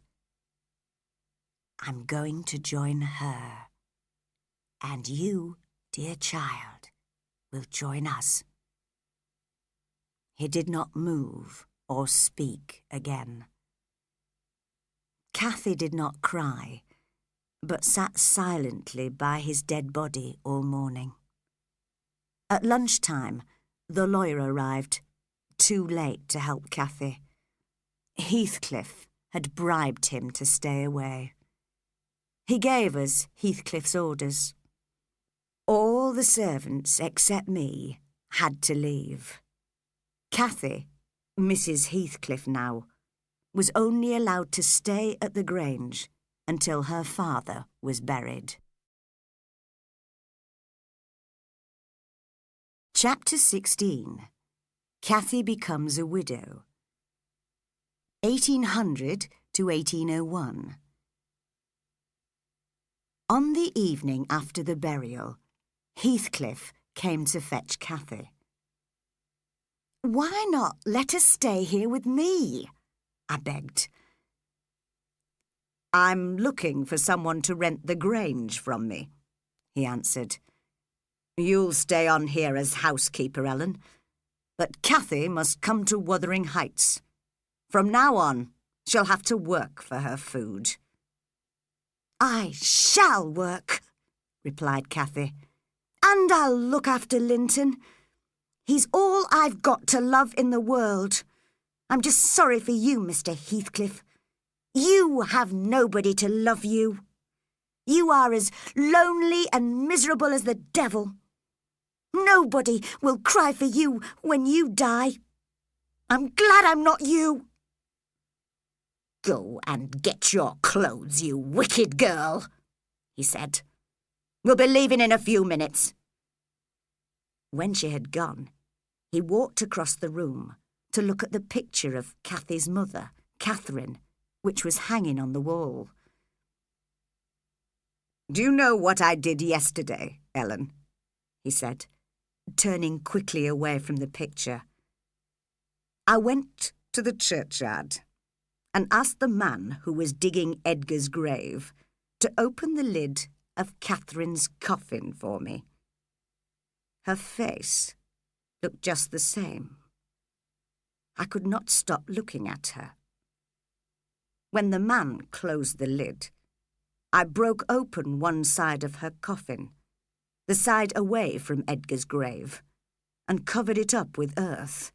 "I'm going to join her, and you, dear child, will join us." He did not move or speak again. Cathy did not cry, but sat silently by his dead body all morning. At lunchtime, the lawyer arrived, too late to help Cathy. Heathcliff had bribed him to stay away. He gave us Heathcliff's orders. All the servants, except me, had to leave. Cathy, Mrs. Heathcliff now, was only allowed to stay at the Grange until her father was buried. Chapter 16. Cathy becomes a widow. 1800 to 1801. On the evening after the burial, Heathcliff came to fetch Cathy. "Why not let us stay here with me?" I begged. "I'm looking for someone to rent the Grange from me," he answered. "You'll stay on here as housekeeper, Ellen, but Cathy must come to Wuthering Heights. From now on, she'll have to work for her food." I shall work, replied Cathy. And I'll look after Linton. He's all I've got to love in the world. I'm just sorry for you, Mr. Heathcliff. You have nobody to love you. You are as lonely and miserable as the devil. Nobody will cry for you when you die. I'm glad I'm not you. Go and get your clothes, you wicked girl, he said. We'll be leaving in a few minutes. When she had gone, he walked across the room to look at the picture of Cathy's mother, Catherine, which was hanging on the wall. Do you know what I did yesterday, Ellen? He said, turning quickly away from the picture. I went to the churchyard and asked the man who was digging Edgar's grave to open the lid of Catherine's coffin for me. Her face looked just the same. I could not stop looking at her. When the man closed the lid, I broke open one side of her coffin, the side away from Edgar's grave, and covered it up with earth.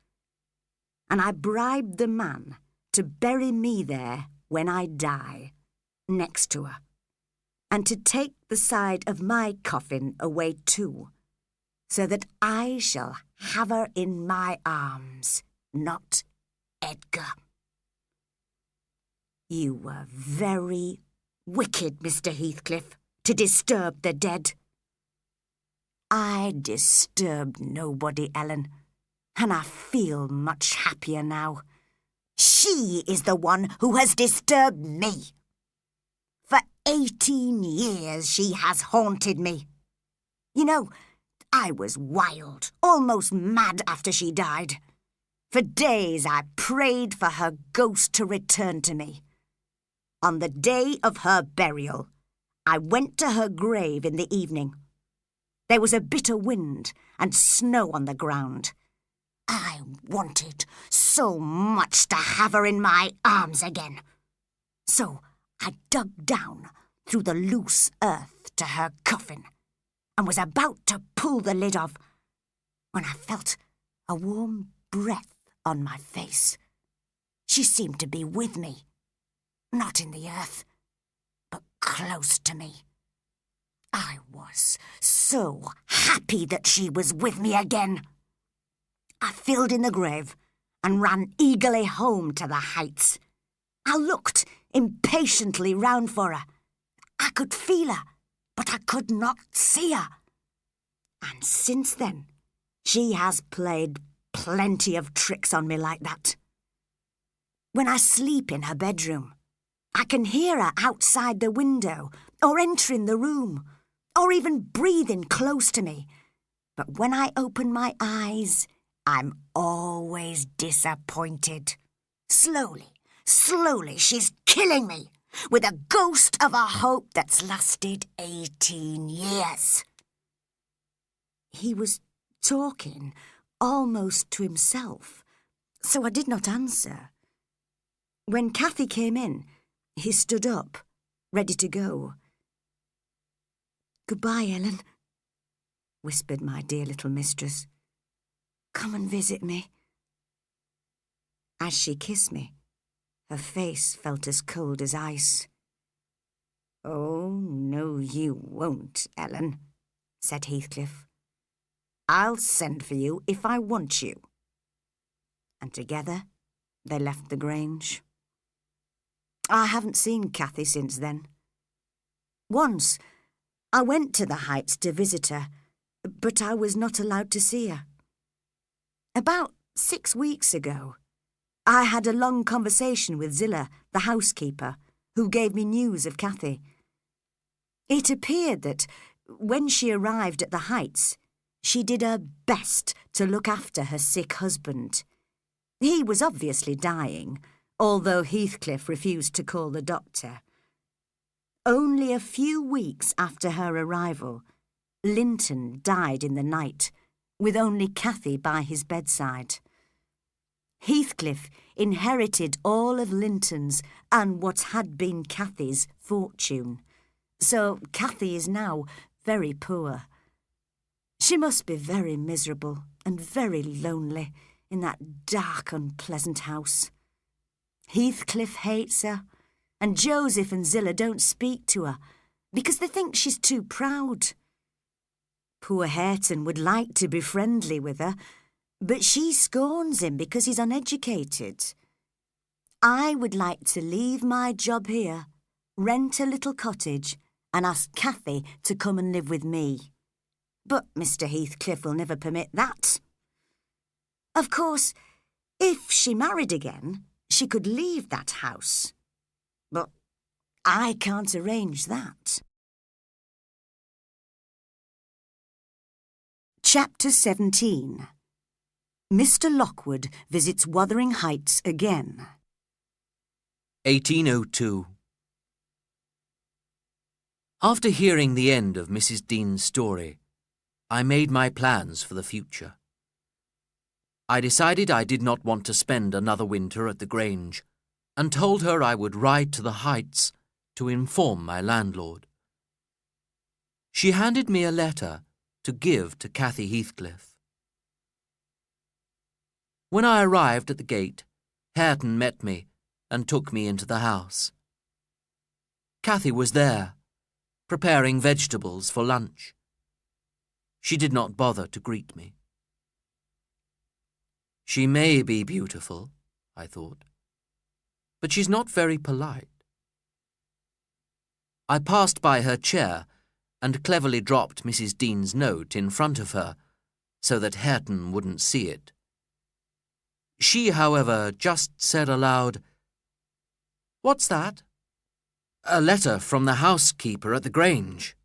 And I bribed the man to bury me there when I die, next to her, and to take the side of my coffin away too, so that I shall have her in my arms, not Edgar. You were very wicked, Mr. Heathcliff, to disturb the dead. I disturbed nobody, Ellen, and I feel much happier now. She is the one who has disturbed me. For 18 years she has haunted me. You know, I was wild, almost mad after she died. For days I prayed for her ghost to return to me. On the day of her burial, I went to her grave in the evening. There was a bitter wind and snow on the ground. I wanted so much to have her in my arms again. So I dug down through the loose earth to her coffin and was about to pull the lid off when I felt a warm breath on my face. She seemed to be with me, not in the earth, but close to me. I was so happy that she was with me again. I filled in the grave and ran eagerly home to the heights. I looked impatiently round for her. I could feel her, but I could not see her. And since then, she has played plenty of tricks on me like that. When I sleep in her bedroom, I can hear her outside the window or entering the room or even breathing close to me. But when I open my eyes, I'm always disappointed. Slowly, she's killing me with a ghost of a hope that's lasted 18 years. He was talking almost to himself, so I did not answer. When Cathy came in, he stood up, ready to go. Goodbye, Ellen, whispered my dear little mistress. Come and visit me. As she kissed me, her face felt as cold as ice. Oh, no, you won't, Ellen, said Heathcliff. I'll send for you if I want you. And together they left the Grange. I haven't seen Cathy since then. Once I went to the Heights to visit her, but I was not allowed to see her. About 6 weeks ago, I had a long conversation with Zillah, the housekeeper, who gave me news of Cathy. It appeared that, when she arrived at the Heights, she did her best to look after her sick husband. He was obviously dying, although Heathcliff refused to call the doctor. Only a few weeks after her arrival, Linton died in the night, with only Cathy by his bedside. Heathcliff inherited all of Linton's and what had been Cathy's fortune. So Cathy is now very poor. She must be very miserable and very lonely in that dark, unpleasant house. Heathcliff hates her, and Joseph and Zillah don't speak to her because they think she's too proud. Poor Hareton would like to be friendly with her, but she scorns him because he's uneducated. I would like to leave my job here, rent a little cottage, and ask Cathy to come and live with me. But Mr. Heathcliff will never permit that. Of course, if she married again, she could leave that house. But I can't arrange that. Chapter 17. Mr. Lockwood visits Wuthering Heights again. 1802. After hearing the end of Mrs. Dean's story, I made my plans for the future. I decided I did not want to spend another winter at the Grange, and told her I would ride to the Heights to inform my landlord. She handed me a letter to give to Cathy Heathcliff. When I arrived at the gate, Hareton met me and took me into the house. Cathy was there, preparing vegetables for lunch. She did not bother to greet me. She may be beautiful, I thought, but she's not very polite. I passed by her chair and cleverly dropped Mrs. Dean's note in front of her so that Hareton wouldn't see it. She, however, just said aloud, "What's that?" "A letter from the housekeeper at the Grange,"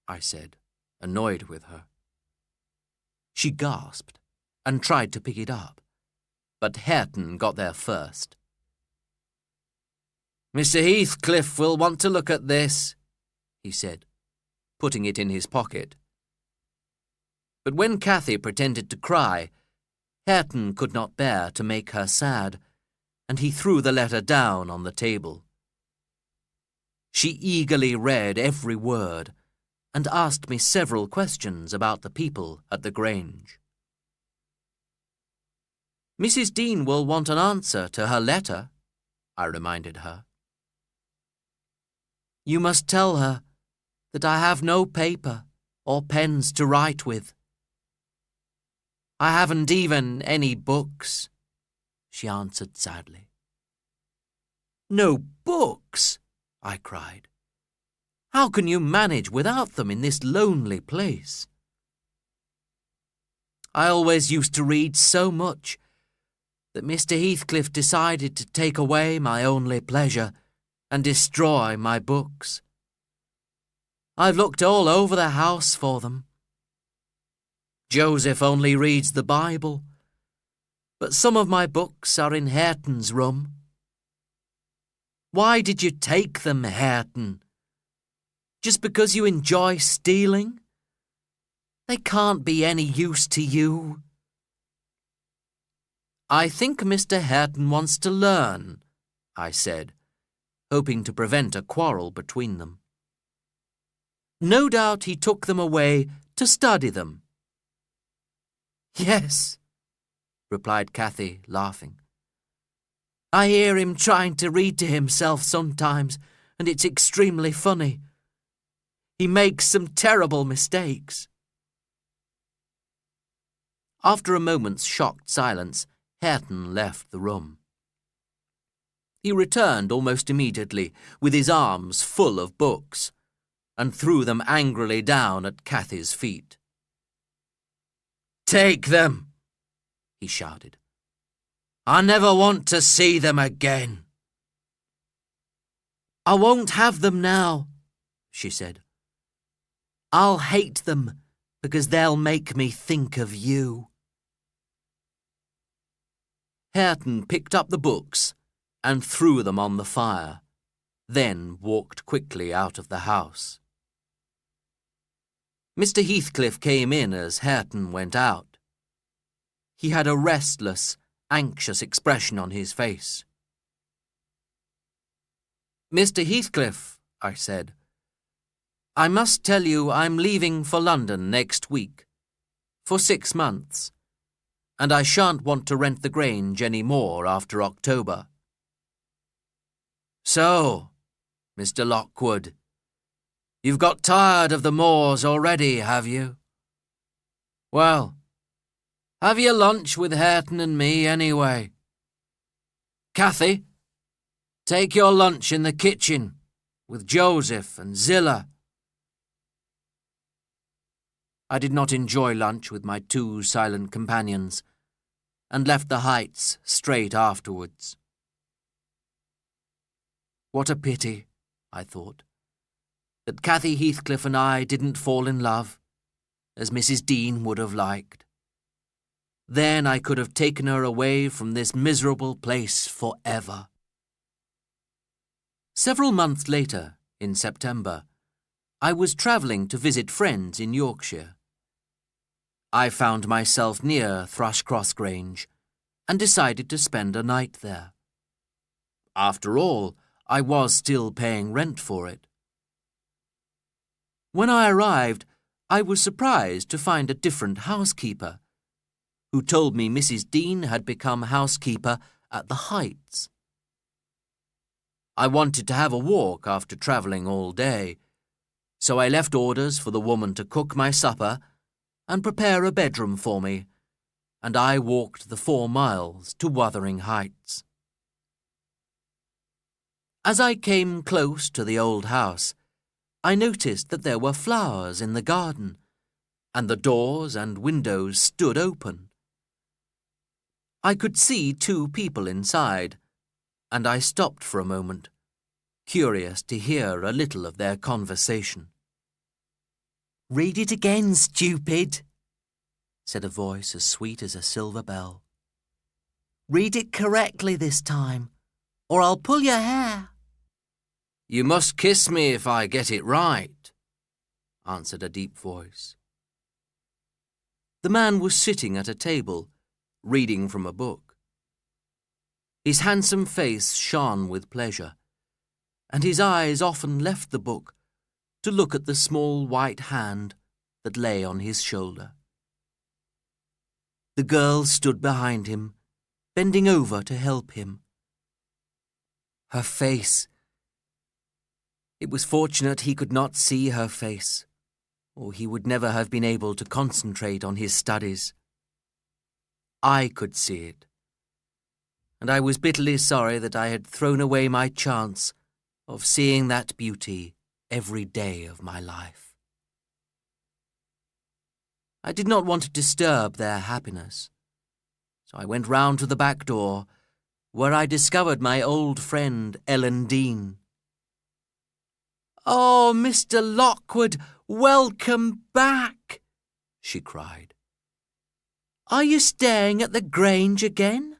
I said, annoyed with her. She gasped and tried to pick it up, but Hareton got there first. "Mr. Heathcliff will want to look at this," he said, putting it in his pocket. But when Cathy pretended to cry, Hareton could not bear to make her sad, and he threw the letter down on the table. She eagerly read every word and asked me several questions about the people at the Grange. "Mrs. Dean will want an answer to her letter," I reminded her. "You must tell her that I have no paper or pens to write with. I haven't even any books," she answered sadly. "No books?" I cried. "How can you manage without them in this lonely place?" "I always used to read so much that Mr. Heathcliff decided to take away my only pleasure and destroy my books. I've looked all over the house for them. Joseph only reads the Bible, but some of my books are in Hareton's room. Why did you take them, Hareton? Just because you enjoy stealing? They can't be any use to you." "I think Mr. Hareton wants to learn," I said, hoping to prevent a quarrel between them. "No doubt he took them away to study them." "Yes," replied Cathy, laughing. "I hear him trying to read to himself sometimes, and it's extremely funny. He makes some terrible mistakes." After a moment's shocked silence, Hareton left the room. He returned almost immediately with his arms full of books and threw them angrily down at Cathy's feet. "Take them," he shouted. "I never want to see them again." "I won't have them now," she said. "I'll hate them because they'll make me think of you." Hareton picked up the books and threw them on the fire, then walked quickly out of the house. Mr. Heathcliff came in as Hareton went out. He had a restless, anxious expression on his face. "Mr. Heathcliff," I said, I must tell you I'm leaving for London next week, for 6 months, and I shan't want to rent the Grange any more after October. So, Mr. Lockwood, you've got tired of the moors already, have you? Well, have your lunch with Hareton and me anyway. Cathy, take your lunch in the kitchen with Joseph and Zillah. I did not enjoy lunch with my 2 silent companions, and left the Heights straight afterwards. What a pity, I thought, that Cathy Heathcliff and I didn't fall in love, as Mrs. Dean would have liked. Then I could have taken her away from this miserable place forever. Several months later, in September, I was travelling to visit friends in Yorkshire. I found myself near Thrushcross Grange and decided to spend a night there. After all, I was still paying rent for it. When I arrived, I was surprised to find a different housekeeper, who told me Mrs. Dean had become housekeeper at the Heights. I wanted to have a walk after travelling all day, so I left orders for the woman to cook my supper and prepare a bedroom for me, and I walked the 4 miles to Wuthering Heights. As I came close to the old house, I noticed that there were flowers in the garden, and the doors and windows stood open. I could see 2 people inside, and I stopped for a moment, curious to hear a little of their conversation. "Read it again, stupid," said a voice as sweet as a silver bell. "Read it correctly this time, or I'll pull your hair." "You must kiss me if I get it right," answered a deep voice. The man was sitting at a table, reading from a book. His handsome face shone with pleasure, and his eyes often left the book to look at the small white hand that lay on his shoulder. The girl stood behind him, bending over to help him. Her face. It was fortunate he could not see her face, or he would never have been able to concentrate on his studies. I could see it, and I was bitterly sorry that I had thrown away my chance of seeing that beauty every day of my life. I did not want to disturb their happiness, so I went round to the back door, where I discovered my old friend Ellen Dean. "Oh, Mr. Lockwood, welcome back," she cried. "Are you staying at the Grange again?"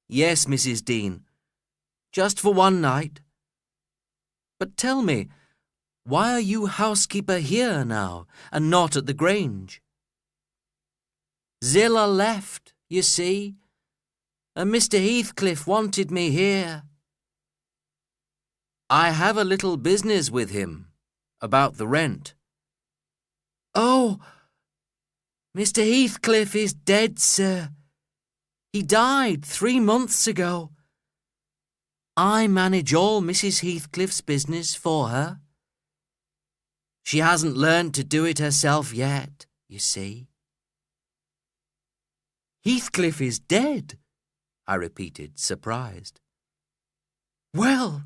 "Yes, Mrs. Dean, just for 1 night. But tell me, why are you housekeeper here now, and not at the Grange?" "Zillah left, you see, and Mr. Heathcliff wanted me here. I have a little business with him, about the rent." "Oh, Mr. Heathcliff is dead, sir. He died 3 months ago. I manage all Mrs. Heathcliff's business for her. She hasn't learnt to do it herself yet, you see." "Heathcliff is dead?" I repeated, surprised. "Well,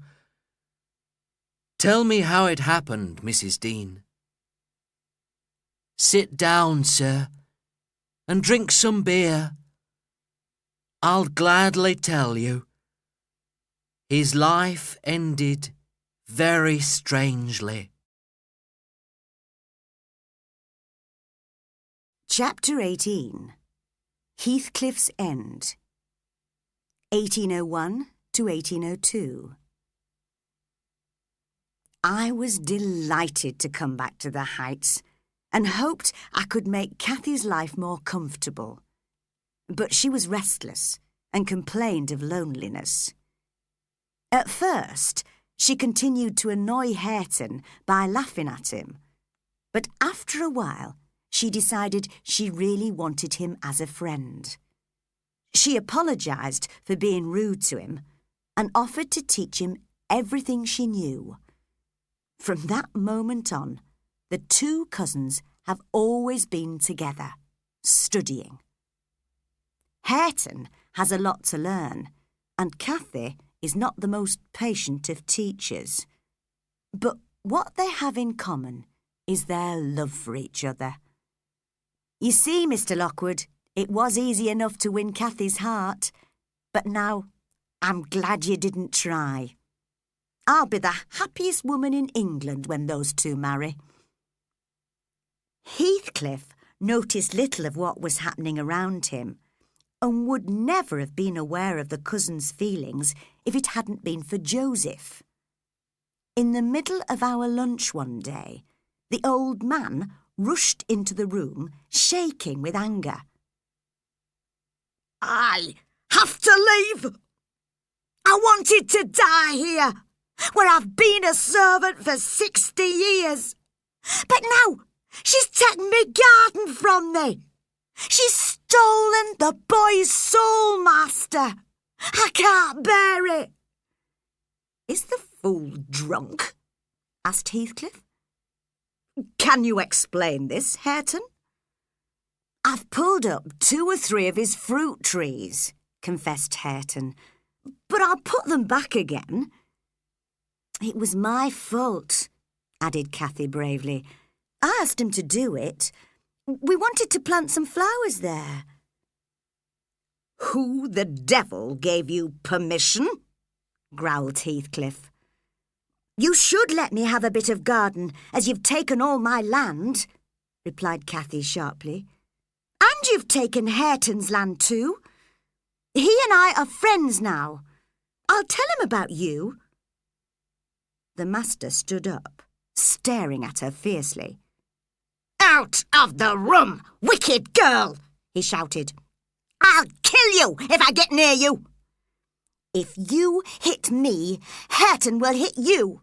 tell me how it happened, Mrs. Dean." "Sit down, sir, and drink some beer. I'll gladly tell you. His life ended very strangely." Chapter 18. Heathcliff's End, 1801 to 1802. I was delighted to come back to the Heights and hoped I could make Cathy's life more comfortable. But she was restless and complained of loneliness. At first, She continued to annoy Hareton by laughing at him, but after a while she decided she really wanted him as a friend. She apologised for being rude to him and offered to teach him everything she knew. From that moment on, the two cousins have always been together, studying. Hareton has a lot to learn, and Cathy is not the most patient of teachers. But what they have in common is their love for each other. You see, Mr. Lockwood, it was easy enough to win Cathy's heart, but now I'm glad you didn't try. I'll be the happiest woman in England when those two marry. Heathcliff noticed little of what was happening around him, and would never have been aware of the cousins' feelings if it hadn't been for Joseph. In the middle of our lunch one day, the old man rushed into the room, shaking with anger. "I have to leave! I wanted to die here, where I've been a servant for 60 years. But now she's taken me garden from me. She's stolen the boy's soul, master. I can't bear it." "Is the fool drunk?" asked Heathcliff. "Can you explain this, Hareton?" "I've pulled up 2 or 3 of his fruit trees," confessed Hareton, "but I'll put them back again." "It was my fault," added Cathy bravely. "I asked him to do it. We wanted to plant some flowers there." "Who the devil gave you permission?" growled Heathcliff. "You should let me have a bit of garden, as you've taken all my land," replied Cathy sharply. "And you've taken Hareton's land too. He and I are friends now. I'll tell him about you." The master stood up, staring at her fiercely. "Out of the room, wicked girl!" he shouted. "I'll kill you if I get near you." "If you hit me, Hareton will hit you.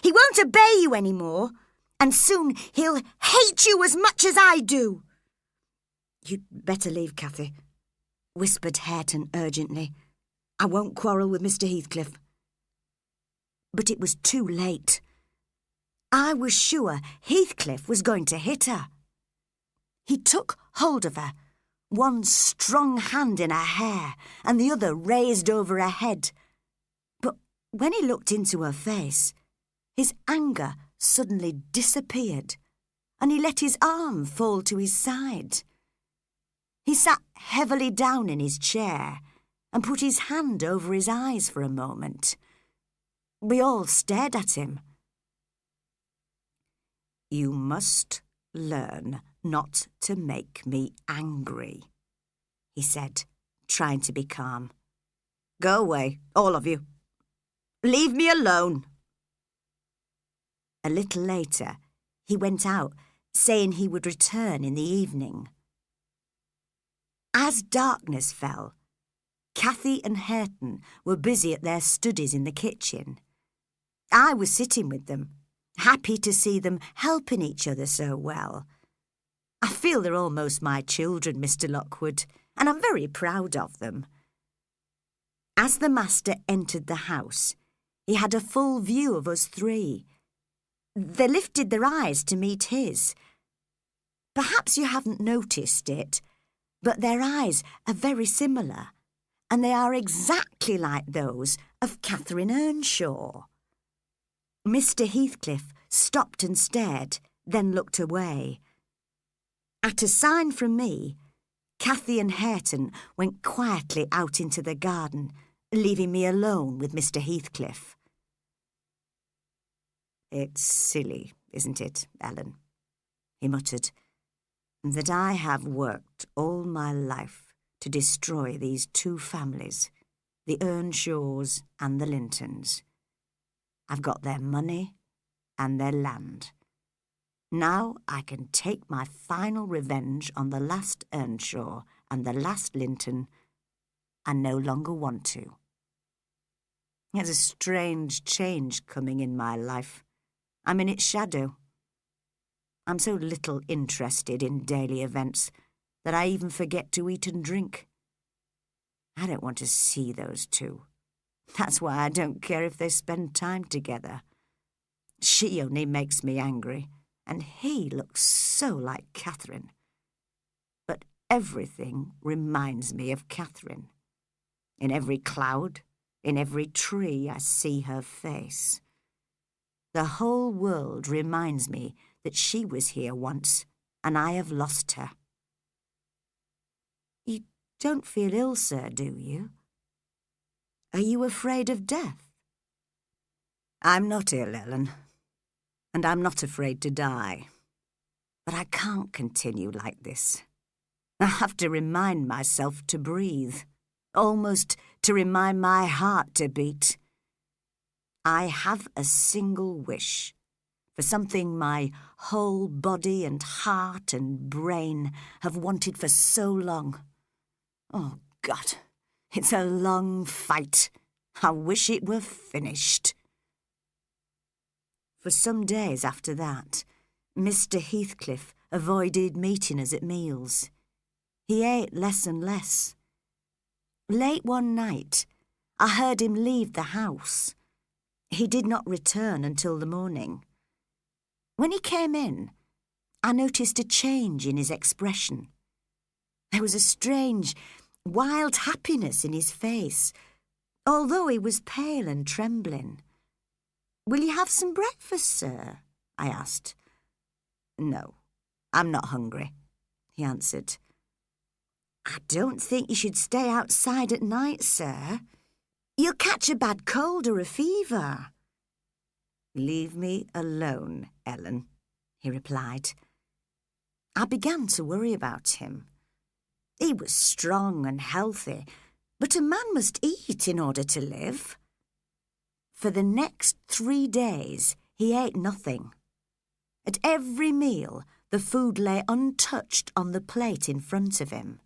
He won't obey you any more, and soon he'll hate you as much as I do." "You'd better leave, Cathy," whispered Hareton urgently. "I won't quarrel with Mr. Heathcliff." But it was too late. I was sure Heathcliff was going to hit her. He took hold of her, one strong hand in her hair and the other raised over her head. But when he looked into her face, his anger suddenly disappeared, and he let his arm fall to his side. He sat heavily down in his chair and put his hand over his eyes for a moment. We all stared at him. "You must learn not to make me angry," he said, trying to be calm. "Go away, all of you. Leave me alone." A little later, he went out, saying he would return in the evening. As darkness fell, Cathy and Hareton were busy at their studies in the kitchen. I was sitting with them, happy to see them helping each other so well. I feel they're almost my children, Mr. Lockwood, and I'm very proud of them. As the master entered the house, he had a full view of us 3. They lifted their eyes to meet his. Perhaps you haven't noticed it, but their eyes are very similar, and they are exactly like those of Catherine Earnshaw. Mr. Heathcliff stopped and stared, then looked away. At a sign from me, Cathy and Hareton went quietly out into the garden, leaving me alone with Mr. Heathcliff. "It's silly, isn't it, Ellen?" he muttered, "that I have worked all my life to destroy these 2 families, the Earnshaws and the Lintons. I've got their money and their land. Now I can take my final revenge on the last Earnshaw and the last Linton, and no longer want to." There's a strange change coming in my life. I'm in its shadow. I'm so little interested in daily events that I even forget to eat and drink. I don't want to see those two. That's why I don't care if they spend time together. She only makes me angry, and he looks so like Catherine. But everything reminds me of Catherine. In every cloud, in every tree, I see her face. The whole world reminds me that she was here once, and I have lost her. You don't feel ill, sir, do you? Are you afraid of death? I'm not ill, Ellen, and I'm not afraid to die. But I can't continue like this. I have to remind myself to breathe, almost to remind my heart to beat. I have a single wish, for something my whole body and heart and brain have wanted for so long. Oh, God, it's a long fight. I wish it were finished. For some days after that, Mr. Heathcliff avoided meeting us at meals. He ate less and less. Late one night, I heard him leave the house. He did not return until the morning. When he came in, I noticed a change in his expression. There was a strange, wild happiness in his face, although he was pale and trembling. "Will you have some breakfast, sir?" I asked. "No, I'm not hungry," he answered. "I don't think you should stay outside at night, sir. You'll catch a bad cold or a fever." "Leave me alone, Ellen," he replied. I began to worry about him. He was strong and healthy, but a man must eat in order to live. For the next 3 days, he ate nothing. At every meal, the food lay untouched on the plate in front of him.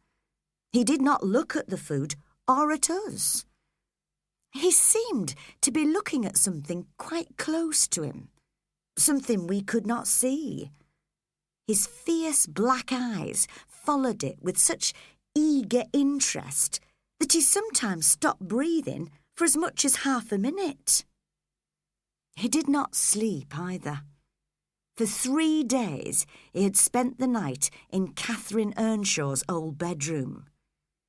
He did not look at the food or at us. He seemed to be looking at something quite close to him, something we could not see. His fierce black eyes followed it with such eager interest that he sometimes stopped breathing for as much as half a minute. He did not sleep either. For 3 days he had spent the night in Catherine Earnshaw's old bedroom,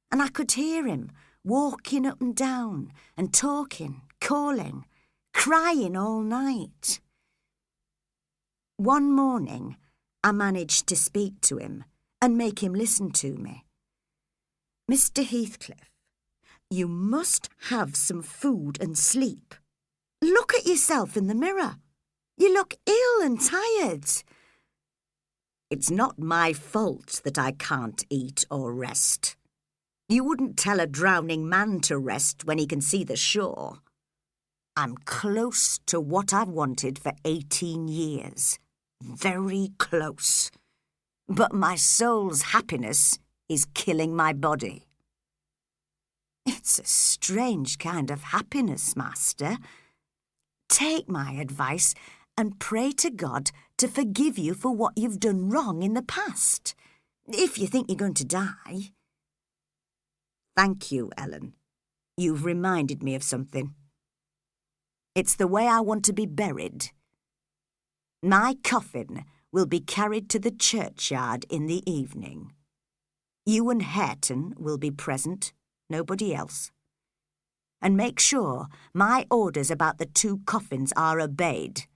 and I could hear him walking up and down and talking, calling, crying all night. One morning I managed to speak to him and make him listen to me. "Mr. Heathcliff, you must have some food and sleep. Look at yourself in the mirror. You look ill and tired." "It's not my fault that I can't eat or rest. You wouldn't tell a drowning man to rest when he can see the shore. I'm close to what I've wanted for 18 years. Very close. But my soul's happiness is killing my body." "It's a strange kind of happiness, Master. Take my advice and pray to God to forgive you for what you've done wrong in the past, if you think you're going to die." "Thank you, Ellen. You've reminded me of something. It's the way I want to be buried. My coffin will be carried to the churchyard in the evening. You and Hareton will be present, nobody else. And make sure my orders about the 2 coffins are obeyed.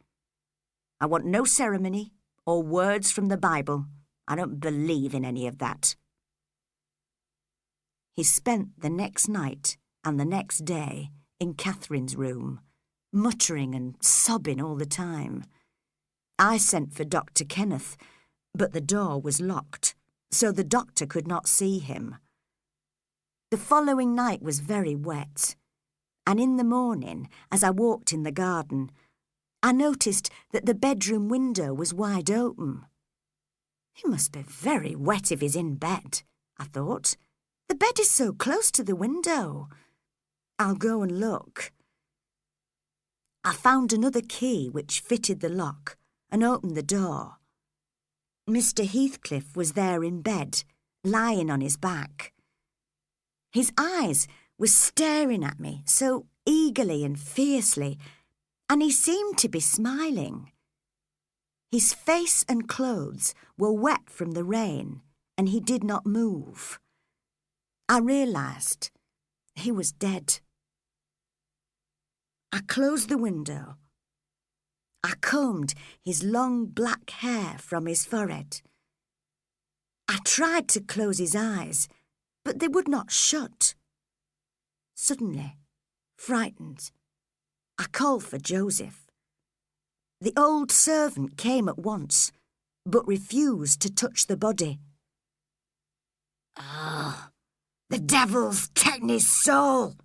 I want no ceremony or words from the Bible. I don't believe in any of that." He spent the next night and the next day in Catherine's room, muttering and sobbing all the time. I sent for Dr. Kenneth, but the door was locked, so the doctor could not see him. The following night was very wet, and in the morning, as I walked in the garden, I noticed that the bedroom window was wide open. "He must be very wet if he's in bed," I thought. "The bed is so close to the window. I'll go and look." I found another key which fitted the lock and opened the door. Mr. Heathcliff was there in bed, lying on his back. His eyes were staring at me so eagerly and fiercely, and he seemed to be smiling. His face and clothes were wet from the rain, and he did not move. I realised he was dead. I closed the window. I combed his long black hair from his forehead. I tried to close his eyes, but they would not shut. Suddenly, frightened, I called for Joseph. The old servant came at once, but refused to touch the body. "Oh, the devil's taken his soul!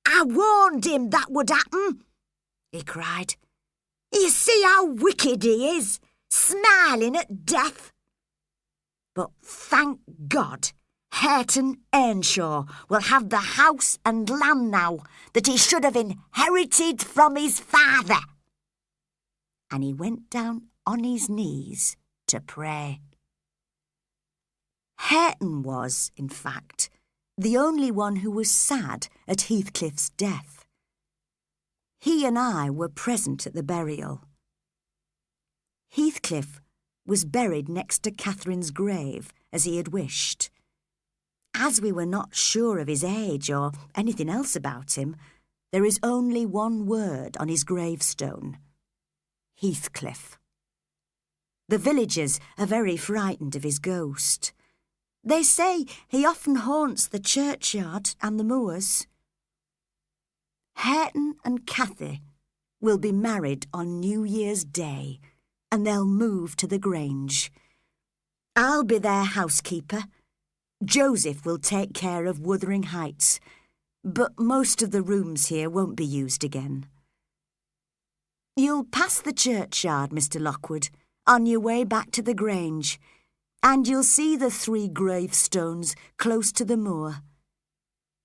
I warned him that would happen," he cried. "You see how wicked he is, smiling at death. But thank God, Hareton Earnshaw will have the house and land now that he should have inherited from his father." And he went down on his knees to pray. Hareton was, in fact, the only one who was sad at Heathcliff's death. He and I were present at the burial. Heathcliff was buried next to Catherine's grave, as he had wished. As we were not sure of his age or anything else about him, there is only one word on his gravestone: Heathcliff. The villagers are very frightened of his ghost. They say he often haunts the churchyard and the moors. Hareton and Cathy will be married on New Year's Day, and they'll move to the Grange. I'll be their housekeeper. Joseph will take care of Wuthering Heights, but most of the rooms here won't be used again. You'll pass the churchyard, Mr. Lockwood, on your way back to the Grange, and you'll see the 3 gravestones close to the moor.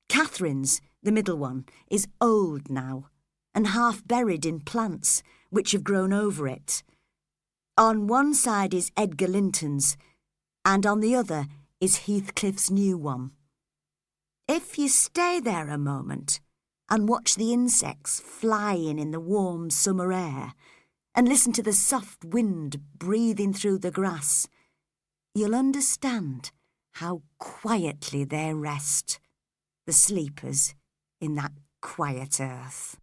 Catherine's, the middle one, is old now, and half buried in plants which have grown over it. On one side is Edgar Linton's, and on the other is Heathcliff's new one. If you stay there a moment and watch the insects flying in the warm summer air and listen to the soft wind breathing through the grass, you'll understand how quietly they rest, the sleepers in that quiet earth.